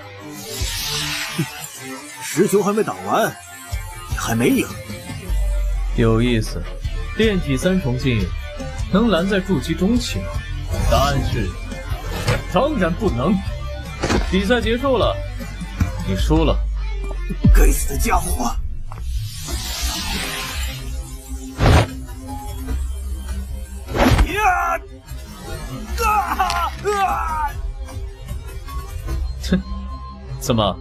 10球还没打完。还没赢，有意思。炼体3重境能拦在筑基中期吗？答案是，当然不能。比赛结束了，你输了。该死的家伙！呀！哼，怎么，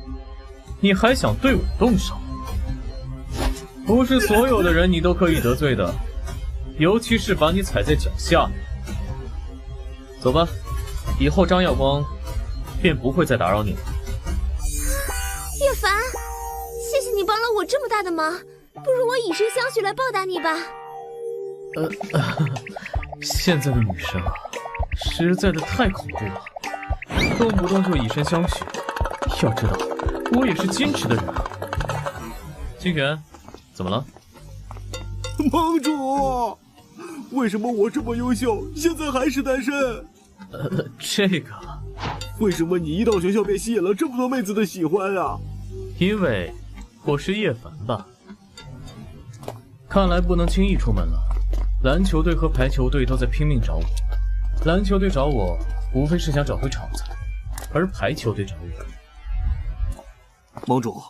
你还想对我动手？不是所有的人你都可以得罪的，尤其是把你踩在脚下的。走吧，以后张耀光便不会再打扰你了。叶凡，谢谢你帮了我这么大的忙，不如我以身相许来报答你吧。现在的女生啊，实在的太恐怖了，动不动就以身相许。要知道，我也是矜持的人啊。清泉。怎么了，盟主？为什么我这么优秀，现在还是单身？这个，为什么你一到学校便吸引了这么多妹子的喜欢啊？因为我是叶凡吧。看来不能轻易出门了。篮球队和排球队都在拼命找我，篮球队找我无非是想找回场子，而排球队找我。盟主，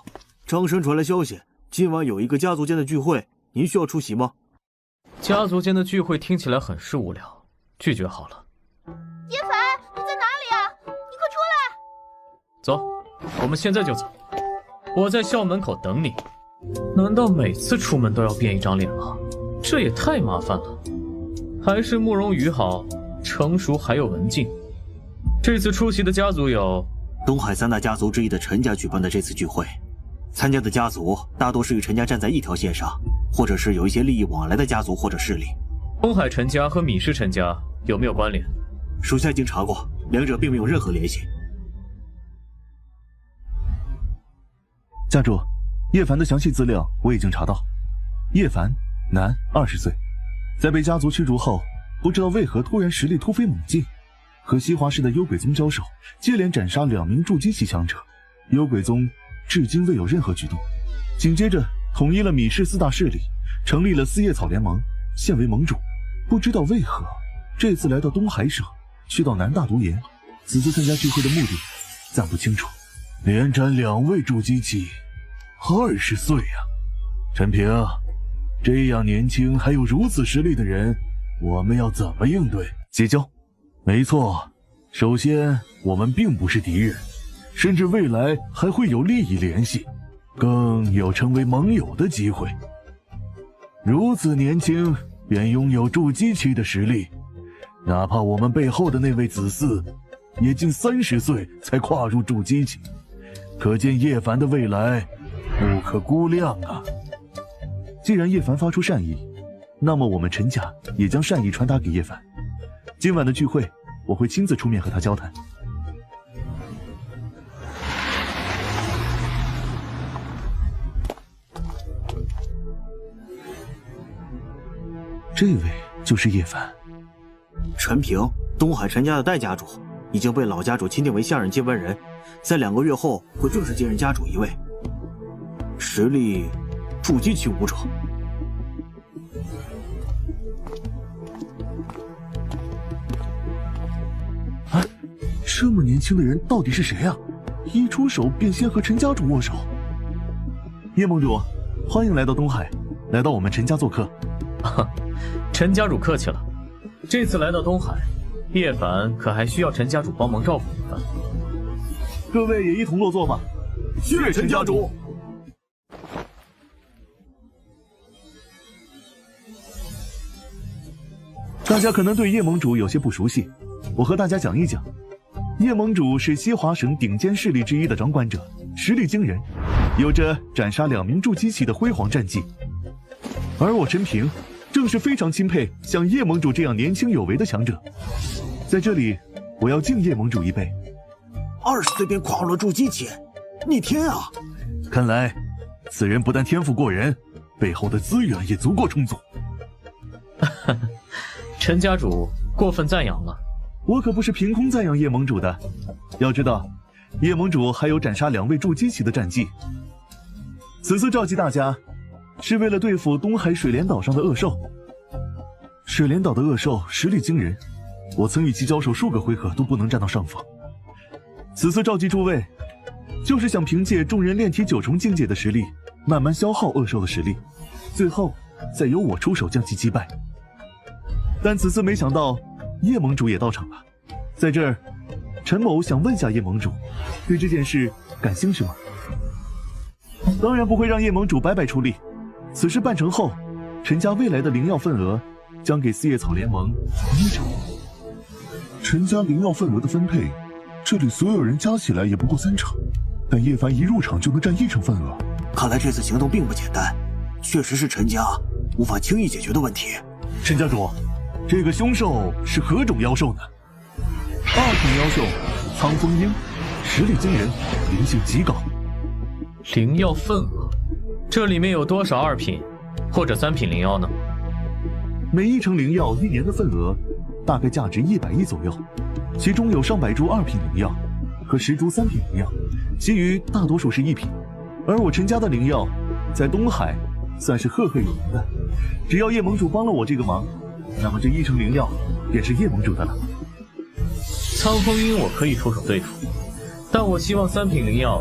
张生传来消息。今晚有一个家族间的聚会，您需要出席吗？家族间的聚会听起来很是无聊，拒绝好了。叶凡，你在哪里啊？你快出来！走，我们现在就走。我在校门口等你。难道每次出门都要变一张脸吗？这也太麻烦了。还是慕容羽好，成熟还有文静。这次出席的家族有东海三大家族之一的陈家举办的这次聚会，参加的家族大多是与陈家站在一条线上，或者是有一些利益往来的家族或者势力。东海陈家和米氏陈家有没有关联？属下已经查过，两者并没有任何联系。家主，叶凡的详细资料我已经查到。叶凡，男，20岁，在被家族驱逐后，不知道为何突然实力突飞猛进，和西华市的幽鬼宗交手，接连斩杀2名筑基期强者，幽鬼宗至今未有任何举动。紧接着统一了米氏4大势力，成立了四叶草联盟，现为盟主。不知道为何这次来到东海省，去到南大毒岩，此次参加聚会的目的暂不清楚。连斩2位筑基期，20岁呀！陈平，这样年轻还有如此实力的人，我们要怎么应对？结交。没错，首先我们并不是敌人，甚至未来还会有利益联系，更有成为盟友的机会。如此年轻便拥有筑基期的实力，哪怕我们背后的那位子嗣也近30岁才跨入筑基期，可见叶凡的未来不可估量啊！既然叶凡发出善意，那么我们陈家也将善意传达给叶凡。今晚的聚会，我会亲自出面和他交谈。这位就是叶凡。陈平，东海陈家的代家主，已经被老家主钦定为下任接班人，在2个月后会正式接任家主一位，实力筑基期武者。啊，这么年轻的人到底是谁啊？一出手便先和陈家主握手。叶盟主，欢迎来到东海，来到我们陈家做客。陈家主客气了，这次来到东海，叶凡可还需要陈家主帮忙照顾一番。各位也一同落座吧。谢陈家主。大家可能对叶盟主有些不熟悉，我和大家讲一讲。叶盟主是西华省顶尖势力之一的掌管者，实力惊人，有着斩杀2名筑基期的辉煌战绩。而我陈平正是非常钦佩像叶盟主这样年轻有为的强者。在这里，我要敬叶盟主一杯。20岁便跨入了筑基期，逆天啊！看来此人不但天赋过人，背后的资源也足够充足。陈家主过分赞扬了，我可不是凭空赞扬叶盟主的。要知道，叶盟主还有斩杀2位筑基期的战绩。此次召集大家，是为了对付东海水帘岛上的恶兽。水帘岛的恶兽实力惊人，我曾与其交手数个回合都不能占到上风。此次召集诸位，就是想凭借众人炼体9重境界的实力，慢慢消耗恶兽的实力，最后再由我出手将其击败。但此次没想到叶盟主也到场了，在这儿，陈某想问下叶盟主，对这件事感兴趣吗？当然不会让叶盟主白白出力。此事办成后，陈家未来的灵药份额将给四叶草联盟1成。陈家灵药份额的分配，这里所有人加起来也不过3成，但叶凡一入场就能占1成份额。看来这次行动并不简单，确实是陈家无法轻易解决的问题。陈家主，这个凶兽是何种妖兽呢？2品妖兽苍风鹰，实力惊人，灵性极高。灵药份额，这里面有多少2品或者3品灵药呢？每1成灵药1年的份额大概价值100亿左右，其中有上百株2品灵药和10株3品灵药，其余大多数是1品。而我陈家的灵药在东海算是赫赫有名的，只要叶盟主帮了我这个忙，那么这1成灵药便是叶盟主的了。苍风鹰我可以出手对付，但我希望3品灵药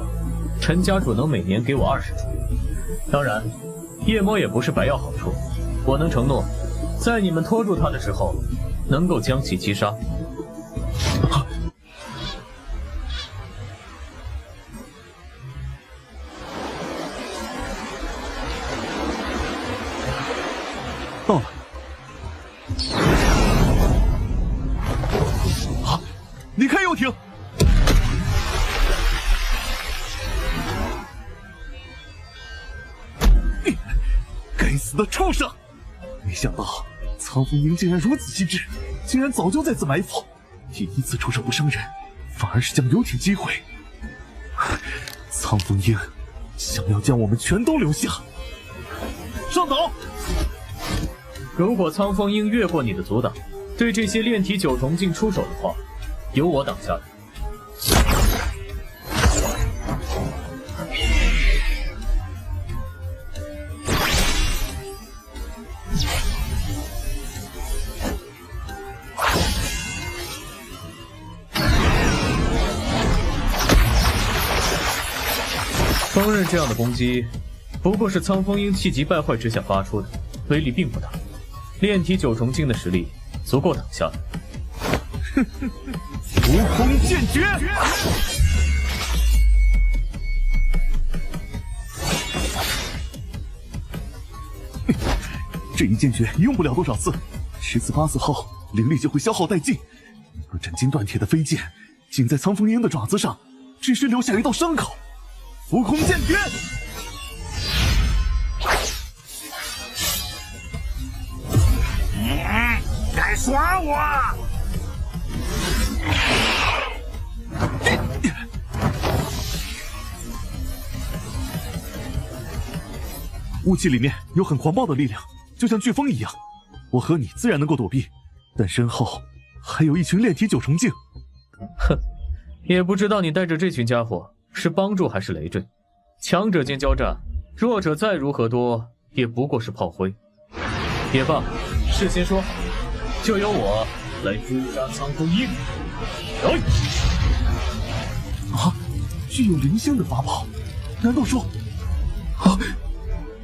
陈家主能每年给我20株。当然，夜魔也不是白要好处，我能承诺，在你们拖住他的时候，能够将其击杀。到了。该死的畜生！没想到苍风鹰竟然如此机智，竟然早就在此埋伏，第一次出手不伤人，反而是将游艇击毁。苍风鹰想要将我们全都留下。上岛！如果苍风鹰越过你的阻挡，对这些炼体九重镜出手的话，由我挡下来。风刃这样的攻击，不过是苍风鹰气急败坏之下发出的，威力并不大。炼体九重镜的实力足够挡下来。浮空剑诀！这一剑诀用不了多少次，10次8次后灵力就会消耗殆尽。那斩金断铁的飞剑，竟在苍风鹰的爪子上，只是留下一道伤口。浮空剑诀！敢耍我！雾气里面有很狂暴的力量，就像飓风一样。我和你自然能够躲避，但身后还有一群炼体九重镜。哼，也不知道你带着这群家伙是帮助还是累赘。强者间交战，弱者再如何多，也不过是炮灰。也罢，事先说好，就由我来诛杀苍风鹰。啊，具有灵性的法宝，难道说，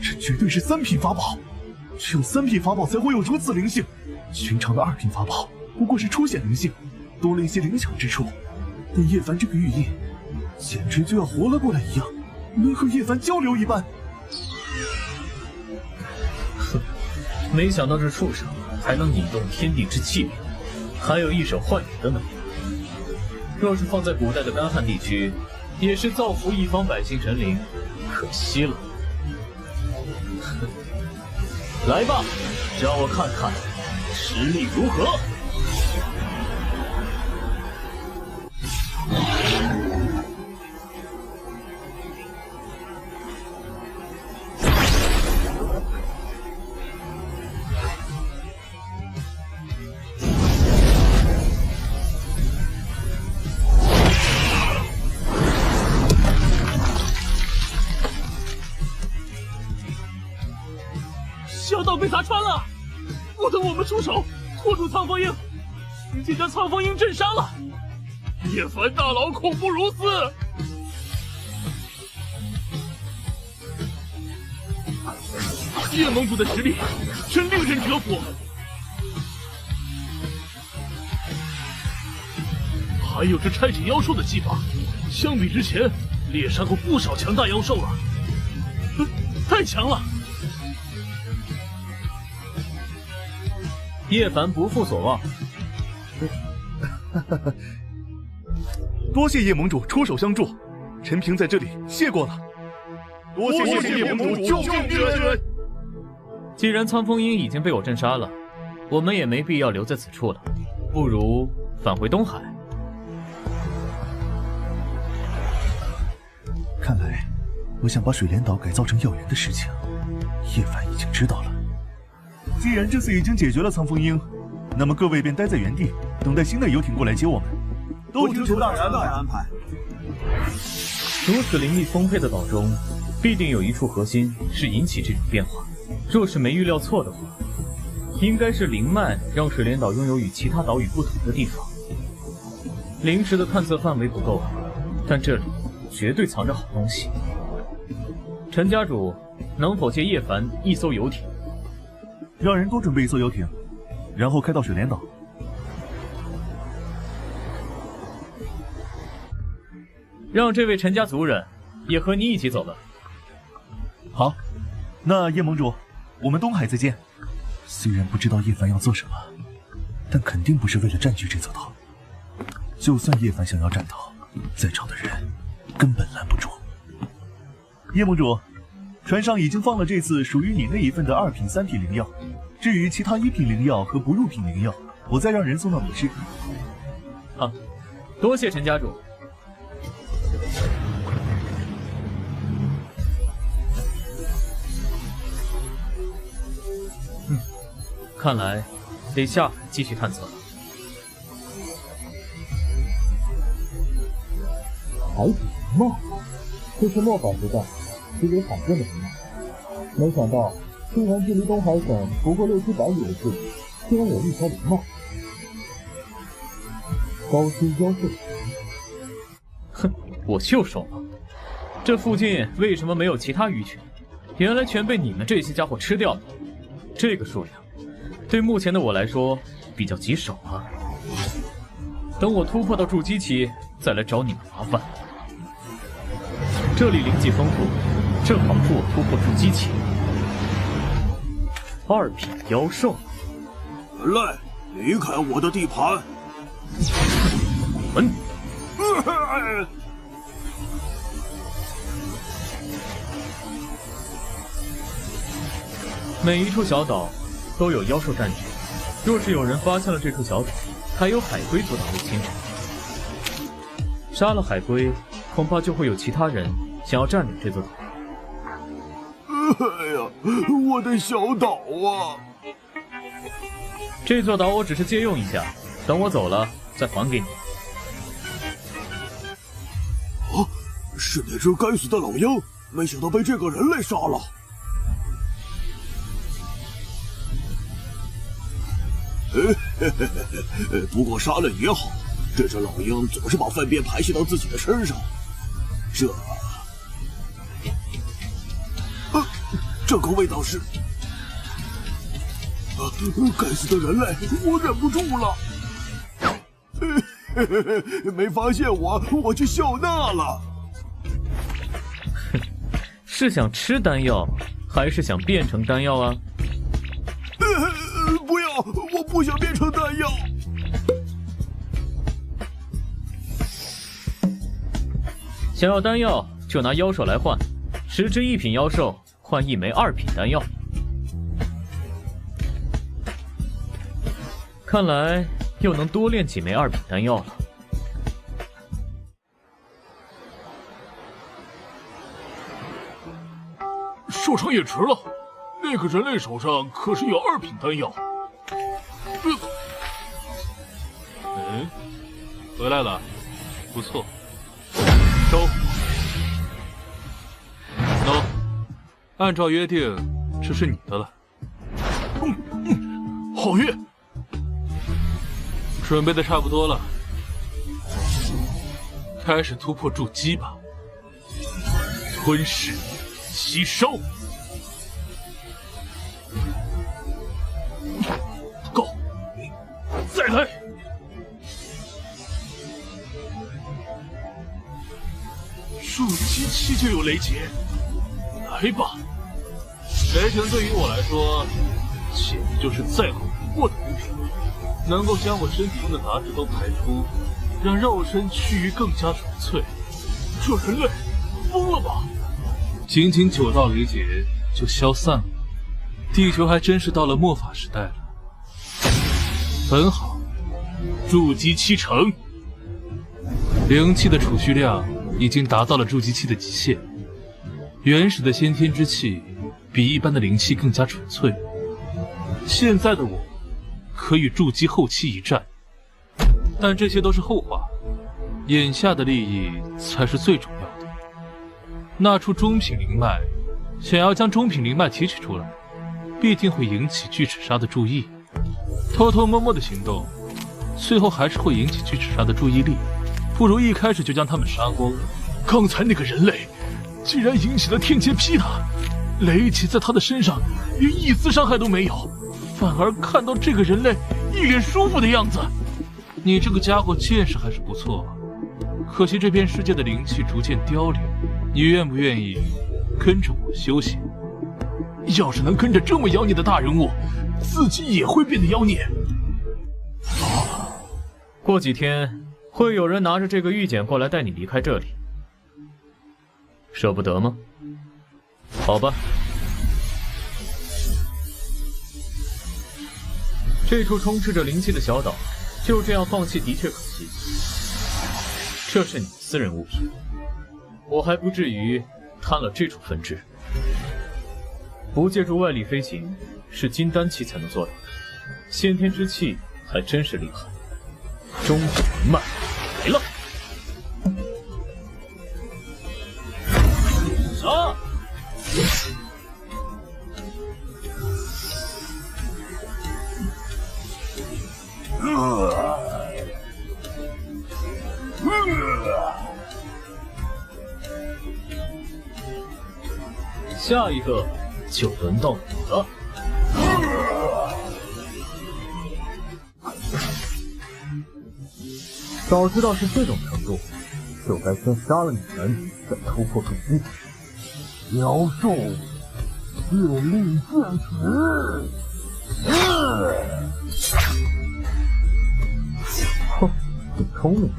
这绝对是3品法宝？只有3品法宝才会有如此灵性，寻常的2品法宝不过是初显灵性，多了一些灵巧之处。但叶凡这个玉印，简直就要活了过来一样，能和叶凡交流一般。哼，没想到这畜生还能引动天地之气流，还有一手幻影的能力。若是放在古代的干旱地区，也是造福一方百姓神灵，可惜了。哼，来吧，让我看看实力如何。小岛被砸穿了，不等我们出手拖住苍风鹰，直接将苍风鹰震伤了。叶凡大佬恐怖如斯，叶盟主的实力真令人折服。还有这拆解妖兽的技法，相比之前猎杀过不少强大妖兽了，太强了。叶凡不负所望，多谢叶盟主出手相助，陈平在这里谢过了。多谢叶盟主救命之恩。既然苍风鹰已经被我震杀了，我们也没必要留在此处了，不如返回东海。看来，我想把水帘岛改造成药园的事情，叶凡已经知道了。既然这次已经解决了苍风鹰，那么各位便待在原地，等待新的游艇过来接我们。都听从大人的安排。如此灵力丰沛的岛中，必定有一处核心是引起这种变化。若是没预料错的话，应该是灵脉让水帘岛拥有与其他岛屿不同的地方。灵石的探测范围不够，但这里绝对藏着好东西。陈家主，能否借叶凡一艘游艇？让人多准备一艘游艇，然后开到水帘岛。让这位陈家族人也和你一起走吧。好，那叶盟主，我们东海再见。虽然不知道叶凡要做什么，但肯定不是为了占据这座岛。就算叶凡想要占岛，在场的人根本拦不住。叶盟主，船上已经放了这次属于你那一份的2品、3品灵药。至于其他1品灵药和不入品灵药，我再让人送到米市。好，多谢陈家主。看来得下海继续探测了。海底灵帽，这是末法时代极为罕见的灵帽。没想到，虽然距离东海省不过600-700里的距离，竟然有一条灵帽。高阶妖兽。哼，我就说嘛，这附近为什么没有其他鱼群？原来全被你们这些家伙吃掉了。这个数量。对目前的我来说比较棘手啊，等我突破到筑基期再来找你们麻烦。这里灵气丰富，正好助我突破筑基期。2品妖兽，人类离开我的地盘！滚！每一处小岛都有妖兽占据，若是有人发现了这处小岛，还有海龟阻挡入侵。杀了海龟，恐怕就会有其他人想要占领这座岛。哎呀，我的小岛啊！这座岛我只是借用一下，等我走了再还给你。哦，是那只该死的老鹰，没想到被这个人类杀了。不过杀了也好，这只老鹰总是把粪便排泄到自己的身上，这个味道是……该死的人类，我忍不住了。没发现我就笑纳了。是想吃丹药，还是想变成丹药啊？不要，我不想变成丹药。想要丹药就拿妖兽来换，10只1品妖兽换1枚2品丹药。看来又能多炼几枚2品丹药了。收场也迟了，那个人类手上可是有2品丹药。回来了，不错，收。喏，按照约定，这是你的了。皓月，准备的差不多了，开始突破筑基吧。吞噬，吸收。够，再来。筑基期就有雷劫，来吧。雷霆对于我来说，简直就是再好不过的物品，能够将我身体中的杂质都排出，让肉身趋于更加纯粹。这人类疯了吧？仅仅9道雷劫就消散了，地球还真是到了末法时代了。很好，筑基期成，灵气的储蓄量已经达到了筑基期的极限。原始的先天之气比一般的灵气更加纯粹。现在的我可以筑基后期一战，但这些都是后话，眼下的利益才是最重要的。那处中品灵脉，想要将中品灵脉提取出来，必定会引起巨齿鲨的注意。偷偷摸摸的行动，最后还是会引起巨齿鲨的注意力。不如一开始就将他们杀光。刚才那个人类竟然引起了天劫劈他，雷击在他的身上连一丝伤害都没有，反而看到这个人类一脸舒服的样子。你这个家伙见识还是不错，可惜这片世界的灵气逐渐凋零。你愿不愿意跟着我修行？要是能跟着这么妖孽的大人物，自己也会变得妖孽。过几天会有人拿着这个玉简过来带你离开这里，舍不得吗？好吧，这处充斥着灵气的小岛，就这样放弃的确可惜。这是你的私人物品，我还不至于贪了这处分支。不借助外力飞行，是金丹期才能做到的。先天之气还真是厉害。终极魂脉来了！杀！下一个就轮到你了。早知道是这种程度，就该先杀了你们，再突破主机。妖兽，血力剑齿！哼，挺聪明，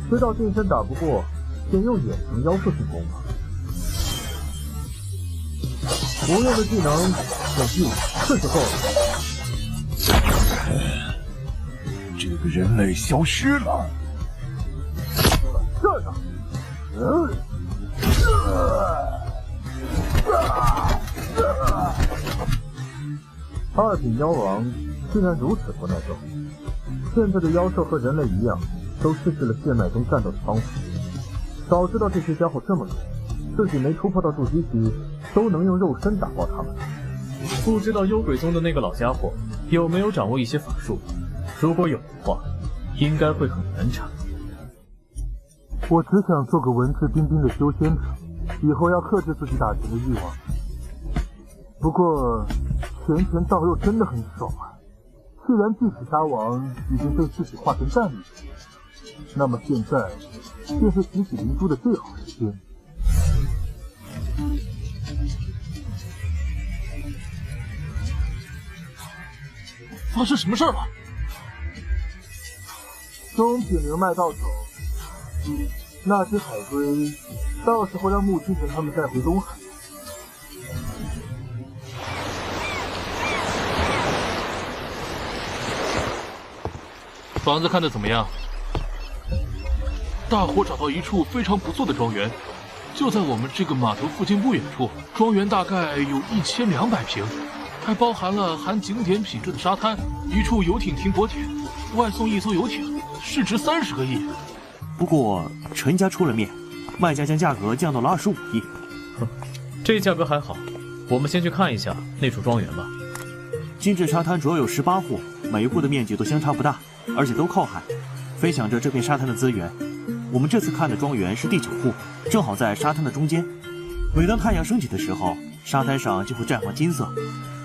知道近身打不过，先用远程妖兽进攻吧。不用的技能，用1次就够了。这个人类消失了。这呢？二品妖王竟然如此不耐受。现在的妖兽和人类一样，都失去了血脉中战斗的方法。早知道这些家伙这么弱，自己没突破到筑基期，都能用肉身打爆他们。不知道幽鬼宗的那个老家伙有没有掌握一些法术？如果有的话，应该会很难缠。我只想做个文质彬彬的修仙者，以后要克制自己打拳的欲望。不过，拳到肉真的很爽啊！既然巨齿鲨王已经被自己化成战力，那么现在便是洗洗灵珠的最好时间。发生什么事了？中品灵脉到手，那只海龟，到时候让穆青城他们带回东海。房子看得怎么样？大伙找到一处非常不错的庄园，就在我们这个码头附近不远处。庄园大概有1200平，还包含了含景点品质的沙滩，一处游艇停泊点，外送1艘游艇，市值30个亿。不过陈家出了面，卖家将价格降到了25亿。哼，这价格还好。我们先去看一下那处庄园吧。金致沙滩主要有18户，每一户的面积都相差不大，而且都靠海，分享着这片沙滩的资源。我们这次看的庄园是第9户，正好在沙滩的中间。每当太阳升起的时候，沙滩上就会绽放金色，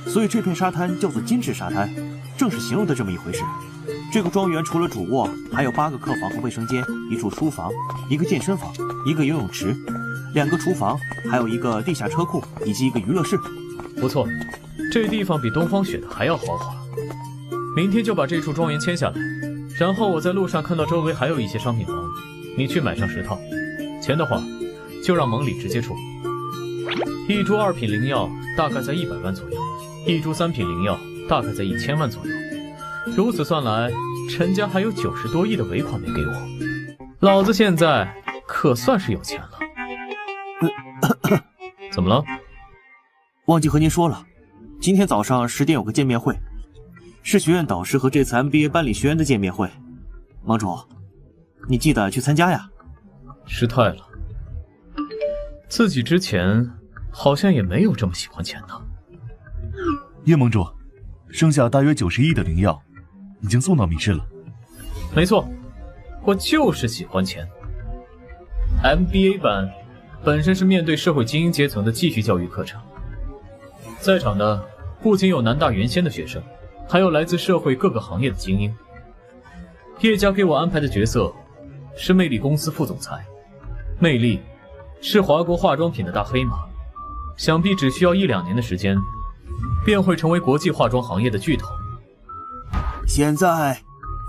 所以这片沙滩叫做金致沙滩，正是形容的这么一回事。这个庄园除了主卧，还有8个客房和卫生间，一处书房，一个健身房，一个游泳池，2个厨房，还有一个地下车库以及一个娱乐室。不错，这地方比东方雪的还要豪华。明天就把这处庄园签下来，然后我在路上看到周围还有一些商品房，你去买上10套，钱的话就让盟里直接出。一株2品灵药大概在100万左右，一株3品灵药大概在1000万左右。如此算来，陈家还有90多亿的尾款没给我，老子现在可算是有钱了。怎么了？忘记和您说了，今天早上10点有个见面会，是学院导师和这次 MBA 班里学员的见面会。盟主，你记得去参加呀。失态了，自己之前好像也没有这么喜欢钱的。叶盟主，剩下大约90亿的灵药已经送到密室了。没错，我就是喜欢钱。MBA 班本身是面对社会精英阶层的继续教育课程，在场的不仅有南大原先的学生，还有来自社会各个行业的精英。叶家给我安排的角色是魅力公司副总裁，魅力是华国化妆品的大黑马，想必只需要1-2年的时间，便会成为国际化妆行业的巨头。现在，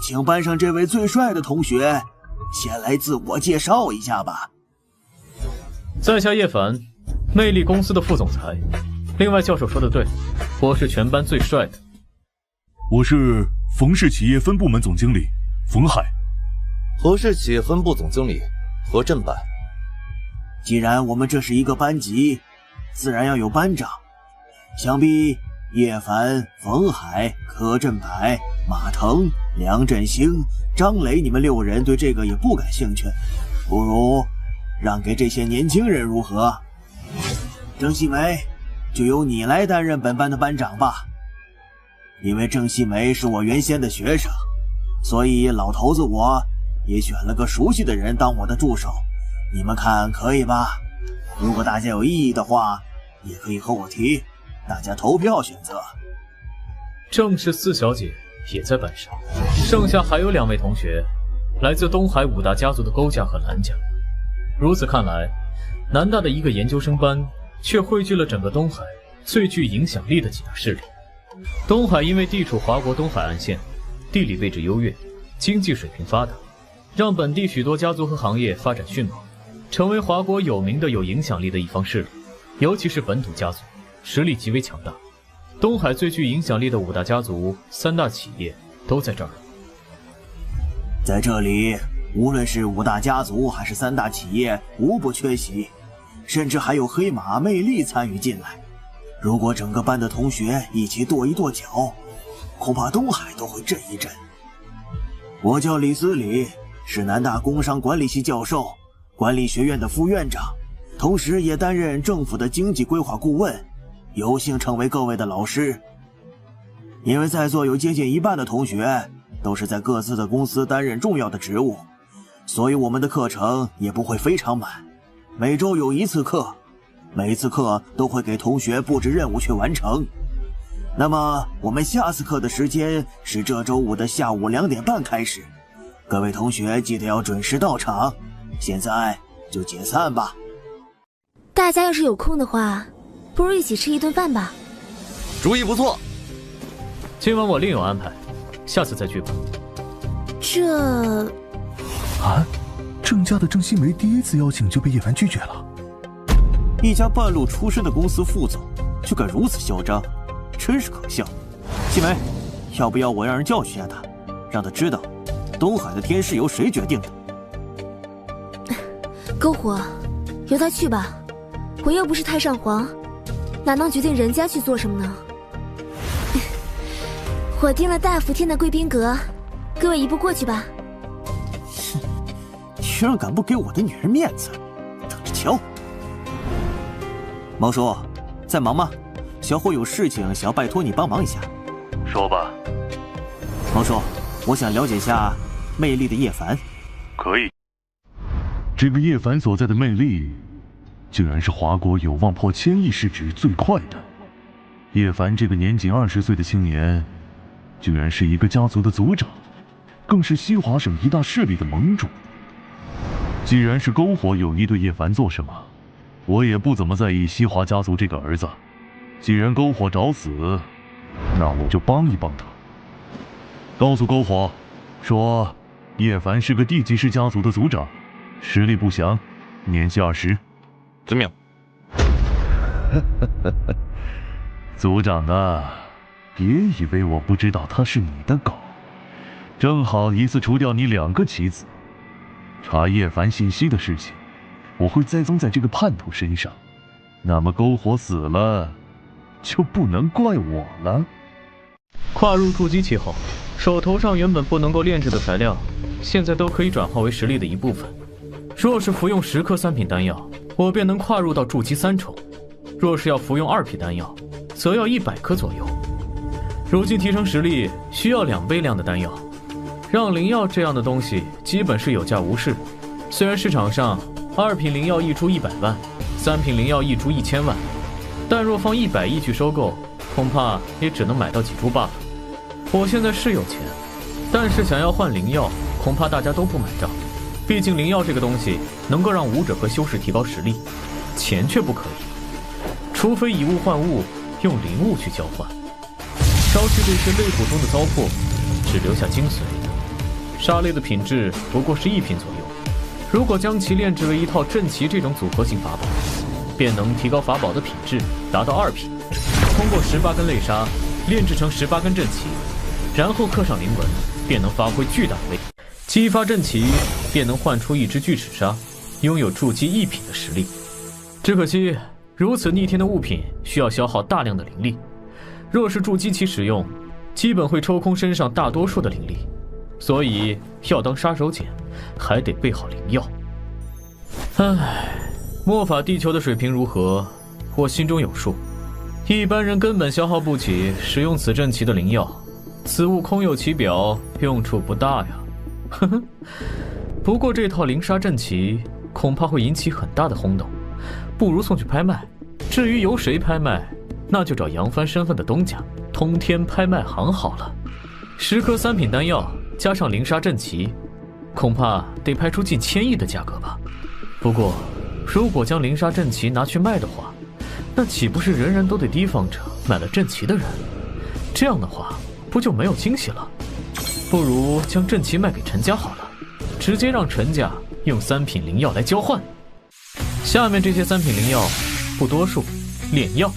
请班上这位最帅的同学先来自我介绍一下吧。在下叶凡，魅力公司的副总裁。另外，教授说的对，我是全班最帅的。我是冯氏企业分部门总经理冯海。何氏企业分部总经理何振白。既然我们这是一个班级，自然要有班长。想必叶凡、冯海、柯振白、马腾、梁振兴、张磊，你们6人对这个也不感兴趣，不如让给这些年轻人如何？郑细梅，就由你来担任本班的班长吧。因为郑细梅是我原先的学生，所以老头子我也选了个熟悉的人当我的助手，你们看可以吧？如果大家有异议的话，也可以和我提，大家投票选择。郑氏四小姐也在班上，剩下还有2位同学，来自东海5大家族的勾家和蓝家。如此看来，南大的一个研究生班却汇聚了整个东海最具影响力的几大势力。东海因为地处华国东海岸线，地理位置优越，经济水平发达，让本地许多家族和行业发展迅猛，成为华国有名的有影响力的一方势力。尤其是本土家族，实力极为强大。东海最具影响力的5大家族、3大企业都在这儿。在这里，无论是5大家族还是3大企业，无不缺席，甚至还有黑马魅力参与进来。如果整个班的同学一起跺一跺脚，恐怕东海都会震一震。我叫李思礼，是南大工商管理系教授，管理学院的副院长，同时也担任政府的经济规划顾问，有幸成为各位的老师。因为在座有接近一半的同学都是在各自的公司担任重要的职务，所以我们的课程也不会非常满，每周有1次课，每次课都会给同学布置任务去完成。那么我们下次课的时间是这周5的下午2点半开始，各位同学记得要准时到场。现在就解散吧。大家要是有空的话，不如一起吃一顿饭吧。主意不错。今晚我另有安排，下次再聚吧。这……啊，郑家的郑希梅第1次邀请就被叶凡拒绝了。一家半路出身的公司副总，就敢如此嚣张，真是可笑。希梅，要不要我让人教训下他，让他知道，东海的天是由谁决定的？篝火，由他去吧，我又不是太上皇，哪能决定人家去做什么呢？我订了大福天的贵宾阁，各位移步过去吧。哼，居然敢不给我的女人面子，等着瞧。毛叔，在忙吗？小伙有事情想要拜托你帮忙一下。说吧。毛叔，我想了解一下魅力的叶凡。可以。这个叶凡所在的魅力，竟然是华国有望破1000亿市值最快的。叶凡这个年仅20岁的青年，居然是一个家族的族长，更是西华省一大势力的盟主。既然是篝火有意对叶凡做什么，我也不怎么在意西华家族这个儿子。既然篝火找死，那我就帮一帮他。告诉篝火，说叶凡是个地级市家族的族长，实力不详，年纪20。遵命。族长啊，别以为我不知道他是你的狗，正好一次除掉你2个棋子。查叶凡信息的事情，我会栽赃在这个叛徒身上，那么篝火死了，就不能怪我了。跨入筑基期后，手头上原本不能够炼制的材料，现在都可以转化为实力的一部分。若是服用10颗3品丹药，我便能跨入到筑基3重；若是要服用2品丹药，则要100颗左右。如今提升实力需要2倍量的丹药，让灵药这样的东西基本是有价无市。虽然市场上2品灵药一株100万，3品灵药一株1000万，但若放100亿去收购，恐怕也只能买到几株罢了。我现在是有钱，但是想要换灵药，恐怕大家都不买账。毕竟灵药这个东西能够让武者和修士提高实力，钱却不可以。除非以物换物，用灵物去交换。烧去这些肋骨中的糟粕，只留下精髓。杀类的品质不过是1品左右，如果将其炼制为一套阵旗这种组合型法宝，便能提高法宝的品质，达到2品。通过18根泪沙炼制成18根阵旗，然后刻上灵纹，便能发挥巨大的威力。激发阵旗，便能唤出一只巨齿鲨，拥有筑基1品的实力。只可惜，如此逆天的物品需要消耗大量的灵力，若是筑基期使用，基本会抽空身上大多数的灵力。所以要当杀手锏，还得备好灵药。唉，魔法地球的水平如何，我心中有数。一般人根本消耗不起使用此阵旗的灵药，此物空有其表，用处不大呀。呵呵，不过这套灵杀阵旗恐怕会引起很大的轰动，不如送去拍卖。至于由谁拍卖，那就找扬帆身份的东家通天拍卖行好了。10颗3品丹药加上灵杀阵旗，恐怕得拍出近1000亿的价格吧。不过，如果将灵杀阵旗拿去卖的话，那岂不是人人都得提防着买了阵旗的人？这样的话，不就没有惊喜了？不如将阵旗卖给陈家好了，直接让陈家用3品灵药来交换。下面这些3品灵药不多数，炼药。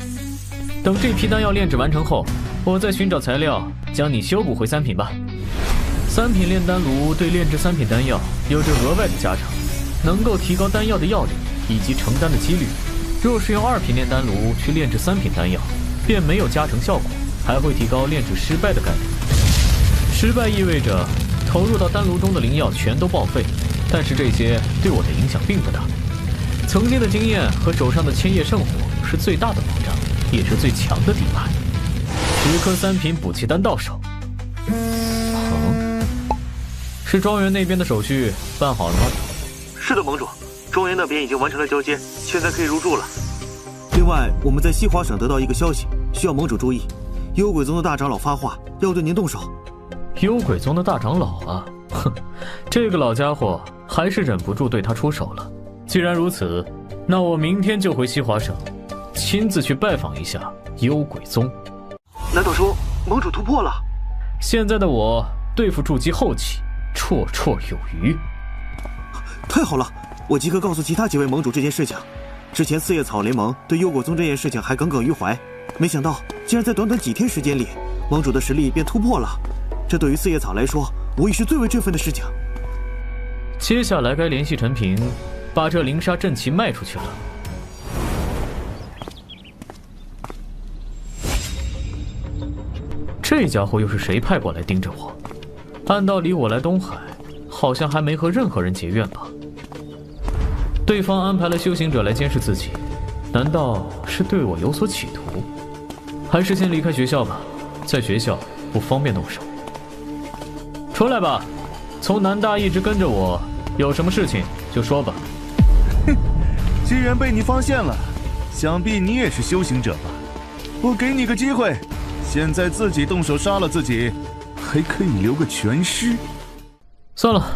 等这批丹药炼制完成后，我再寻找材料将你修补回3品吧。3品炼丹炉对炼制3品丹药有着额外的加成，能够提高丹药的药力以及成丹的几率。若是用2品炼丹炉去炼制3品丹药，便没有加成效果，还会提高炼制失败的概率。失败意味着投入到丹炉中的灵药全都报废，但是这些对我的影响并不大。曾经的经验和手上的千叶圣火是最大的保障，也是最强的底牌。10颗3品补气丹到手。是庄园那边的手续办好了吗？是的，盟主，庄园那边已经完成了交接，现在可以入住了。另外，我们在西华省得到一个消息，需要盟主注意，幽鬼宗的大长老发话，要对您动手。幽鬼宗的大长老啊，哼，这个老家伙还是忍不住对他出手了。既然如此，那我明天就回西华省，亲自去拜访一下幽鬼宗。难道说盟主突破了？现在的我对付筑基后期绰绰有余。太好了，我即刻告诉其他几位盟主这件事情。之前四叶草联盟对幽鬼宗这件事情还耿耿于怀，没想到竟然在短短几天时间里，盟主的实力便突破了。这对于四叶草来说，无疑是最为振奋的事情。接下来该联系陈平，把这灵杀阵旗卖出去了。这家伙又是谁派过来盯着我？按道理我来东海，好像还没和任何人结怨吧？对方安排了修行者来监视自己，难道是对我有所企图？还是先离开学校吧，在学校不方便动手。出来吧，从南大一直跟着我，有什么事情就说吧。哼，既然被你发现了，想必你也是修行者吧？我给你个机会，现在自己动手杀了自己，还可以留个全尸。算了，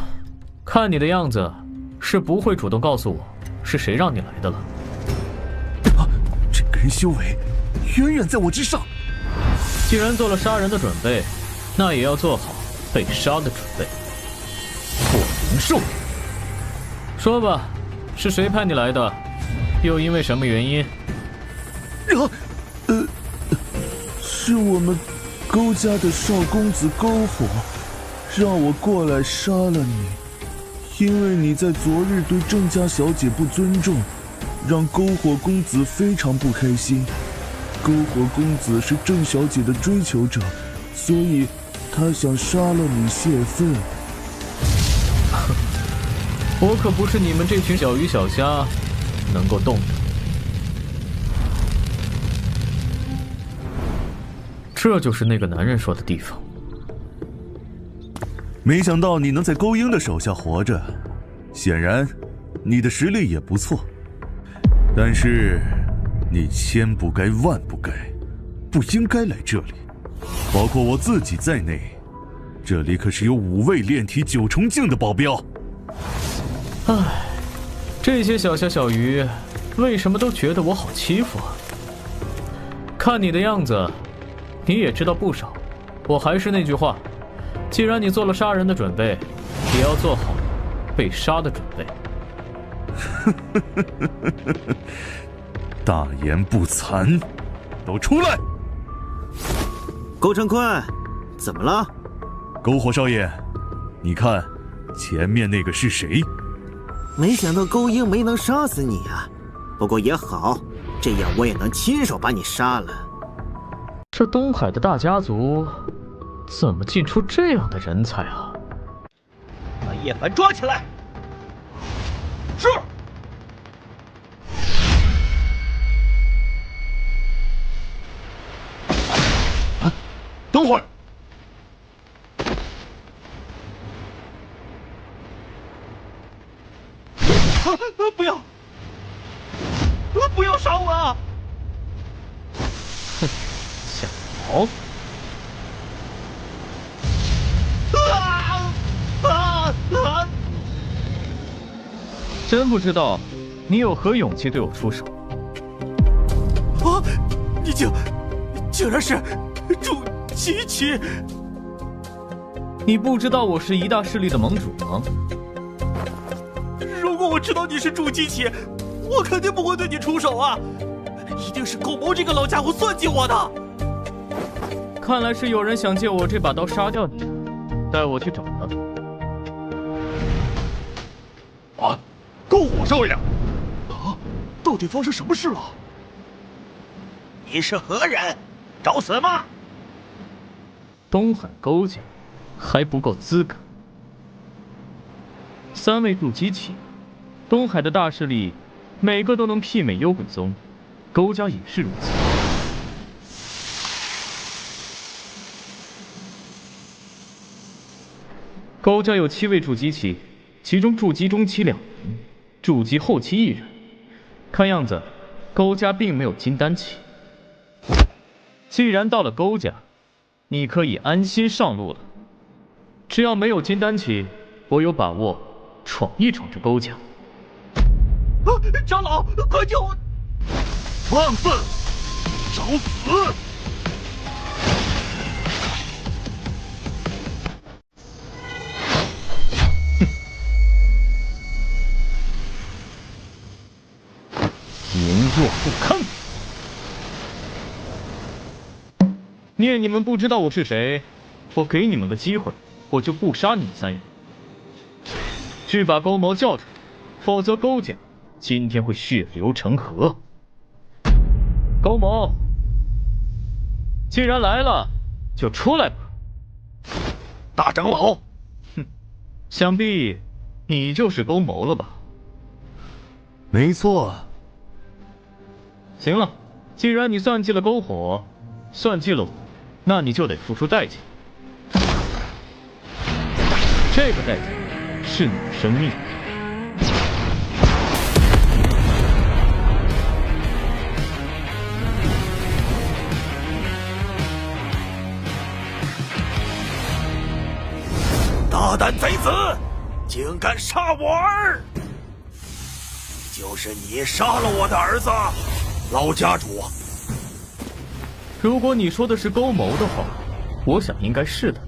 看你的样子，是不会主动告诉我是谁让你来的了。啊，这个人修为远远在我之上。既然做了杀人的准备，那也要做好被杀的准备。破灵术，说吧，是谁派你来的？又因为什么原因？是我们勾家的少公子篝火，让我过来杀了你，因为你在昨日对郑家小姐不尊重，让篝火公子非常不开心。篝火公子是郑小姐的追求者，所以他想杀了你泄愤。我可不是你们这群小鱼小虾能够动的。这就是那个男人说的地方。没想到你能在勾鹰的手下活着，显然你的实力也不错。但是你千不该万不该，不应该来这里。包括我自己在内，这里可是有5位炼体9重境的保镖。唉，这些小虾小鱼为什么都觉得我好欺负啊？看你的样子，你也知道不少。我还是那句话，既然你做了杀人的准备，也要做好被杀的准备。大言不惭，都出来！勾成坤，怎么了？篝火少爷，你看，前面那个是谁？没想到勾鹰没能杀死你啊，不过也好，这样我也能亲手把你杀了。这东海的大家族，怎么进出这样的人才啊？把叶凡抓起来！是。等会儿。不要！不要杀我啊！哼，想逃？真不知道你有何勇气对我出手。啊！你竟然是祝吉奇！你不知道我是一大势力的盟主吗？如果我知道你是祝吉奇，我肯定不会对你出手啊！一定是狗谋这个老家伙算计我的。看来是有人想借我这把刀杀掉你，带我去找他。啊！篝火少爷！啊！到底发生什么事了？你是何人？找死吗？东海勾践还不够资格。3位筑基期，东海的大势力，每个都能媲美幽鬼宗，勾家也是如此。勾家有7位筑基期，其中筑基中期2人，筑基后期1人。看样子，勾家并没有金丹期。既然到了勾家，你可以安心上路了。只要没有金丹期，我有把握闯一闯这勾家。长老，快救我！放肆！找死！羸弱不堪！念你们不知道我是谁，我给你们个机会，我就不杀你们3人。去把勾谋叫出来，否则勾家今天会血流成河。勾谋，既然来了，就出来吧。大长老，哼，想必你就是勾谋了吧？没错。行了，既然你算计了篝火，算计了我，那你就得付出代价。这个代价是你的生命。大胆贼子，竟敢杀我儿！就是你杀了我的儿子，老家主。如果你说的是勾谋的话，我想应该是的。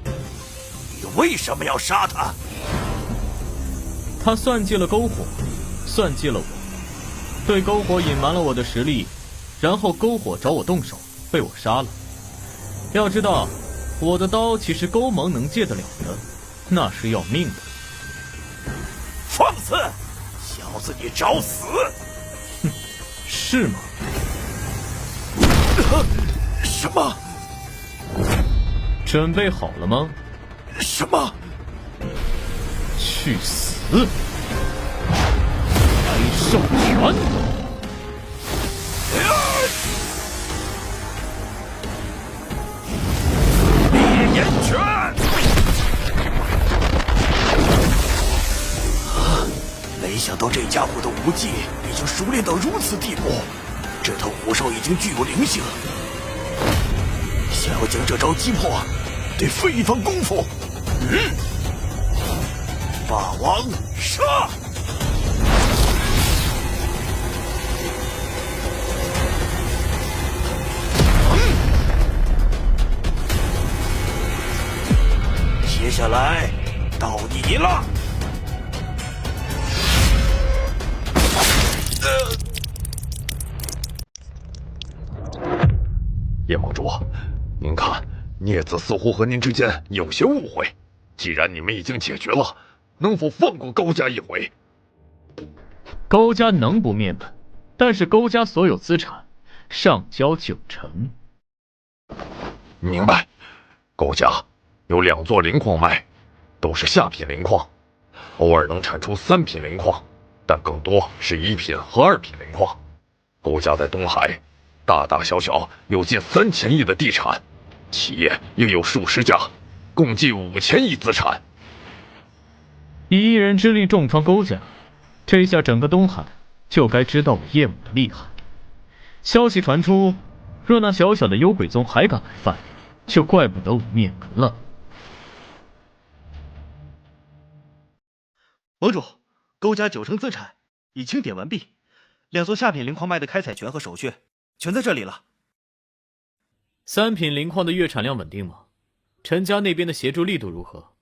你为什么要杀他？他算计了篝火，算计了我，对篝火隐瞒了我的实力，然后篝火找我动手，被我杀了。要知道，我的刀岂是勾盟能借得了的，那是要命的。放肆！小子，你找死！哼，是吗？什么？准备好了吗？什么？去死！来兽拳！烈焰拳！没想到这家伙的武技已经熟练到如此地步，这头虎兽已经具有灵性。想要将这招击破，得费一番功夫。霸王杀！接下来到你了。叶盟主，您看，孽子似乎和您之间有些误会。既然你们已经解决了，能否放过高家一回？高家能不灭门，但是高家所有资产上交90%。明白。高家有2座灵矿脉，都是下品灵矿，偶尔能产出3品灵矿，但更多是1品和2品灵矿。高家在东海大大小小有近3000亿的地产，企业也有数十家，共计5000亿资产。以一人之力重创高家，这下整个东海就该知道我叶母的厉害。消息传出，若那小小的幽鬼宗还敢来犯，就怪不得我灭门了。盟主，高家90%资产已清点完毕，2座下品灵矿脉的开采权和手续全在这里了。3品灵矿的月产量稳定吗？陈家那边的协助力度如何？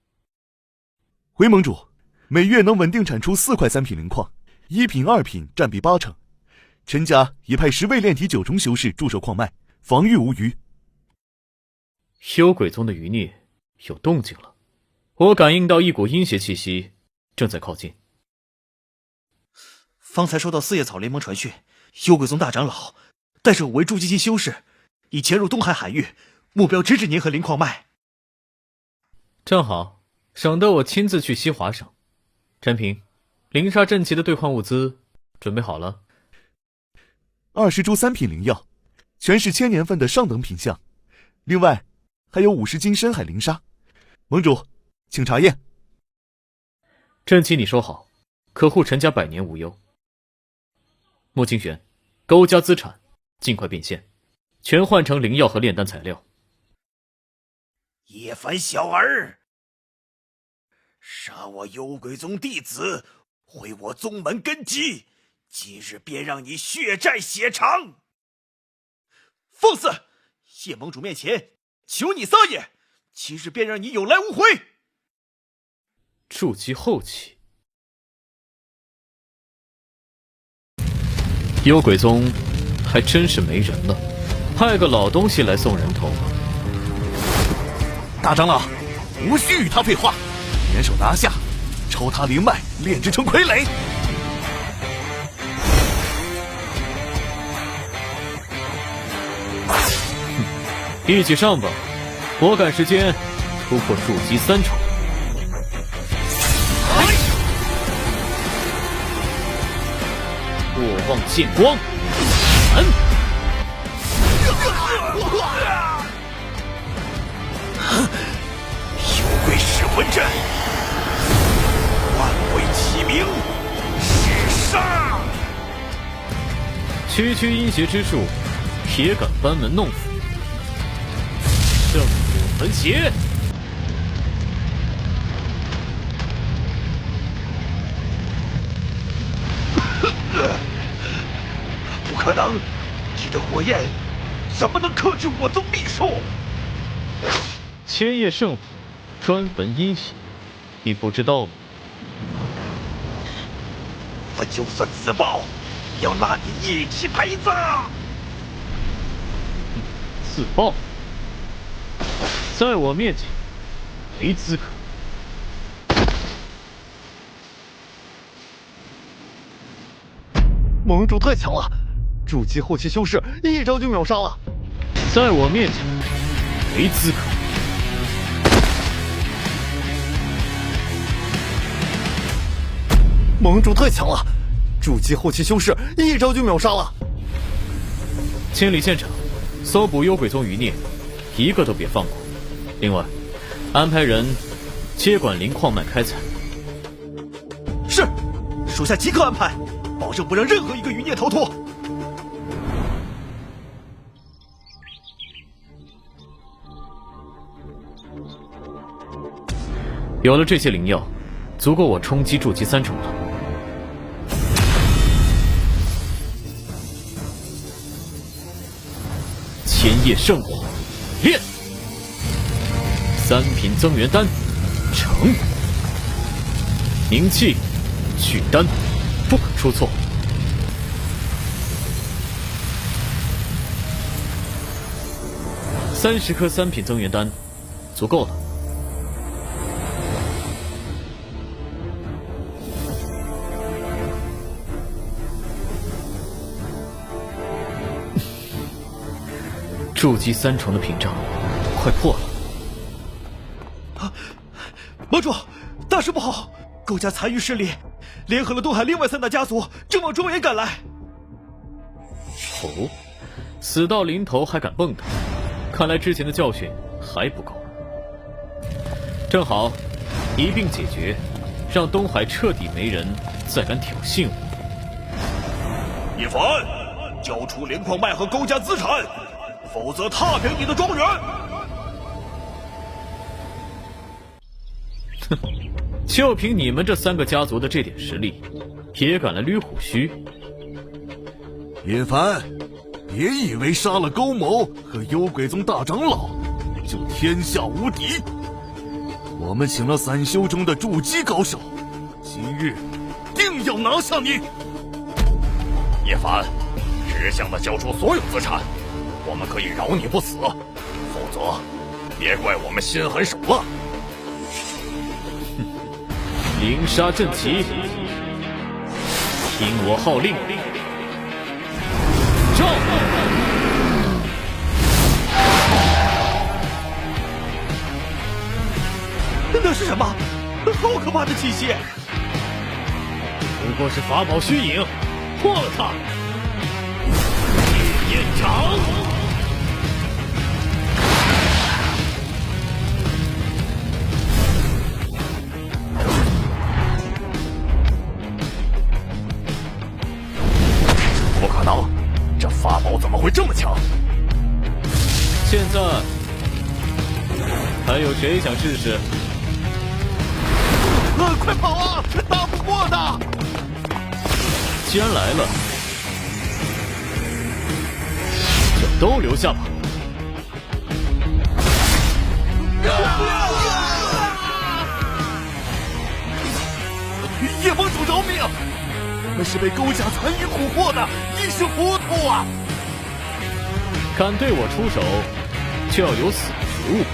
回盟主，每月能稳定产出4块3品灵矿，1品2品占比80%。陈家已派10位炼体9重修士驻守矿脉，防御无虞。幽鬼宗的余孽有动静了，我感应到一股阴邪气息正在靠近。方才收到四叶草联盟传讯，幽鬼宗大长老带着5位筑基期修士已潜入东海海域，目标直指您和灵矿脉。正好，省得我亲自去西华省。陈平，灵煞阵旗的兑换物资准备好了。20株3品灵药，全是1000年份的上等品相，另外还有50斤深海灵砂。盟主，请查验。阵旗你收好，可护陈家100年无忧。穆清玄，高家资产尽快变现，全换成灵药和炼丹材料。叶凡小儿，杀我幽鬼宗弟子，毁我宗门根基，今日便让你血债血偿！放肆！叶盟主面前求你撒野，今日便让你有来无回！筑基后期，幽鬼宗还真是没人了，派个老东西来送人头吧。大长老，无需与他废话，联手拿下，抽他灵脉，炼制成傀儡。一起上吧，我赶时间突破筑基3重。过望剑光，幽鬼噬魂阵，万鬼齐鸣，弑杀！区区阴邪之术，也敢班门弄斧？圣火焚邪！不可能，你的火焰怎么能克制我宗秘术？千叶圣火专焚阴邪，你不知道吗？我就算自爆，也要拉你一起陪葬！自爆，在我面前没资格。盟主太强了，筑基后期修士一招就秒杀了。在我面前没资格。盟主太强了，筑基后期修士一招就秒杀了。清理现场，搜捕幽鬼宗余孽，一个都别放过。另外，安排人接管灵矿脉开采。是，属下即刻安排，保证不让任何一个余孽逃脱。有了这些灵药，足够我冲击筑基3重了。千叶圣火，炼！3品增元丹，成！凝气，聚丹，不可出错。30颗3品增元丹，足够了。筑基3重的屏障快破了！盟主，大事不好！勾家残余势力联合了东海另外3大家族，正往中原赶来。哦，死到临头还敢蹦跶，看来之前的教训还不够。正好一并解决，让东海彻底没人再敢挑衅我。叶凡，交出连矿脉和勾家资产，否则踏平你的庄园！哼，就凭你们这3个家族的这点实力，也敢来捋虎须？叶凡，别以为杀了勾某和幽鬼宗大长老就天下无敌。我们请了散修中的筑基高手，今日定要拿下你！叶凡，识相的交出所有资产，我们可以饶你不死，否则别怪我们心狠手辣。灵杀阵起，听我号令，召！那是什么？好可怕的气息！不过是法宝虚影，破了它！烈焰掌！不可能，这法宝怎么会这么强？现在还有谁想试试？快跑啊！打不过的！既然来了，就都留下吧。叶帮主饶命！我们是被勾家残余蛊惑的，一时糊涂啊！敢对我出手，就要有死的觉悟。